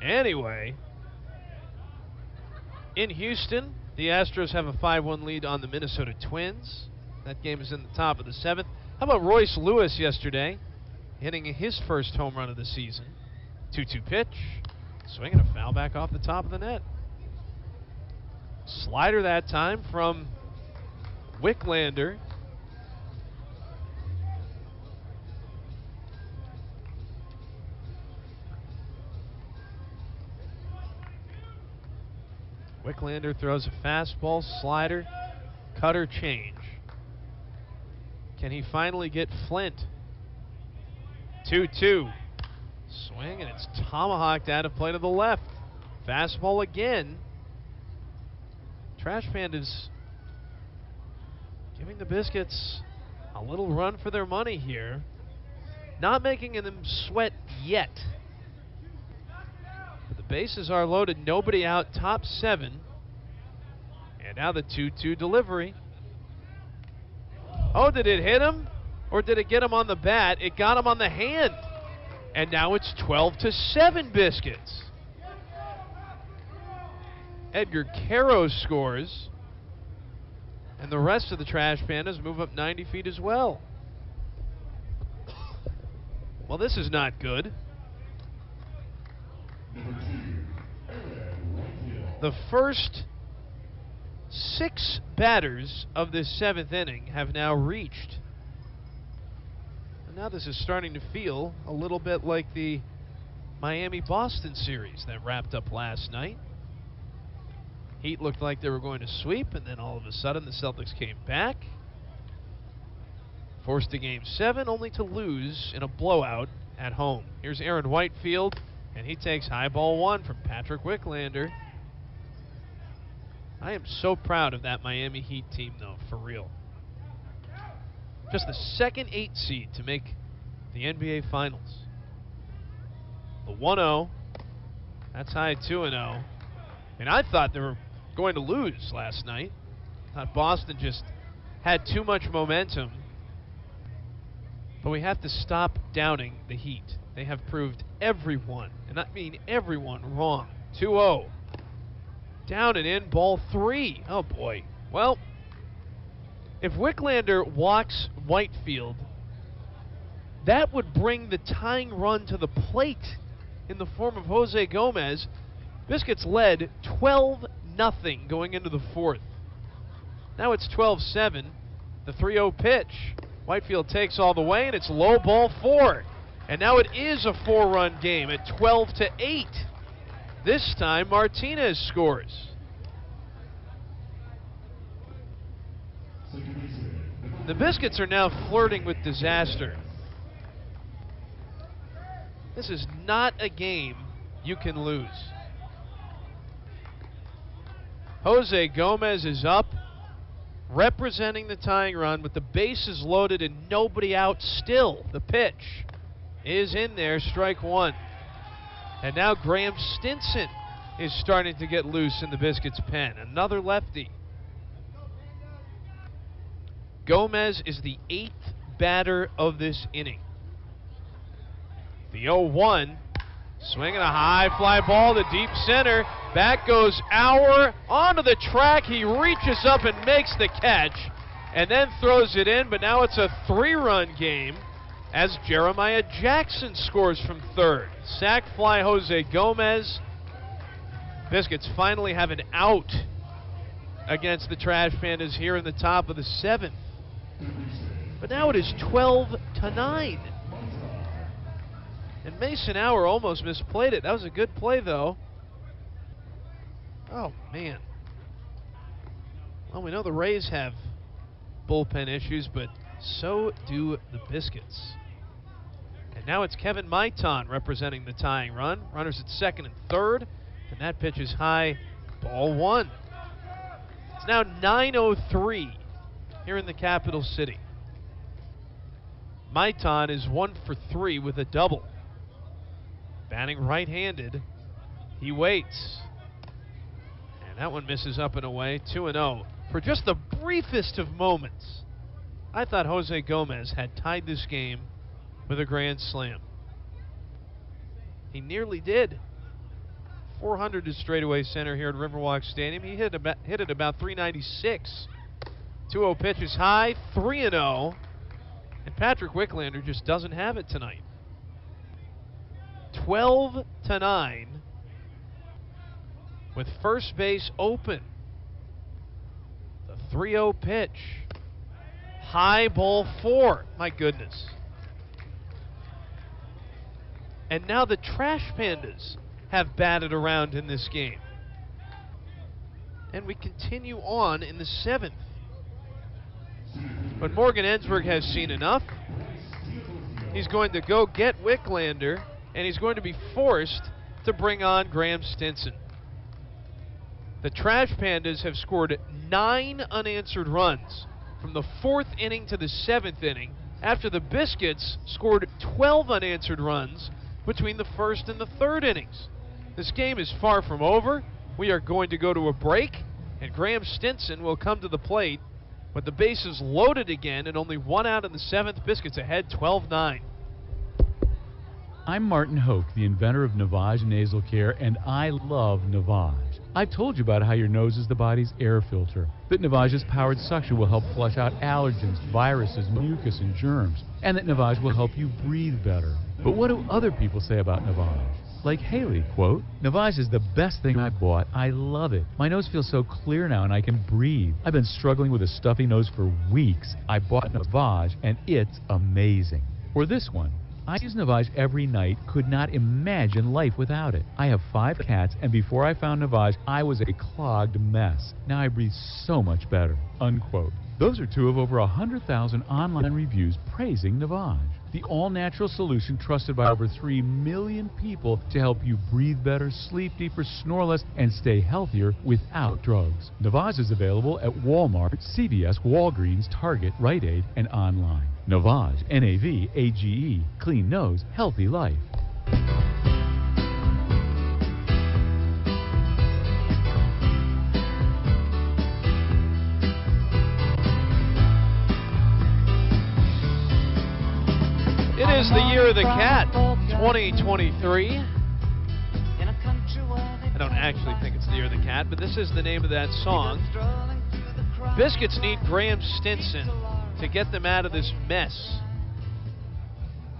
Anyway, in Houston, the Astros have a 5-1 lead on the Minnesota Twins. That game is in the top of the 7th. How about Royce Lewis yesterday, hitting his first home run of the season? 2-2 pitch. Swinging a foul back off the top of the net. Slider that time from Wicklander. Wicklander throws a fastball, slider, cutter, change. Can he finally get Flint? 2-2. Swing, and it's tomahawked out of play to the left. Fastball again. Trash Pandas giving the Biscuits a little run for their money here. Not making them sweat yet. But the bases are loaded, nobody out, top 7. And now the 2-2 delivery. Oh, did it hit him? Or did it get him on the bat? It got him on the hand. And now it's 12-7 Biscuits. Edgar Caro scores. And the rest of the Trash Pandas move up 90 feet as well. Well, this is not good. The first 6 batters of this 7th inning have now reached. Now this is starting to feel a little bit like the Miami-Boston series that wrapped up last night. Heat looked like they were going to sweep, and then all of a sudden the Celtics came back, forced a Game 7, only to lose in a blowout at home. Here's Aaron Whitefield, and he takes high ball 1 from Patrick Wicklander. I am so proud of that Miami Heat team, though, for real. Just the second 8 seed to make the NBA Finals. The 1-0. That's high 2-0. And I thought they were going to lose last night. I thought Boston just had too much momentum. But we have to stop doubting the Heat. They have proved everyone, and I mean everyone, wrong. 2-0. Down and in, ball 3. Oh, boy. Well, if Wicklander walks Whitefield, that would bring the tying run to the plate in the form of Jose Gomez. Biscuits led 12-0 going into the 4th. Now it's 12-7. The 3-0 pitch. Whitefield takes all the way, and it's low, ball 4. And now it is a 4-run game at 12-8. This time Martinez scores. The Biscuits are now flirting with disaster. This is not a game you can lose. Jose Gomez is up, representing the tying run with the bases loaded and nobody out still. The pitch is in there, strike 1. And now Graham Stinson is starting to get loose in the Biscuits' pen. Another lefty. Gomez is the 8th batter of this inning. The 0-1, swinging a high fly ball to deep center. Back goes Auer onto the track. He reaches up and makes the catch and then throws it in, but now it's a 3-run game as Jeremiah Jackson scores from third. Sac fly Jose Gomez. Biscuits finally have an out against the Trash Pandas here in the top of the 7th. But now it is 12-9. And Mason Auer almost misplayed it. That was a good play, though. Oh, man. Well, we know the Rays have bullpen issues, but so do the Biscuits. And now it's Kevin Maitan representing the tying run. Runners at 2nd and 3rd, and that pitch is high, ball 1. It's now 9:03 here in the capital city. Maitan is 1 for 3 with a double. Batting right-handed, he waits. And that one misses up and away, 2-0. For just the briefest of moments, I thought Jose Gomez had tied this game with a grand slam. He nearly did. 400 to straightaway center here at Riverwalk Stadium. He hit it about 396. 2-0 pitch is high, 3-0. And Patrick Wicklander just doesn't have it tonight. 12-9 with first base open. The 3-0 pitch. High, ball 4. My goodness. And now the Trash Pandas have batted around in this game. And we continue on in the 7th. But Morgan Ensberg has seen enough. He's going to go get Wicklander, and he's going to be forced to bring on Graham Stinson. The Trash Pandas have scored 9 unanswered runs from the 4th inning to the 7th inning, after the Biscuits scored 12 unanswered runs between the 1st and the 3rd innings. This game is far from over. We are going to go to a break, and Graham Stinson will come to the plate with the bases loaded again and only 1 out in the 7th. Biscuits ahead 12-9. I'm Martin Hoke, the inventor of Navage Nasal Care, and I love Navage. I've told you about how your nose is the body's air filter, that Navage's powered suction will help flush out allergens, viruses, mucus, and germs, and that Navage will help you breathe better. But what do other people say about Navage? Like Haley, quote, "Navage is the best thing I bought. I love it. My nose feels so clear now and I can breathe. I've been struggling with a stuffy nose for weeks. I bought Navage and it's amazing." Or this one. I use Navage every night, could not imagine life without it. I have 5 cats, and before I found Navage, I was a clogged mess. Now I breathe so much better. Unquote. Those are 2 of over 100,000 online reviews praising Navage, the all-natural solution trusted by over 3 million people to help you breathe better, sleep deeper, snore less, and stay healthier without drugs. Navage is available at Walmart, CVS, Walgreens, Target, Rite Aid, and online. Navage, N-A-V-A-G-E, clean nose, healthy life. It is the year of the cat, 2023. I don't actually think it's the year of the cat, but this is the name of that song. Biscuits need Graham Stinson to get them out of this mess.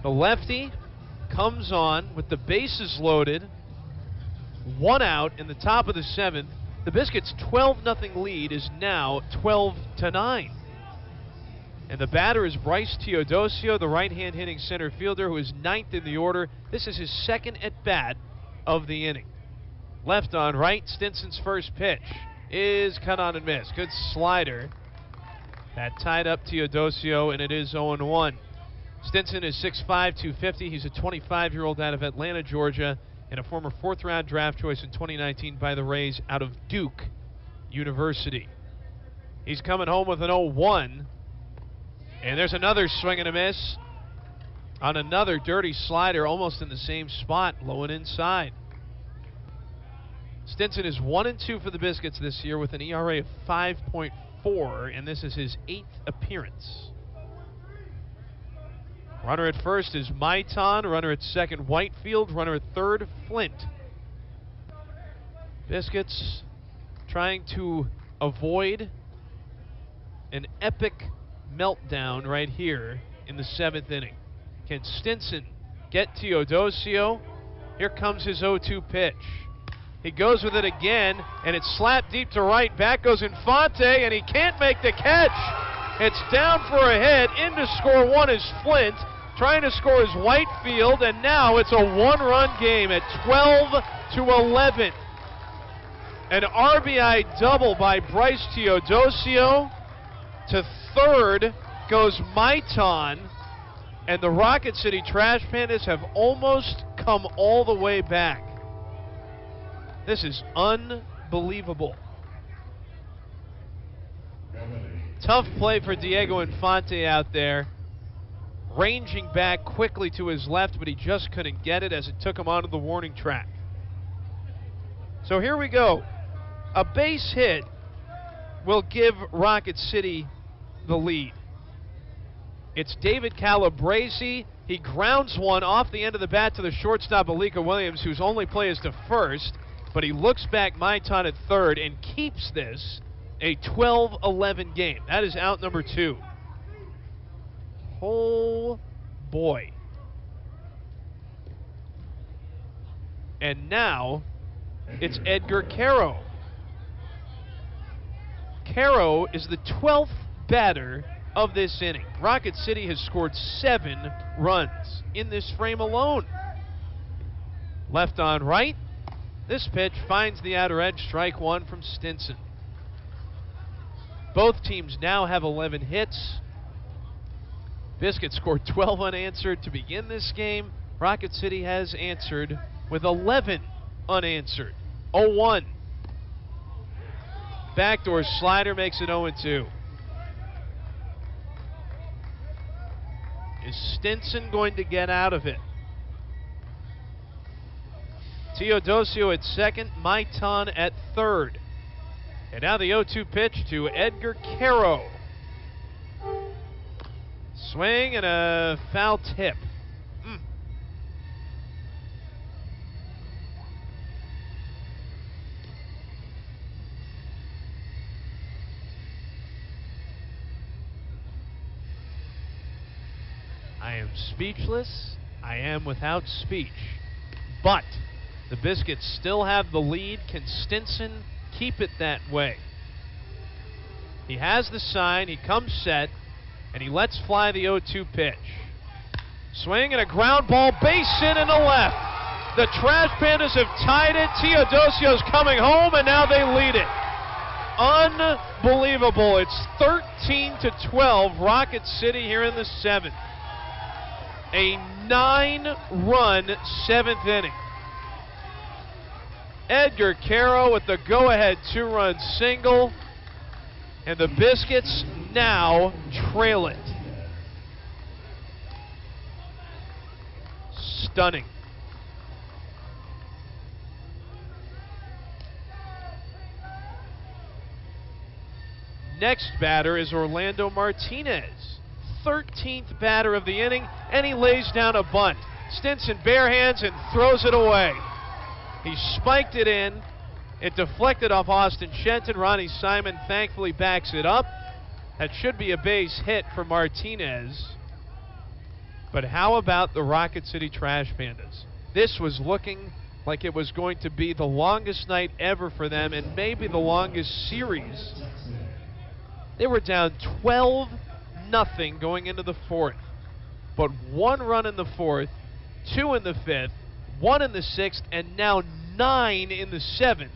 The lefty comes on with the bases loaded, 1 out in the top of the 7th. The Biscuits' 12-0 lead is now 12-9. And the batter is Bryce Teodosio, the right-hand hitting center fielder, who is 9th in the order. This is his 2nd at-bat of the inning. Left on right, Stinson's first pitch is cut on and missed. Good slider. That tied up Teodosio, and it is 0-1. Stinson is 6'5", 250. He's a 25-year-old out of Atlanta, Georgia, and a former 4th-round draft choice in 2019 by the Rays out of Duke University. He's coming home with an 0-1. And there's another swing and a miss on another dirty slider, almost in the same spot, low and inside. Stinson is 1-2 for the Biscuits this year with an ERA of 5.4, and this is his 8th appearance. Runner at first is Maiton, runner at second Whitefield, runner at third Flint. Biscuits trying to avoid an epic meltdown right here in the 7th inning. Can Stinson get Teodosio? Here comes his 0-2 pitch. He goes with it again, and it's slapped deep to right. Back goes Infante, and he can't make the catch. It's down for a hit. In to score 1 is Flint. Trying to score is Whitefield, and now it's a 1-run game at 12-11. An RBI double by Bryce Teodosio. To third goes Maiton, and the Rocket City Trash Pandas have almost come all the way back. This is unbelievable. Tough play for Diego Infante out there, ranging back quickly to his left, but he just couldn't get it as it took him onto the warning track. So here we go. A base hit will give Rocket City the lead. It's David Calabrese. He grounds one off the end of the bat to the shortstop, Alika Williams, whose only play is to first, but he looks back Maiton at third and keeps this a 12-11 game. That is out number 2. Oh, boy. And now it's Edgar Caro. Caro is the 12th batter of this inning. Rocket City has scored 7 runs in this frame alone. Left on right. This pitch finds the outer edge, strike 1 from Stinson. Both teams now have 11 hits. Biscuits scored 12 unanswered to begin this game. Rocket City has answered with 11 unanswered. 0-1. Backdoor slider makes it 0-2. Is Stinson going to get out of it? Teodosio at second, Maiton at third. And now the 0-2 pitch to Edgar Caro. Swing and a foul tip. I am speechless. I am without speech. But the Biscuits still have the lead. Can Stinson keep it that way? He has the sign. He comes set, and he lets fly the 0-2 pitch. Swing and a ground ball, base hit in the left. The Trash Pandas have tied it. Teodosio's coming home, and now they lead it. Unbelievable. It's 13-12, Rocket City here in the 7th. A 9-run 7th inning. Edgar Caro with the go-ahead 2-run single, and the Biscuits now trail it. Stunning. Next batter is Orlando Martinez, 13th batter of the inning, and he lays down a bunt. Stinson bare hands and throws it away. He spiked it in. It deflected off Austin Shenton. Ronnie Simon thankfully backs it up. That should be a base hit for Martinez. But how about the Rocket City Trash Pandas? This was looking like it was going to be the longest night ever for them, and maybe the longest series. They were down 12-0 going into the 4th. But 1 run in the 4th, 2 in the 5th, 1 in the 6th, and now 9 in the 7th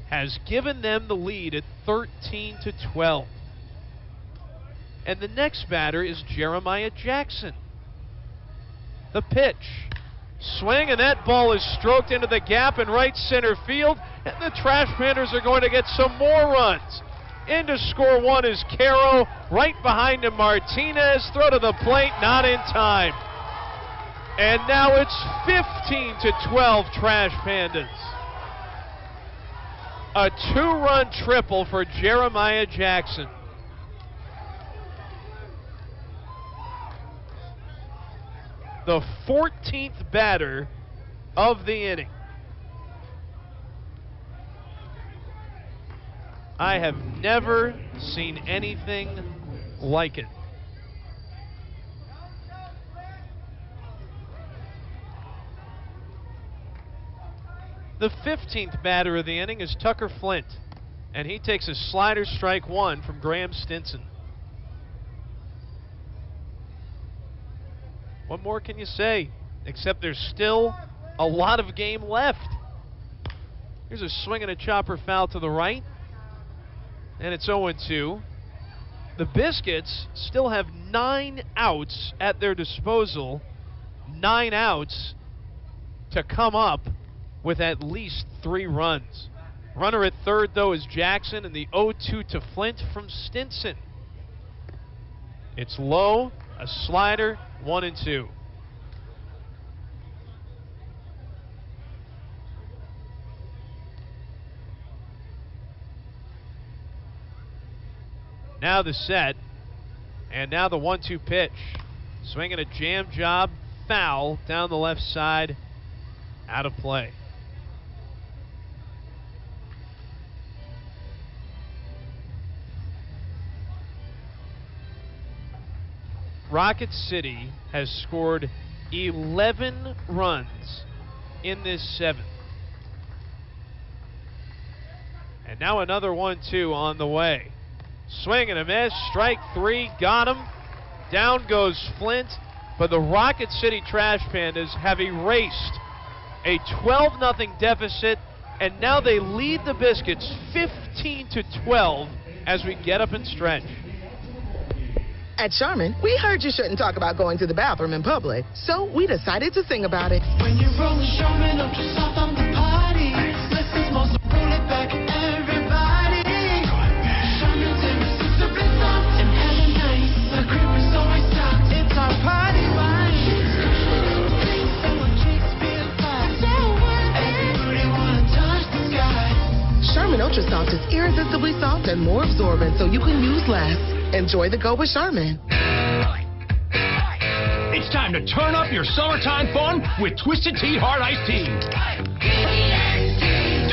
has given them the lead at 13-12. And the next batter is Jeremiah Jackson. The pitch. Swing, and that ball is stroked into the gap in right center field, and the Trash Pandas are going to get some more runs. In to score 1 is Caro. Right behind him, Martinez. Throw to the plate, not in time. And now it's 15-12 Trash Pandas. A 2-run triple for Jeremiah Jackson. The 14th batter of the inning. I have never seen anything like it. The 15th batter of the inning is Tucker Flint, and he takes a slider strike 1 from Graham Stinson. What more can you say? Except there's still a lot of game left. Here's a swing and a chopper foul to the right. And it's 0-2. The Biscuits still have 9 outs at their disposal. 9 outs to come up with at least 3 runs. Runner at third, though, is Jackson, and the 0-2 to Flint from Stinson. It's low, a slider, 1-2. Now the set, and now the 1-2 pitch. Swinging a jam job, foul down the left side, out of play. Rocket City has scored 11 runs in this 7th. And now another 1-2 on the way. Swing and a miss, strike 3, got him. Down goes Flint, but the Rocket City Trash Pandas have erased a 12-0 deficit, and now they lead the Biscuits 15-12 as we get up and stretch. At Charmin, we heard you shouldn't talk about going to the bathroom in public, so we decided to sing about it. When you roll the Charmin up just off on the party, listen, small, so roll it back, everybody. Charmin's irresistible soft and hella nice. The cream is always soft. It's our party wine. So when chicks feel fine, everybody wanna touch the sky. Charmin Ultra Soft is irresistibly soft and more absorbent, so you can use less. Enjoy the go with Charmin. It's time to turn up your summertime fun with Twisted Tea Hard Iced Tea.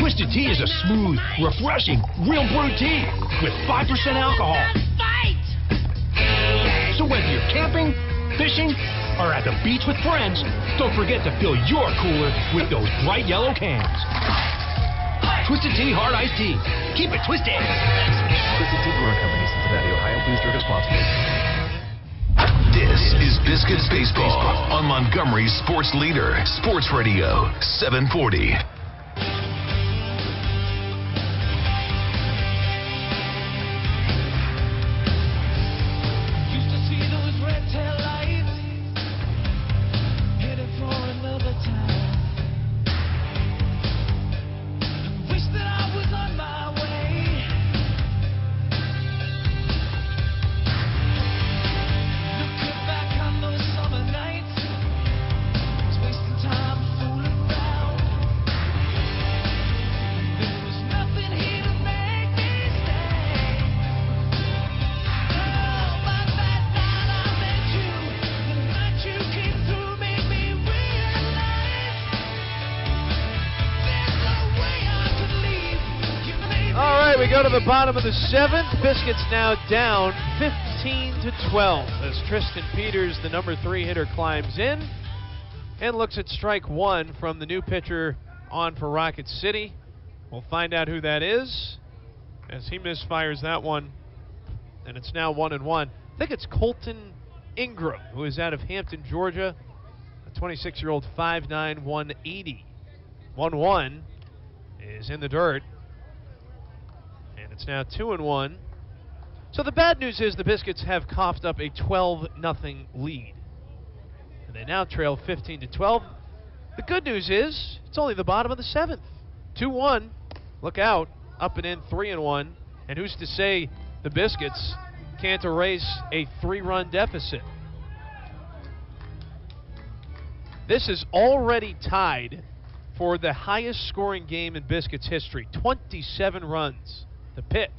Twisted Tea is a smooth, refreshing, real brewed tea with 5% alcohol. So whether you're camping, fishing, or at the beach with friends, don't forget to fill your cooler with those bright yellow cans. Twisted Tea Hard Iced Tea. Keep it twisted. Twisted Tea Brewing Company, Cincinnati, Ohio. Please drink responsibly. This This is Biscuits Baseball on Montgomery Sports Leader, Sports Radio 740. We go to the bottom of the 7th. Biscuits now down 15-12 as Tristan Peters, the number 3 hitter, climbs in and looks at strike 1 from the new pitcher on for Rocket City. We'll find out who that is as he misfires that one, and it's now 1-1. I think it's Colton Ingram, who is out of Hampton, Georgia, a 26-year-old, 5'9", 180. 1-1 is in the dirt. It's now 2-1. So the bad news is the Biscuits have coughed up a 12-0 lead. And they now trail 15-12. The good news is it's only the bottom of the 7th. 2-1. Look out. Up and in 3-1. And who's to say the Biscuits can't erase a 3-run deficit? This is already tied for the highest scoring game in Biscuits history. 27 runs. The pitch,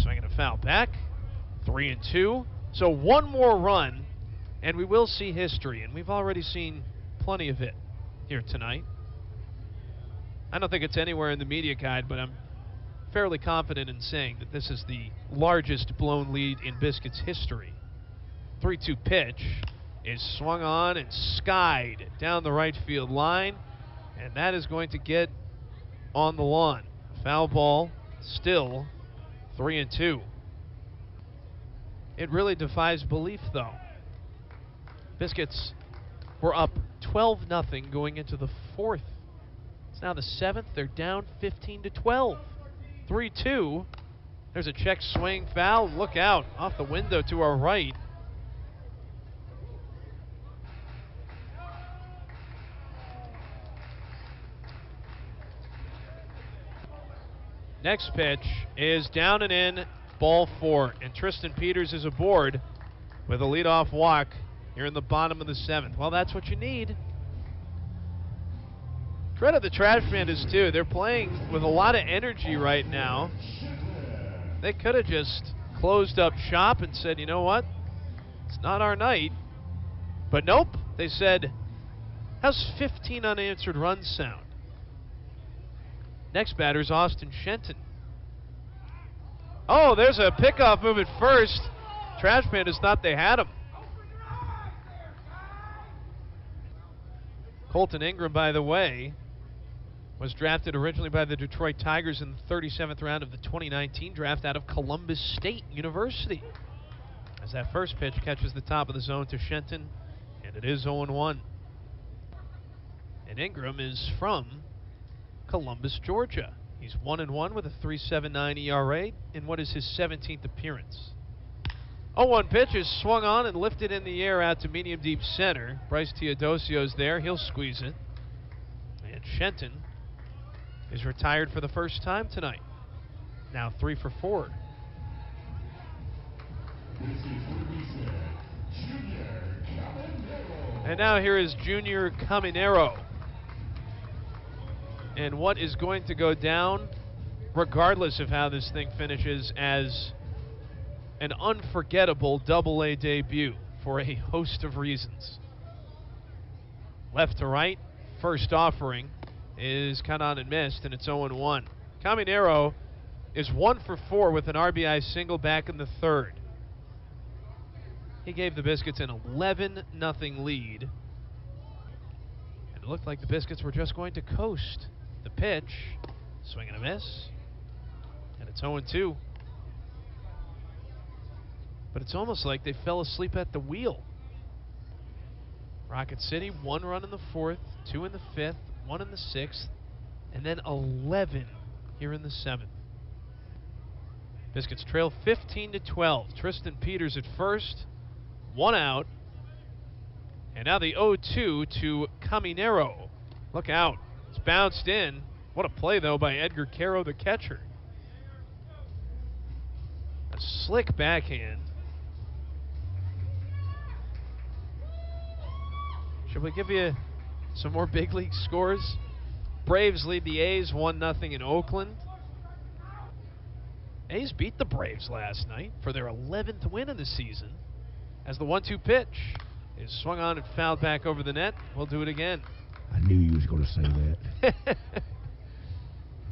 swinging a foul back, 3-2. So one more run, and we will see history, and we've already seen plenty of it here tonight. I don't think it's anywhere in the media guide, but I'm fairly confident in saying that this is the largest blown lead in Biscuits history. 3-2 pitch is swung on and skied down the right field line, and that is going to get on the lawn. Foul ball. Still 3-2. It really defies belief, though. Biscuits were up 12-0 going into the 4th. It's now the 7th. They're down 15-12. 3-2. There's a check swing foul. Look out off the window to our right. Next pitch is down and in, ball 4. And Tristan Peters is aboard with a leadoff walk here in the bottom of the 7th. Well, that's what you need. Credit the Trash Pandas, too. They're playing with a lot of energy right now. They could have just closed up shop and said, you know what? It's not our night. But nope. They said, how's 15 unanswered runs sound? Next batter is Austin Shenton. Oh, there's a pickoff move at first. Trash Pandas thought they had him. Colton Ingram, by the way, was drafted originally by the Detroit Tigers in the 37th round of the 2019 draft out of Columbus State University. As that first pitch catches the top of the zone to Shenton, and it is 0-1. And Ingram is from Columbus, Georgia. He's 1-1 with a 3.79 ERA in what is his 17th appearance. 0-1 pitch is swung on and lifted in the air out to medium deep center. Bryce Teodosio's there. He'll squeeze it. And Shenton is retired for the first time tonight. Now 3 for 4. And now here is Junior Caminero. And what is going to go down, regardless of how this thing finishes, as an unforgettable Double-A debut for a host of reasons. Left to right, first offering is caught on and missed, and it's 0-1. Caminero is 1 for 4 with an RBI single back in the 3rd. He gave the Biscuits an 11-0 lead. And it looked like the Biscuits were just going to coast. The pitch, swing and a miss, and it's 0-2. But it's almost like they fell asleep at the wheel. Rocket City, 1 run in the 4th, 2 in the 5th, 1 in the 6th, and then 11 here in the 7th. Biscuits trail 15-12. Tristan Peters at first, 1 out. And now the 0-2 to Caminero. Look out. It's bounced in. What a play, though, by Edgar Caro, the catcher. A slick backhand. Should we give you some more big league scores? Braves lead the A's 1-0 in Oakland. A's beat the Braves last night for their 11th win of the season as the 1-2 pitch is swung on and fouled back over the net. We'll do it again. I knew you was going to say that.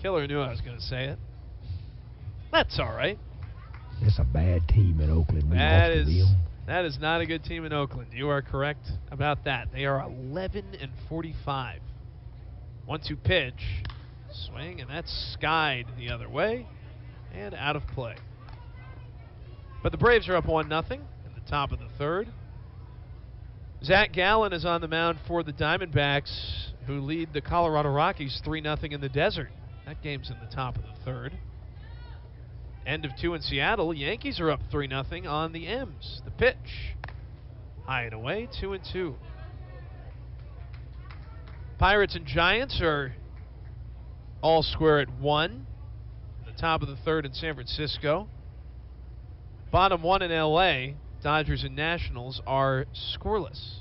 Killer knew I was going to say it. That's all right. It's a bad team in Oakland. That is not a good team in Oakland. You are correct about that. They are 11-45. 1-2 pitch. Swing, and that's skied the other way and out of play. But the Braves are up 1-0 in the top of the 3rd. Zach Gallen is on the mound for the Diamondbacks, who lead the Colorado Rockies 3-0 in the desert. That game's in the top of the 3rd. End of 2 in Seattle. Yankees are up 3-0 on the M's. The pitch. High and away, 2-2. Pirates and Giants are all square at 1. In the top of the 3rd in San Francisco. Bottom 1 in L.A., Dodgers and Nationals are scoreless.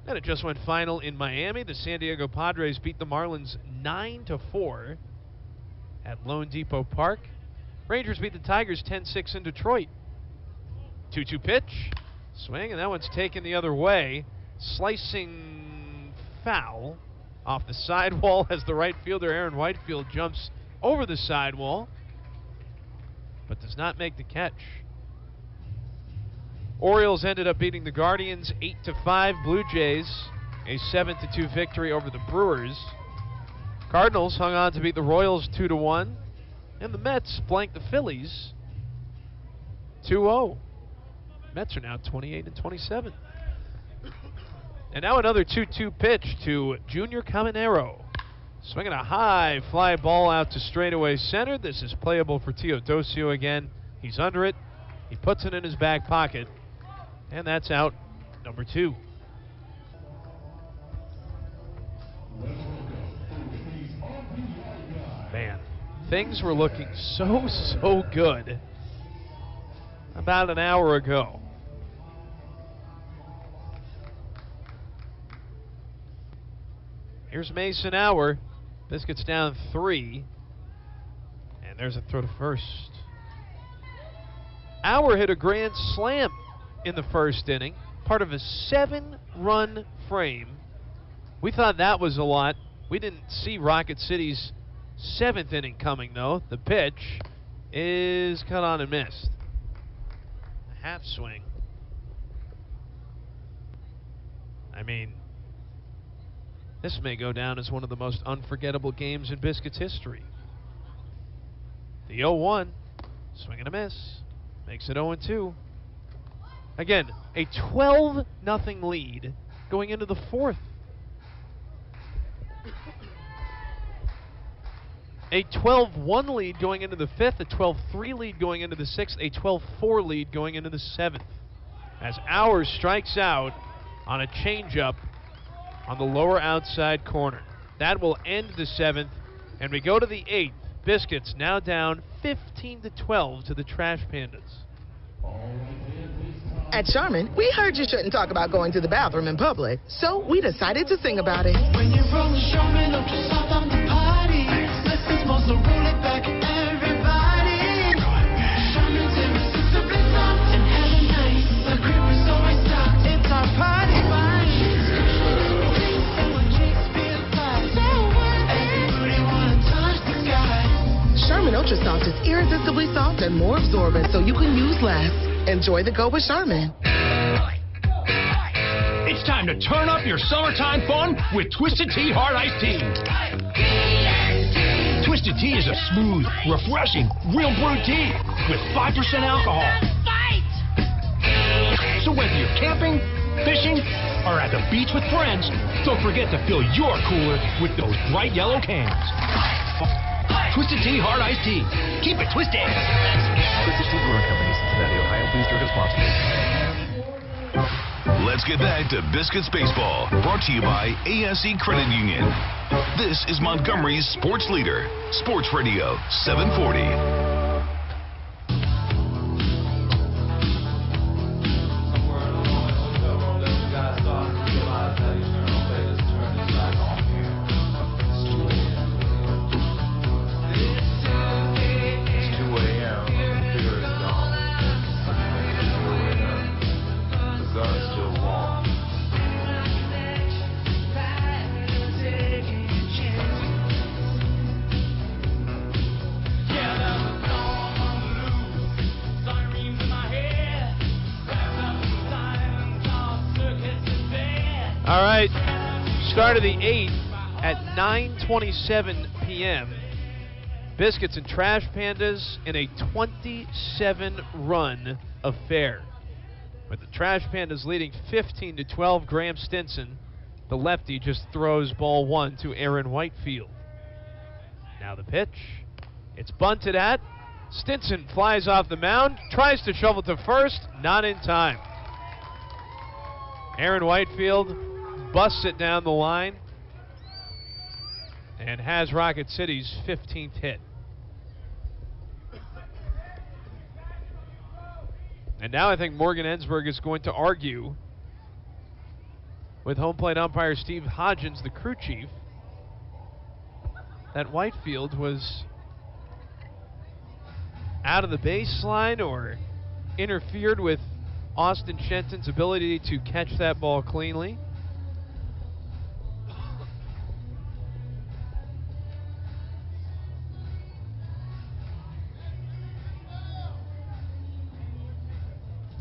And it just went final in Miami. The San Diego Padres beat the Marlins 9-4 at Lone Depot Park. Rangers beat the Tigers 10-6 in Detroit. 2-2 pitch. Swing, and that one's taken the other way. Slicing foul off the sidewall as the right fielder Aaron Whitefield jumps over the sidewall, but does not make the catch. Orioles ended up beating the Guardians 8-5. Blue Jays a 7-2 victory over the Brewers. Cardinals hung on to beat the Royals 2-1, and the Mets blanked the Phillies 2-0. Mets are now 28-27. And now another 2-2 pitch to Junior Caminero. Swinging a high fly ball out to straightaway center. This is playable for Teodosio again. He's under it. He puts it in his back pocket. And that's out number 2. Man, things were looking so good about an hour ago. Here's Mason Hour. Biscuits down 3. And there's a throw to first. Hour hit a grand slam in the first inning, part of a 7-run frame. We thought that was a lot. We didn't see Rocket City's 7th inning coming, though. The pitch is cut on and missed. A half swing. I mean, this may go down as one of the most unforgettable games in Biscuits history. The 0-1, swing and a miss, makes it 0-2. Again, a 12-0 lead going into the 4th. A 12-1 lead going into the 5th, a 12-3 lead going into the 6th, a 12-4 lead going into the 7th. As Hours strikes out on a changeup on the lower outside corner. That will end the 7th, and we go to the 8th. Biscuits now down 15-12 to the Trash Pandas. At Charmin, we heard you shouldn't talk about going to the bathroom in public, so we decided to sing about it. When you roll the Charmin up to soft on the party, listen, supposed to roll it back, everybody. Charmin's irresistibly soft and heaven nice. The grip is always soft. It's our party wine. Everybody wanna touch the sky. Charmin Ultra Soft is irresistibly soft and more absorbent, so you can use less. Enjoy the go with Charmin. It's time to turn up your summertime fun with Twisted Tea Hard Iced Tea. Twisted Tea is a smooth, refreshing, real brewed tea with 5% alcohol. So whether you're camping, fishing, or at the beach with friends, don't forget to fill your cooler with those bright yellow cans. Twisted Tea Hard Iced Tea. Keep it twisted. Twisted Tea Brewing Company, Cincinnati, Ohio. Please drink responsibly. Let's get back to Biscuits Baseball, brought to you by ASE Credit Union. This is Montgomery's sports leader, Sports Radio 740. All right, start of the 8th at 9:27 p.m. Biscuits and Trash Pandas in a 27-run affair. With the Trash Pandas leading 15-12, Graham Stinson, the lefty, just throws ball 1 to Aaron Whitefield. Now the pitch. It's bunted at. Stinson flies off the mound, tries to shovel to first, not in time. Aaron Whitefield busts it down the line and has Rocket City's 15th hit. And now I think Morgan Ensberg is going to argue with home plate umpire Steve Hodgins, the crew chief, that Whitefield was out of the baseline or interfered with Austin Shenton's ability to catch that ball cleanly.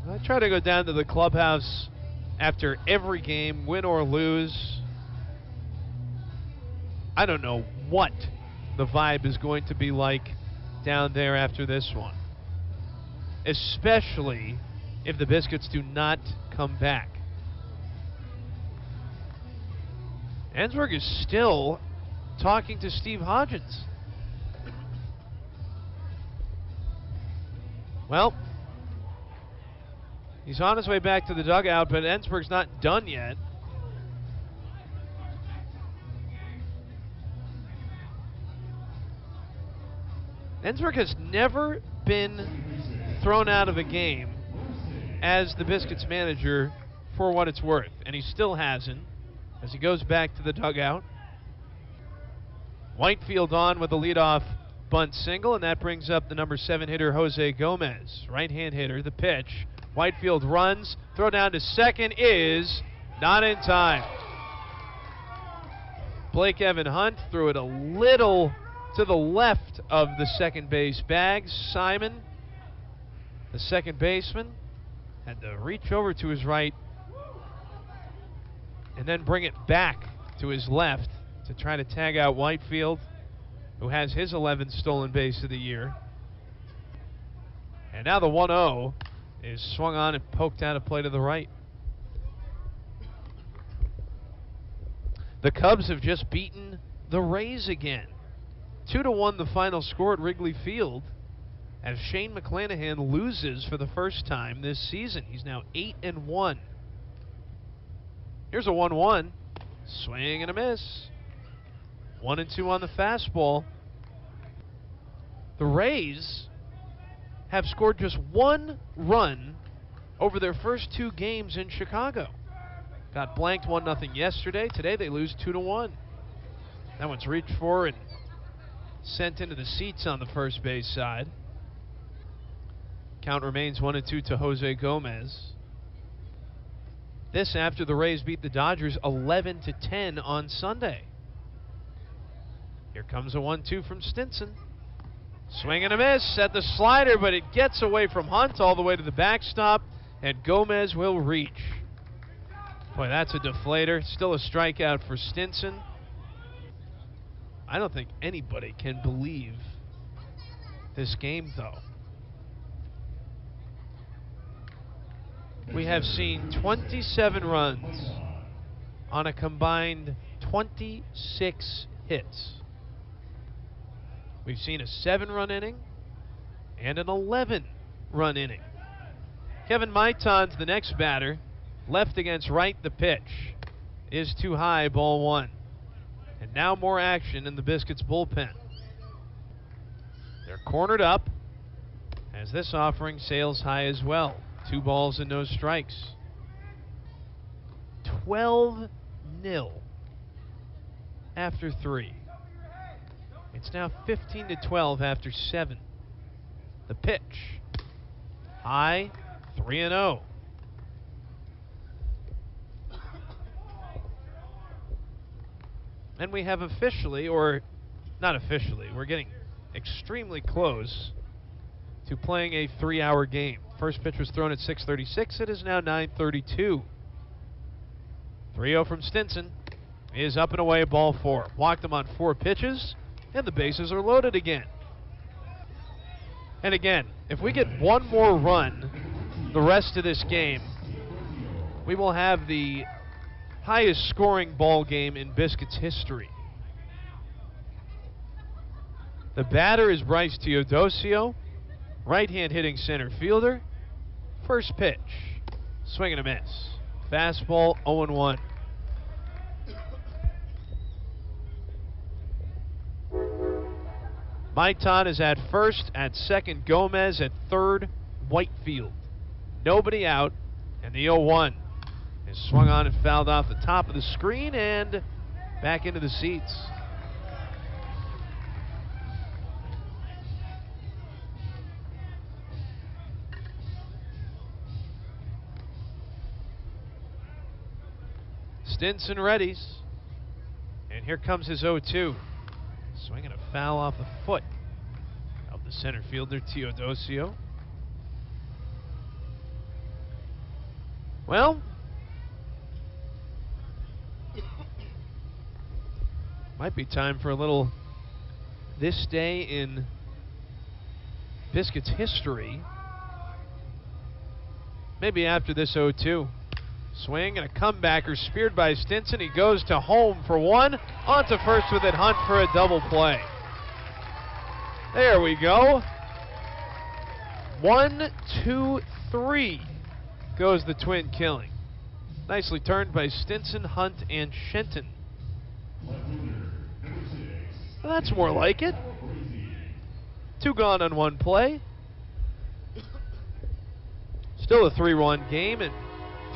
I try to go down to the clubhouse after every game, win or lose. I don't know what the vibe is going to be like down there after this one, especially if the Biscuits do not come back. Ensberg is still talking to Steve Hodgins. Well, he's on his way back to the dugout, but Ensberg's not done yet. Ensberg has never been thrown out of a game as the Biscuits manager for what it's worth, and he still hasn't as he goes back to the dugout. Whitefield on with a leadoff bunt single, and that brings up the number 7 hitter Jose Gomez, right-hand hitter. The pitch. Whitefield runs, throw down to second is not in time. Blake Evan Hunt threw it a little to the left of the second base bag. Simon, the second baseman, had to reach over to his right and then bring it back to his left to try to tag out Whitefield, who has his 11th stolen base of the year. And now the 1-0 is swung on and poked out of play to the right. The Cubs have just beaten the Rays again. 2-1 the final score at Wrigley Field as Shane McClanahan loses for the first time this season. He's now 8-1. Here's a 1-1. Swing and a miss. 1-2 on the fastball. The Rays have scored just 1 run over their first 2 games in Chicago. Got blanked 1-0 yesterday. Today they lose 2-1. That one's reached for and sent into the seats on the first base side. Count remains 1-2 to Jose Gomez. This after the Rays beat the Dodgers 11-10 on Sunday. Here comes a 1-2 from Stinson. Swing and a miss at the slider, but it gets away from Hunt all the way to the backstop, and Gomez will reach. Boy, that's a deflator. Still a strikeout for Stinson. I don't think anybody can believe this game, though. we have seen 27 runs on a combined 26 hits. We've seen a 7-run inning and an 11-run inning. Kevin Maitan's the next batter. Left against right, the pitch is too high, ball 1. And now more action in the Biscuits bullpen. They're cornered up as this offering sails high as well. 2 balls and no strikes. 12-0 after 3. It's now 15-12 after 7. The pitch. High, 3-0. And we have officially, or not officially, we're getting extremely close to playing a 3-hour game. First pitch was thrown at 6:36. It is now 9:32. 3-0 from Stinson is up and away, ball 4. Walked him on 4 pitches, and the bases are loaded again. And again, if we get one more run the rest of this game, we will have the highest scoring ball game in Biscuits history. The batter is Bryce Teodosio, right-hand hitting center fielder. First pitch, swing and a miss. Fastball, 0-1. Maitan is at first, at second Gomez, at third Whitefield. Nobody out, and the 0-1 is swung on and fouled off the top of the screen and back into the seats. Stinson readies, and here comes his 0-2. Swinging a foul off the foot of the center fielder, Teodosio. Well, might be time for a little this day in Biscuits history. Maybe after this 0-2. Swing and a comebacker speared by Stinson. He goes to home for 1. On to first with it. Hunt for a double play. There we go. 1, 2, 3 goes the twin killing. Nicely turned by Stinson, Hunt, and Shenton. Well, that's more like it. 2 gone on 1 play. Still a 3-run game, and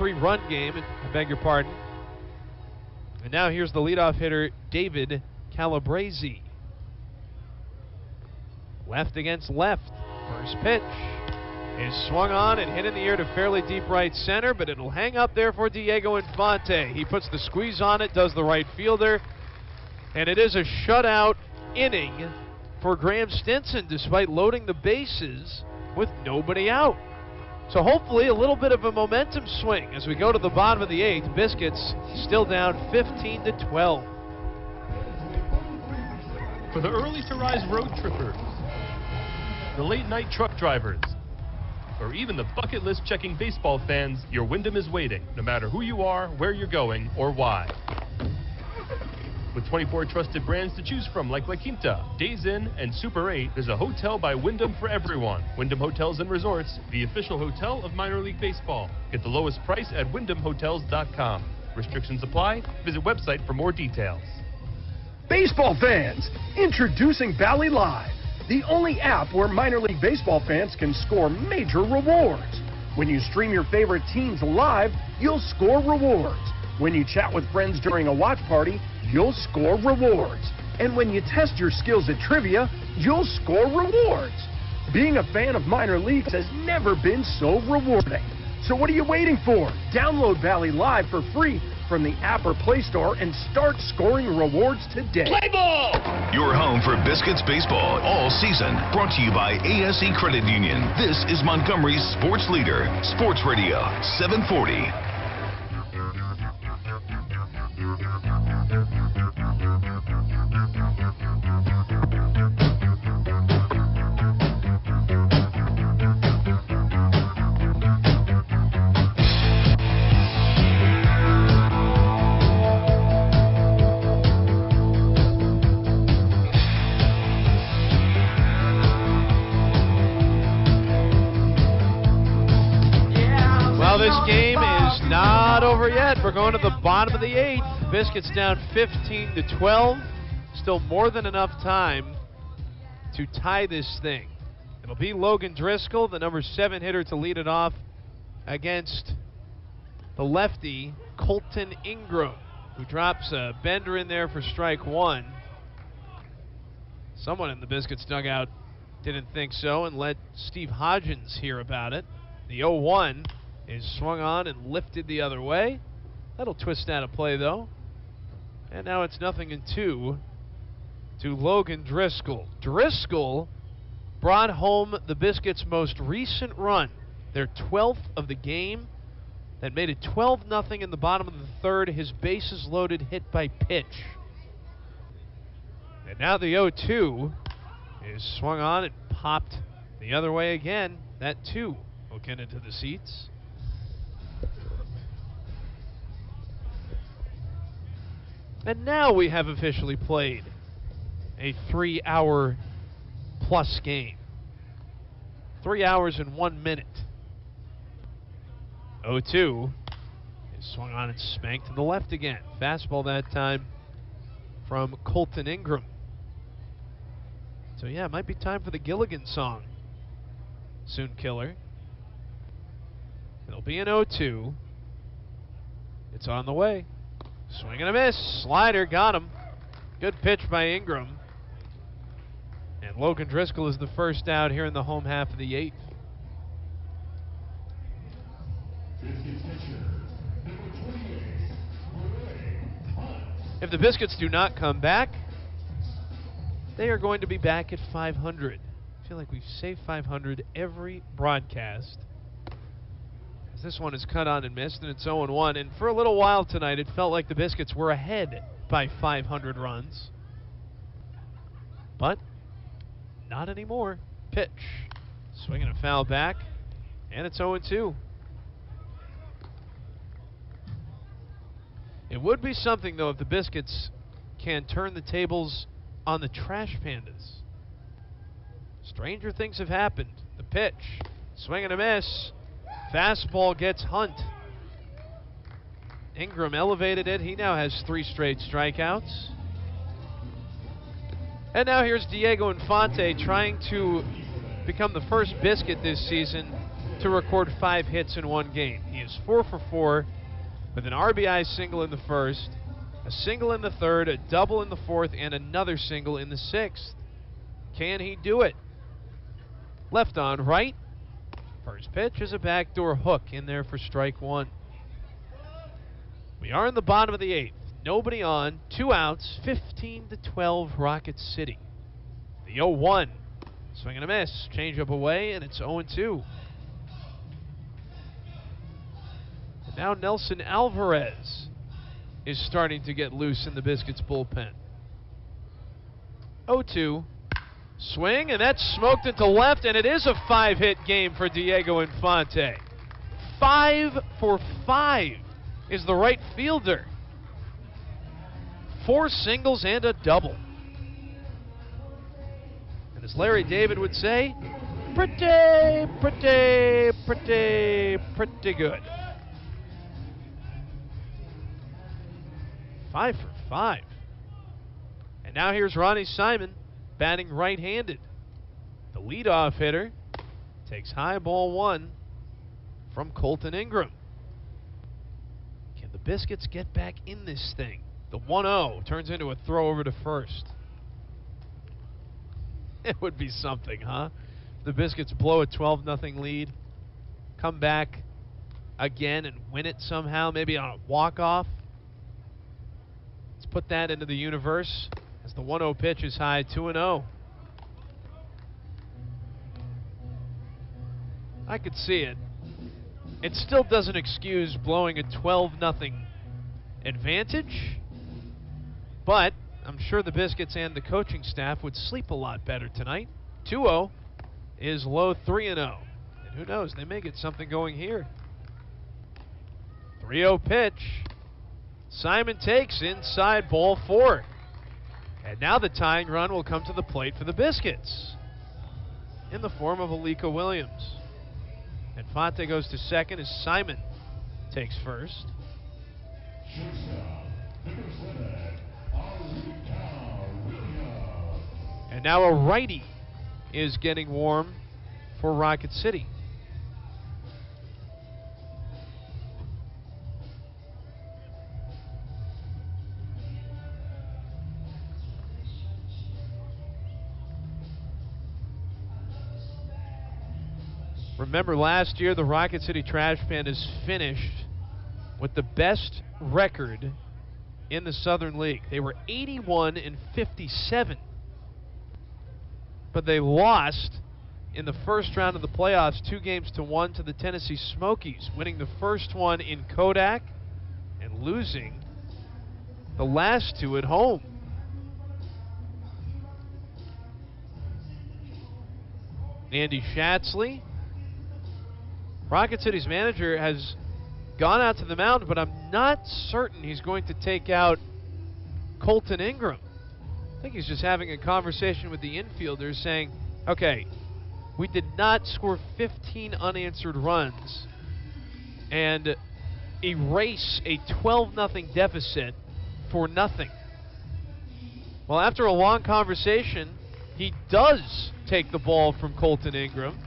I beg your pardon. And now here's the leadoff hitter, David Calabrese. Left against left. First pitch is swung on and hit in the air to fairly deep right center, but it'll hang up there for Diego Infante. He puts the squeeze on it, does the right fielder, and it is a shutout inning for Graham Stinson, despite loading the bases with nobody out. So hopefully a little bit of a momentum swing as we go to the bottom of the 8th. Biscuits still down 15-12. For the early to rise road trippers, the late night truck drivers, or even the bucket list checking baseball fans, your Wyndham is waiting, no matter who you are, where you're going, or why. With 24 trusted brands to choose from like La Quinta, Days Inn, and Super 8, there's a hotel by Wyndham for everyone. Wyndham Hotels and Resorts, the official hotel of minor league baseball. Get the lowest price at wyndhamhotels.com. Restrictions apply. Visit website for more details. Baseball fans, introducing Bally Live, the only app where minor league baseball fans can score major rewards. When you stream your favorite teams live, you'll score rewards. When you chat with friends during a watch party, you'll score rewards. And when you test your skills at trivia, you'll score rewards. Being a fan of minor leagues has never been so rewarding. So what are you waiting for? Download Bally Live for free from the app or Play Store and start scoring rewards today. Play ball! Your home for Biscuits baseball all season. Brought to you by ASE Credit Union. This is Montgomery's sports leader, Sports Radio 740. game is not over yet. We're going to the bottom of the 8th. Biscuits down 15-12. Still more than enough time to tie this thing. It'll be Logan Driscoll, the number 7 hitter, to lead it off against the lefty Colton Ingram, who drops a bender in there for strike 1. Someone in the Biscuits dugout didn't think so and let Steve Hodgins hear about it. The 0-1 is swung on and lifted the other way. That'll twist out of play, though. And now it's 0-2 to Logan Driscoll. Driscoll brought home the Biscuits' most recent run, their 12th of the game. That made it 12-0 in the bottom of the 3rd. His bases loaded hit by pitch. And now the 0-2 is swung on and popped the other way again. That, too, will get into the seats. And now we have officially played a 3-hour-plus game. 3 hours and 1 minute. 0-2 is swung on and spanked to the left again. Fastball that time from Colton Ingram. So yeah, it might be time for the Gilligan song. Soon Killer. It'll be an 0-2. It's on the way. Swing and a miss. Slider got him. Good pitch by Ingram. And Logan Driscoll is the first out here in the home half of the 8th. If the Biscuits do not come back, they are going to be back at 500. I feel like we've saved 500 every broadcast. This one is cut on and missed, and it's 0-1. And for a little while tonight, it felt like the Biscuits were ahead by 500 runs. But not anymore. Pitch. Swinging a foul back, and it's 0-2. It would be something, though, if the Biscuits can turn the tables on the Trash Pandas. Stranger things have happened. The pitch. Swing and a miss. Fastball gets Hunt. Ingram elevated it. He now has 3 straight strikeouts. And now here's Diego Infante trying to become the first Biscuit this season to record 5 hits in one game. He is 4 for 4 with an RBI single in the first, a single in the third, a double in the fourth, and another single in the 6th. Can he do it? Left on right. First pitch is a backdoor hook in there for strike 1. We are in the bottom of the 8th. Nobody on, 2 outs, 15-12 Rocket City. The 0-1. Swing and a miss. Change up away, and it's 0-2. And now Nelson Alvarez is starting to get loose in the Biscuits bullpen. 0-2. Swing, and that's smoked into left, and it is a 5-hit game for Diego Infante. 5 for 5 is the right fielder. 4 singles and a double. And as Larry David would say, pretty good. 5 for 5. And now here's Ronnie Simon, batting right-handed. The leadoff hitter takes high ball 1 from Colton Ingram. Can the Biscuits get back in this thing? The 1-0 turns into a throw over to first. It would be something, huh? The Biscuits blow a 12-0 lead, come back again and win it somehow, maybe on a walk-off. Let's put that into the universe as the 1-0 pitch is high, 2-0. I could see it. It still doesn't excuse blowing a 12-0 advantage, but I'm sure the Biscuits and the coaching staff would sleep a lot better tonight. 2-0 is low, 3-0. And who knows, they may get something going here. 3-0 pitch. Simon takes inside ball 4. And now the tying run will come to the plate for the Biscuits in the form of Alika Williams. Infante goes to second as Simon takes first. And now a righty is getting warm for Rocket City. Remember, last year the Rocket City Trash Pandas finished with the best record in the Southern League. They were 81-57. But they lost in the first round of the playoffs 2-1 to the Tennessee Smokies, winning the first one in Kodak and losing the last two at home. Andy Schatzley, Rocket City's manager, has gone out to the mound, but I'm not certain he's going to take out Colton Ingram. I think he's just having a conversation with the infielders saying, okay, we did not score 15 unanswered runs and erase a 12-0 deficit for nothing. Well, after a long conversation, he does take the ball from Colton Ingram,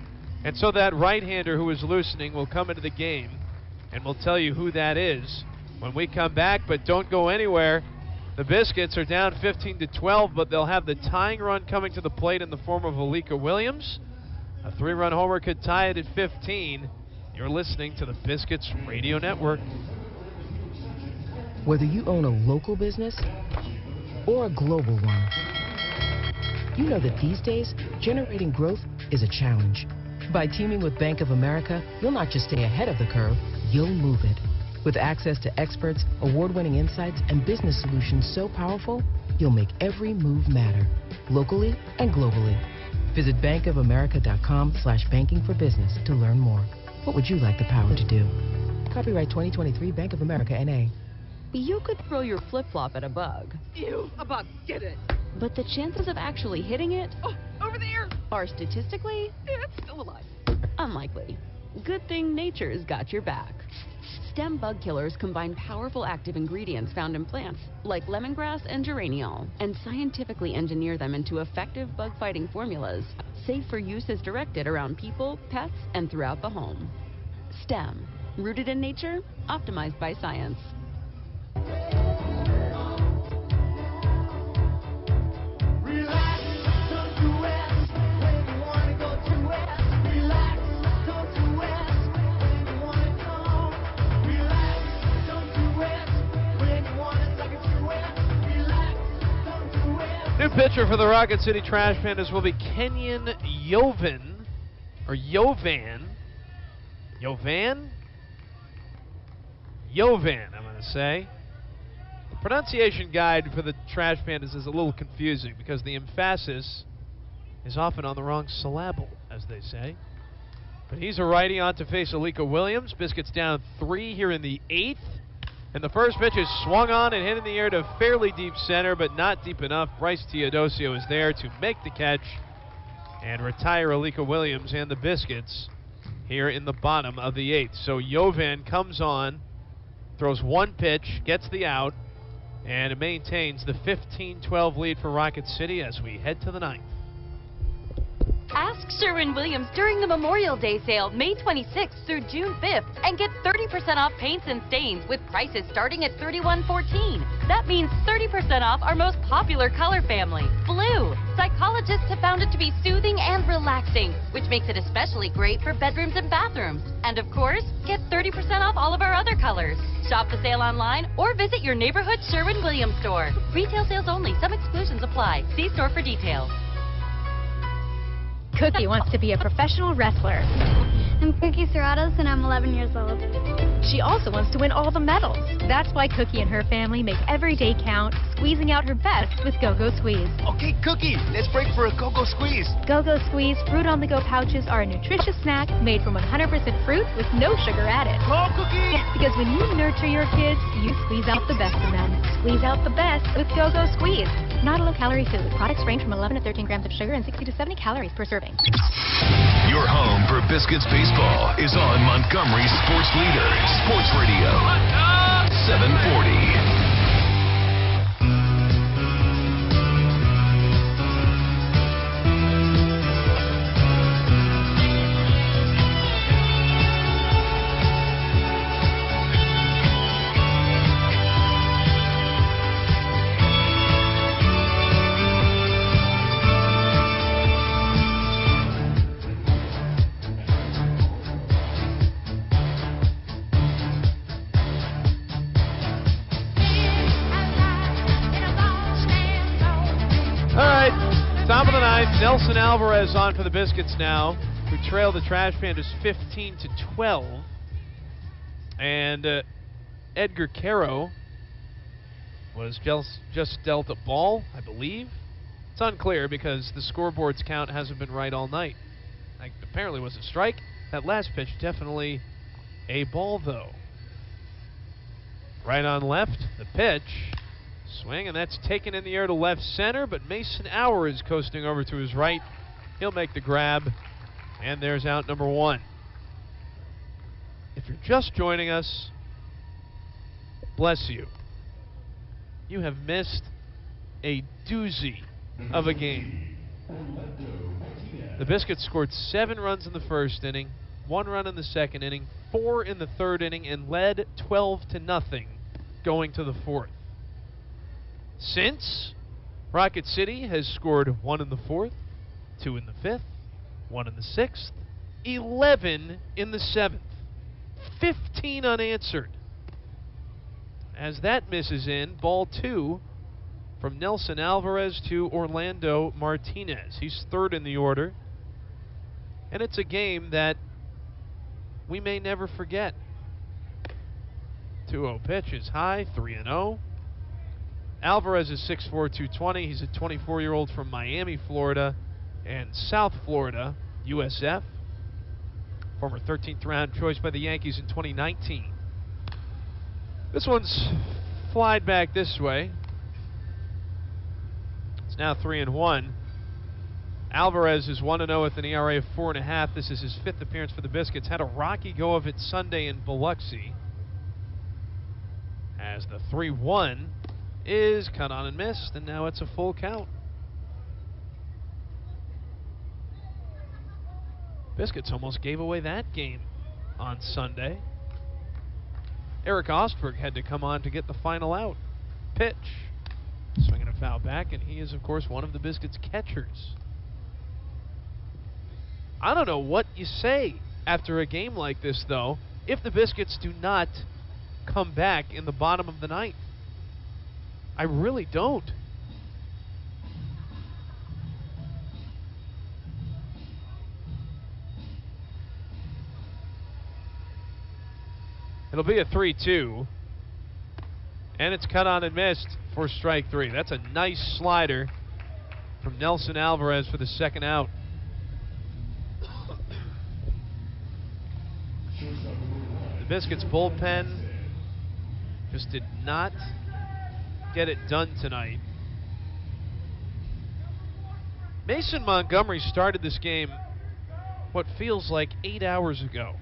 and so that right-hander who is loosening will come into the game, and we'll tell you who that is when we come back. But don't go anywhere. The Biscuits are down 15-12, but they'll have the tying run coming to the plate in the form of Alika Williams. A 3-run homer could tie it at 15. You're listening to the Biscuits Radio Network. Whether you own a local business or a global one, you know that these days, generating growth is a challenge. By teaming with Bank of America, you'll not just stay ahead of the curve, you'll move it. With access to experts, award-winning insights, and business solutions so powerful, you'll make every move matter, locally and globally. Visit bankofamerica.com/banking for business to learn more. What would you like the power to do? Copyright 2023 Bank of America, N.A. You could throw your flip-flop at a bug. Ew, a bug, get it. But the chances of actually hitting it Over there. are statistically It's still alive. unlikely. Good thing nature's got your back. Stem bug killers combine powerful active ingredients found in plants, like lemongrass and geraniol, and scientifically engineer them into effective bug-fighting formulas, safe for use as directed around people, pets, and throughout the home. Stem, rooted in nature, optimized by science. New pitcher for the Rocket City Trash Pandas will be Kenyon Yovan, or Yovan. Yovan, I'm going to say. The pronunciation guide for the Trash Pandas is a little confusing because the emphasis is often on the wrong syllable, as they say. But he's a righty on to face Alika Williams. Biscuits down 3 here in the 8th. And the first pitch is swung on and hit in the air to fairly deep center, but not deep enough. Bryce Teodosio is there to make the catch and retire Alika Williams and the Biscuits here in the bottom of the 8th. So Yovan comes on, throws one pitch, gets the out, and it maintains the 15-12 lead for Rocket City as we head to the 9th. Ask Sherwin-Williams during the Memorial Day sale, May 26th through June 5th, and get 30% off paints and stains with prices starting at $31.14. That means 30% off our most popular color family, blue. Psychologists have found it to be soothing and relaxing, which makes it especially great for bedrooms and bathrooms. And of course, get 30% off all of our other colors. Shop the sale online or visit your neighborhood Sherwin-Williams store. Retail sales only. Some exclusions apply. See store for details. Cookie wants to be a professional wrestler. I'm Cookie Serratos and I'm 11 years old. She also wants to win all the medals. That's why Cookie and her family make every day count, squeezing out her best with Go-Go Squeeze. Okay, Cookie, let's break for a Go-Go Squeeze. Go-Go Squeeze Fruit on the Go pouches are a nutritious snack made from 100% fruit with no sugar added. Go, Cookie! Because when you nurture your kids, you squeeze out the best in them. Squeeze out the best with Go-Go Squeeze. Not a low-calorie food. Products range from 11 to 13 grams of sugar and 60 to 70 calories per serving. Your home for Biscuits baseball is on Montgomery Sports Leader, Sports Radio, 740. Top of the ninth, Nelson Alvarez on for the Biscuits now, who trail the Trash Pandas 15-12. And Edgar Caro was just dealt a ball, I believe. It's unclear because the scoreboard's count hasn't been right all night. Apparently it was a strike. That last pitch, definitely a ball, though. Right on left, the pitch. Swing, and that's taken in the air to left center, but Mason Auer is coasting over to his right. He'll make the grab, and there's out number one. If you're just joining us, bless you. You have missed a doozy of a game. The Biscuits scored 7 runs in the first inning, 1 run in the second inning, 4 in the third inning, and led 12-0 going to the fourth. Since, Rocket City has scored 1 in the fourth, 2 in the fifth, 1 in the sixth, 11 in the seventh, 15 unanswered. As that misses in, ball 2 from Nelson Alvarez to Orlando Martinez. He's third in the order. And it's a game that we may never forget. 2-0 pitch is high, 3-0. Alvarez is 6'4", 220. He's a 24-year-old from Miami, Florida, and South Florida, USF. Former 13th round choice by the Yankees in 2019. This one's flied back this way. It's now 3-1. Alvarez is 1-0 with an ERA of 4.5. This is his 5th appearance for the Biscuits. Had a rocky go of it Sunday in Biloxi. As the 3-1 is cut on and missed, and now it's a full count. Biscuits almost gave away that game on Sunday. Eric Ostberg had to come on to get the final out. Pitch. Swinging a foul back, and he is, of course, one of the Biscuits' catchers. I don't know what you say after a game like this, though, if the Biscuits do not come back in the bottom of the ninth. I really don't. It'll be a 3-2. And it's cut on and missed for strike 3. That's a nice slider from Nelson Alvarez for the second out. The Biscuits bullpen just did not get it done tonight. Mason Montgomery started this game what feels like 8 hours ago.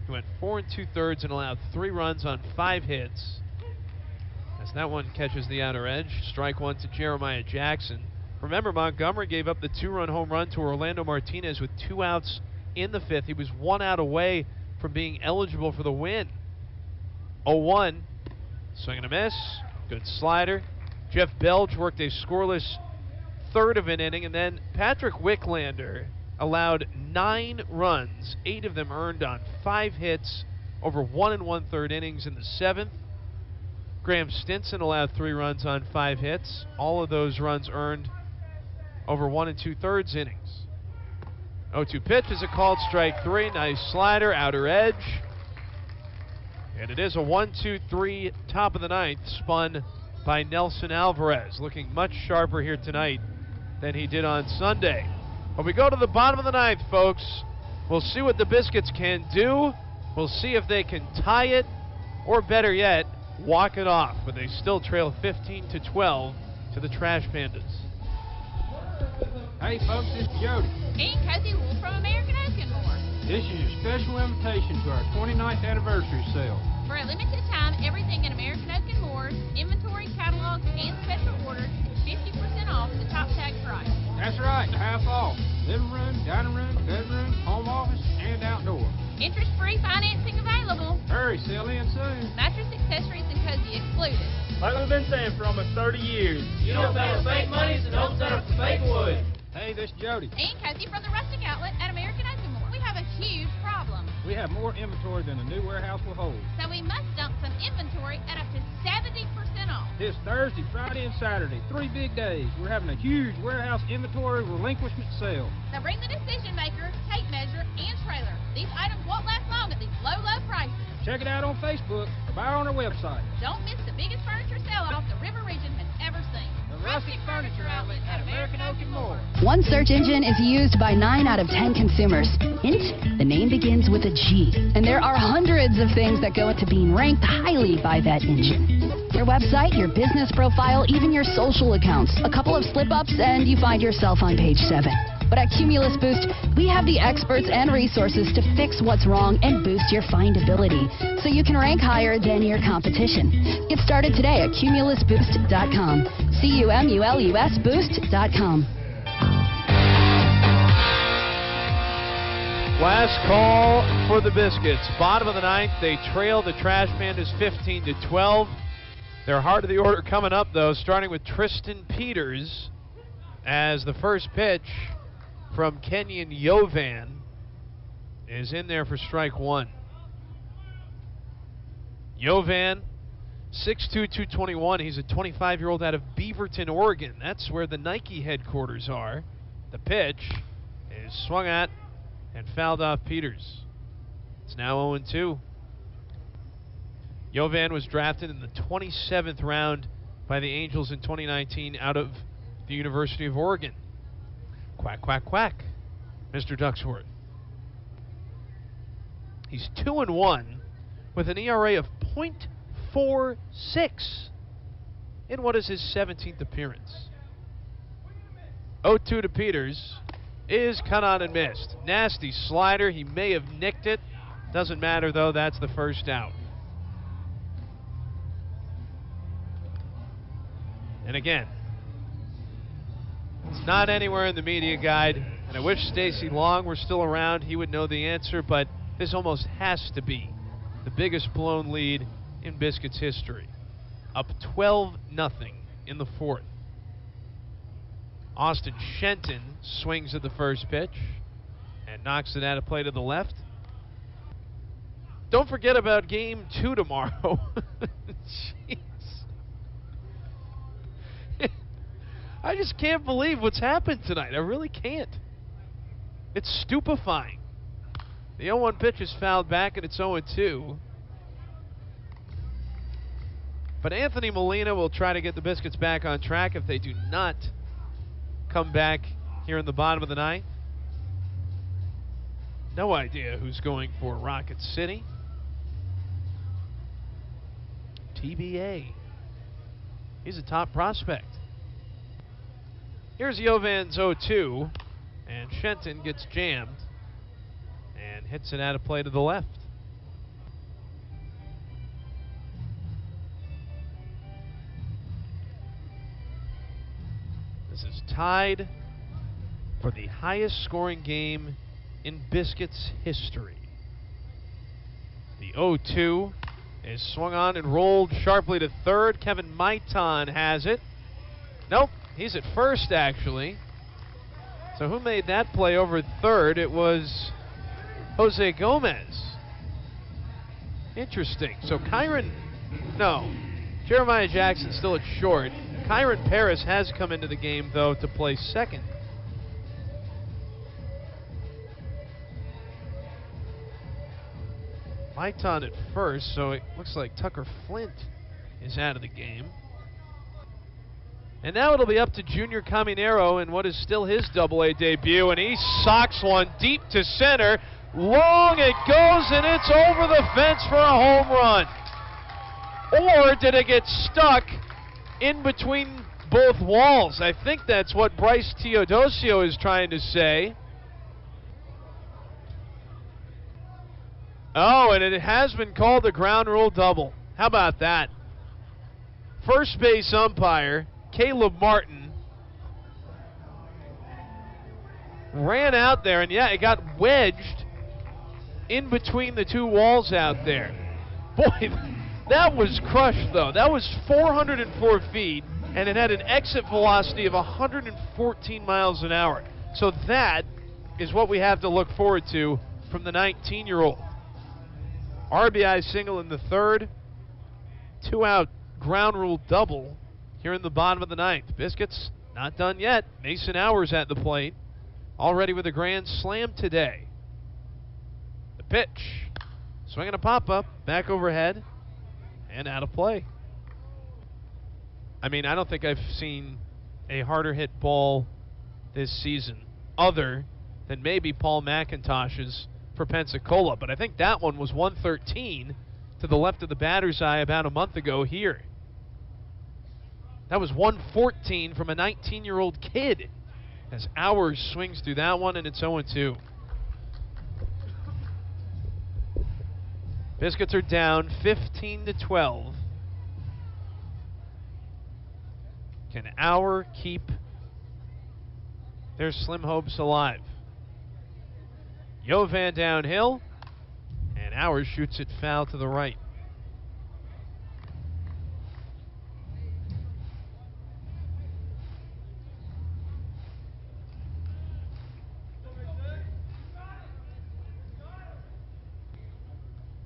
He went 4 2/3 and allowed 3 runs on 5 hits. As that one catches the outer edge, strike 1 to Jeremiah Jackson. Remember, Montgomery gave up the 2-run home run to Orlando Martinez with 2 outs in the 5th. He was 1 out away from being eligible for the win. 0-1, swing and a miss. Good slider. Jeff Belge worked a scoreless third of an inning, and then Patrick Wicklander allowed 9 runs, 8 of them earned on 5 hits over 1 1/3 innings in the 7th. Graham Stinson allowed 3 runs on 5 hits. All of those runs earned over 1 2/3 innings. 0-2 pitch is a called strike 3. Nice slider, outer edge. And it is a 1-2-3 top of the ninth, spun by Nelson Alvarez. Looking much sharper here tonight than he did on Sunday. But we go to the bottom of the ninth, folks. We'll see what the Biscuits can do. We'll see if they can tie it, or better yet, walk it off, but they still trail 15-12 to the Trash Pandas. Hey folks, this is Jody. And Cozy Wolf from American Oak and More. This is your special invitation to our 29th anniversary sale. For a limited time, everything in American Oak and More, inventory, catalogs, and special orders is 50% off the top tag price. That's right, half off. Living room, dining room, bedroom, home office, and outdoor. Interest-free financing available. Hurry, sell in soon. Mattress, accessories, and cozy excluded. Like we've been saying for almost 30 years. You don't pay with fake monies and don't set up for fake wood. Hey, this is Jody. And Cozy from the Rustic Outlet at American Oak and More. We have a huge problem. We have more inventory than the new warehouse will hold. So we must dump some inventory at up to 70% off. This Thursday, Friday, and Saturday, 3 big days, we're having a huge warehouse inventory relinquishment sale. Now bring the decision maker, tape measure, and trailer. These items won't last long at these low, low prices. Check it out on Facebook or buy on our website. Don't miss the biggest furniture sell-off the River Region has ever seen. The Rustic Furniture Outlet at American Oak and More. One search engine is used by 9 out of 10 consumers. Hint, the name begins with a G. And there are hundreds of things that go into being ranked highly by that engine. Your website, your business profile, even your social accounts. A couple of slip-ups and you find yourself on page 7. But at Cumulus Boost, we have the experts and resources to fix what's wrong and boost your findability so you can rank higher than your competition. Get started today at cumulusboost.com. CUMULUS boost.com. Last call for the Biscuits. Bottom of the 9th, they trail the Trash Pandas 15-12. Their heart of the order coming up, though, starting with Tristan Peters as the first pitch from Kenyon Yovan is in there for strike 1. Yovan, 6'2", 221. He's a 25-year-old out of Beaverton, Oregon. That's where the Nike headquarters are. The pitch is swung at and fouled off Peters. It's now 0-2. Yovan was drafted in the 27th round by the Angels in 2019 out of the University of Oregon. Quack, quack, quack, Mr. Ducksworth. He's 2-1 with an ERA of .46 in what is his 17th appearance. 0-2 to Peters is cut on and missed. Nasty slider. He may have nicked it. Doesn't matter, though. That's the first out. And again, it's not anywhere in the media guide, and I wish Stacy Long were still around. He would know the answer, but this almost has to be the biggest blown lead in Biscuits history. Up 12-0 in the 4th. Austin Shenton swings at the first pitch and knocks it out of play to the left. Don't forget about Game 2 tomorrow. Jeez. I just can't believe what's happened tonight. I really can't. It's stupefying. The 0-1 pitch is fouled back, and it's 0-2. But Anthony Molina will try to get the Biscuits back on track if they do not come back here in the bottom of the 9th. No idea who's going for Rocket City. TBA. He's a top prospect. Here's Yovan's 0-2, and Shenton gets jammed and hits it out of play to the left. This is tied for the highest scoring game in Biscuits history. The 0-2 is swung on and rolled sharply to third. Kevin Maiton has it. Nope. He's at first, actually. So who made that play over third? It was Jose Gomez. Interesting. So Jeremiah Jackson still at short. Kyron Paris has come into the game, though, to play second. Maiton at first, so it looks like Tucker Flint is out of the game. And now it'll be up to Junior Caminero in what is still his Double-A debut, and he socks one deep to center. Long it goes, and it's over the fence for a home run. Or did it get stuck in between both walls? I think that's what Bryce Teodosio is trying to say. Oh, and it has been called a ground rule double. How about that? First base umpire, Caleb Martin, ran out there, and yeah, it got wedged in between the two walls out there. Boy, that was crushed, though. That was 404 feet, and it had an exit velocity of 114 miles an hour. So that is what we have to look forward to from the 19-year-old. RBI single in the third. 2-out ground rule double here in the bottom of the ninth. Biscuits not done yet. Mason Hours at the plate. Already with a grand slam today. The pitch. Swinging a pop-up. Back overhead. And out of play. I mean, I don't think I've seen a harder hit ball this season other than maybe Paul McIntosh's for Pensacola, but I think that one was 113 to the left of the batter's eye about a month ago here. That was 114 from a 19-year-old kid as Hours swings through that one, and it's 0-2. Biscuits are down 15-12. Can Hour keep their slim hopes alive? Jovan downhill, and Hours shoots it foul to the right.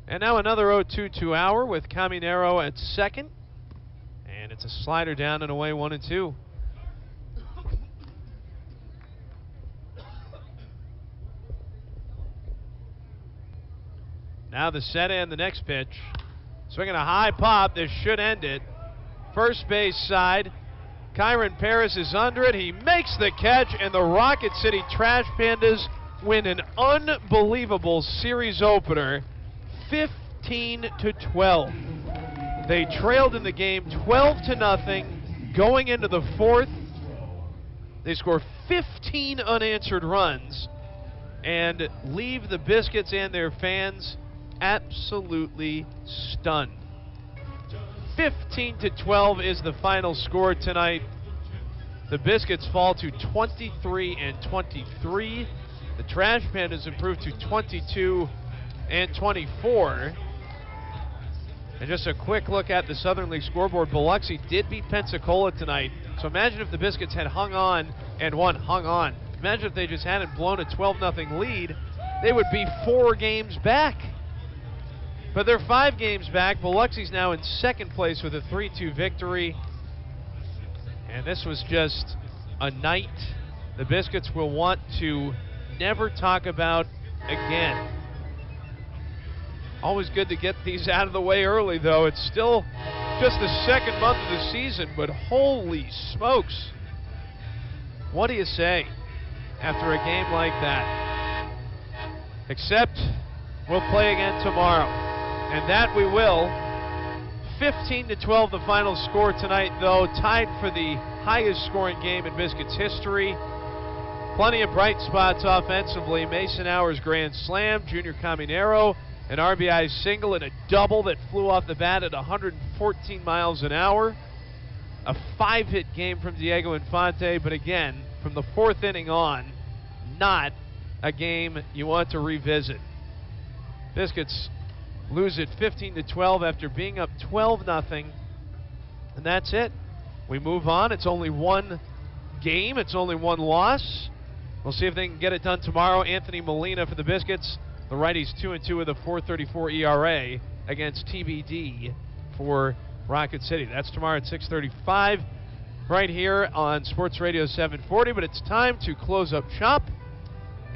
And now another 0-2 to Hour with Caminero at second. And it's a slider down and away, 1-2. Now the set and the next pitch. Swinging a high pop. This should end it. First base side. Kyron Paris is under it. He makes the catch, and the Rocket City Trash Pandas win an unbelievable series opener, 15-12. They trailed in the game 12-0 going into the fourth. They score 15 unanswered runs and leave the Biscuits and their fans absolutely stunned. 15-12 is the final score tonight. The Biscuits fall to 23-23. The Trash Pandas improve to 22-24. And just a quick look at the Southern League scoreboard. Biloxi did beat Pensacola tonight. So imagine if the Biscuits had hung on and won. Imagine if they just hadn't blown a 12-0 lead. They would be 4 games back. But they're 5 games back. Biloxi's now in second place with a 3-2 victory. And this was just a night the Biscuits will want to never talk about again. Always good to get these out of the way early, though. It's still just the second month of the season, but holy smokes. What do you say after a game like that? Except we'll play again tomorrow. And that we will. 15-12 the final score tonight, though. Tied for the highest scoring game in Biscuits history. Plenty of bright spots offensively. Mason Hours grand slam. Junior Caminero, an RBI single and a double that flew off the bat at 114 miles an hour. A 5-hit game from Diego Infante, but again, from the 4th inning on, not a game you want to revisit. Biscuits lose it 15-12 after being up 12-0, and that's it. We move on. It's only one game. It's only one loss. We'll see if they can get it done tomorrow. Anthony Molina for the Biscuits. The righties 2-2 with a 4.34 ERA against TBD for Rocket City. That's tomorrow at 6:35 right here on Sports Radio 740. But it's time to close up shop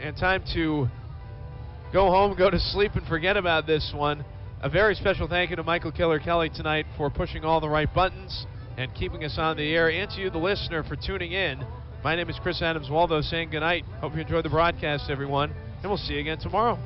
and time to go home, go to sleep, and forget about this one. A very special thank you to Michael Killer Kelly tonight for pushing all the right buttons and keeping us on the air, and to you, the listener, for tuning in. My name is Chris Adams-Waldo saying goodnight. Hope you enjoyed the broadcast, everyone, and we'll see you again tomorrow.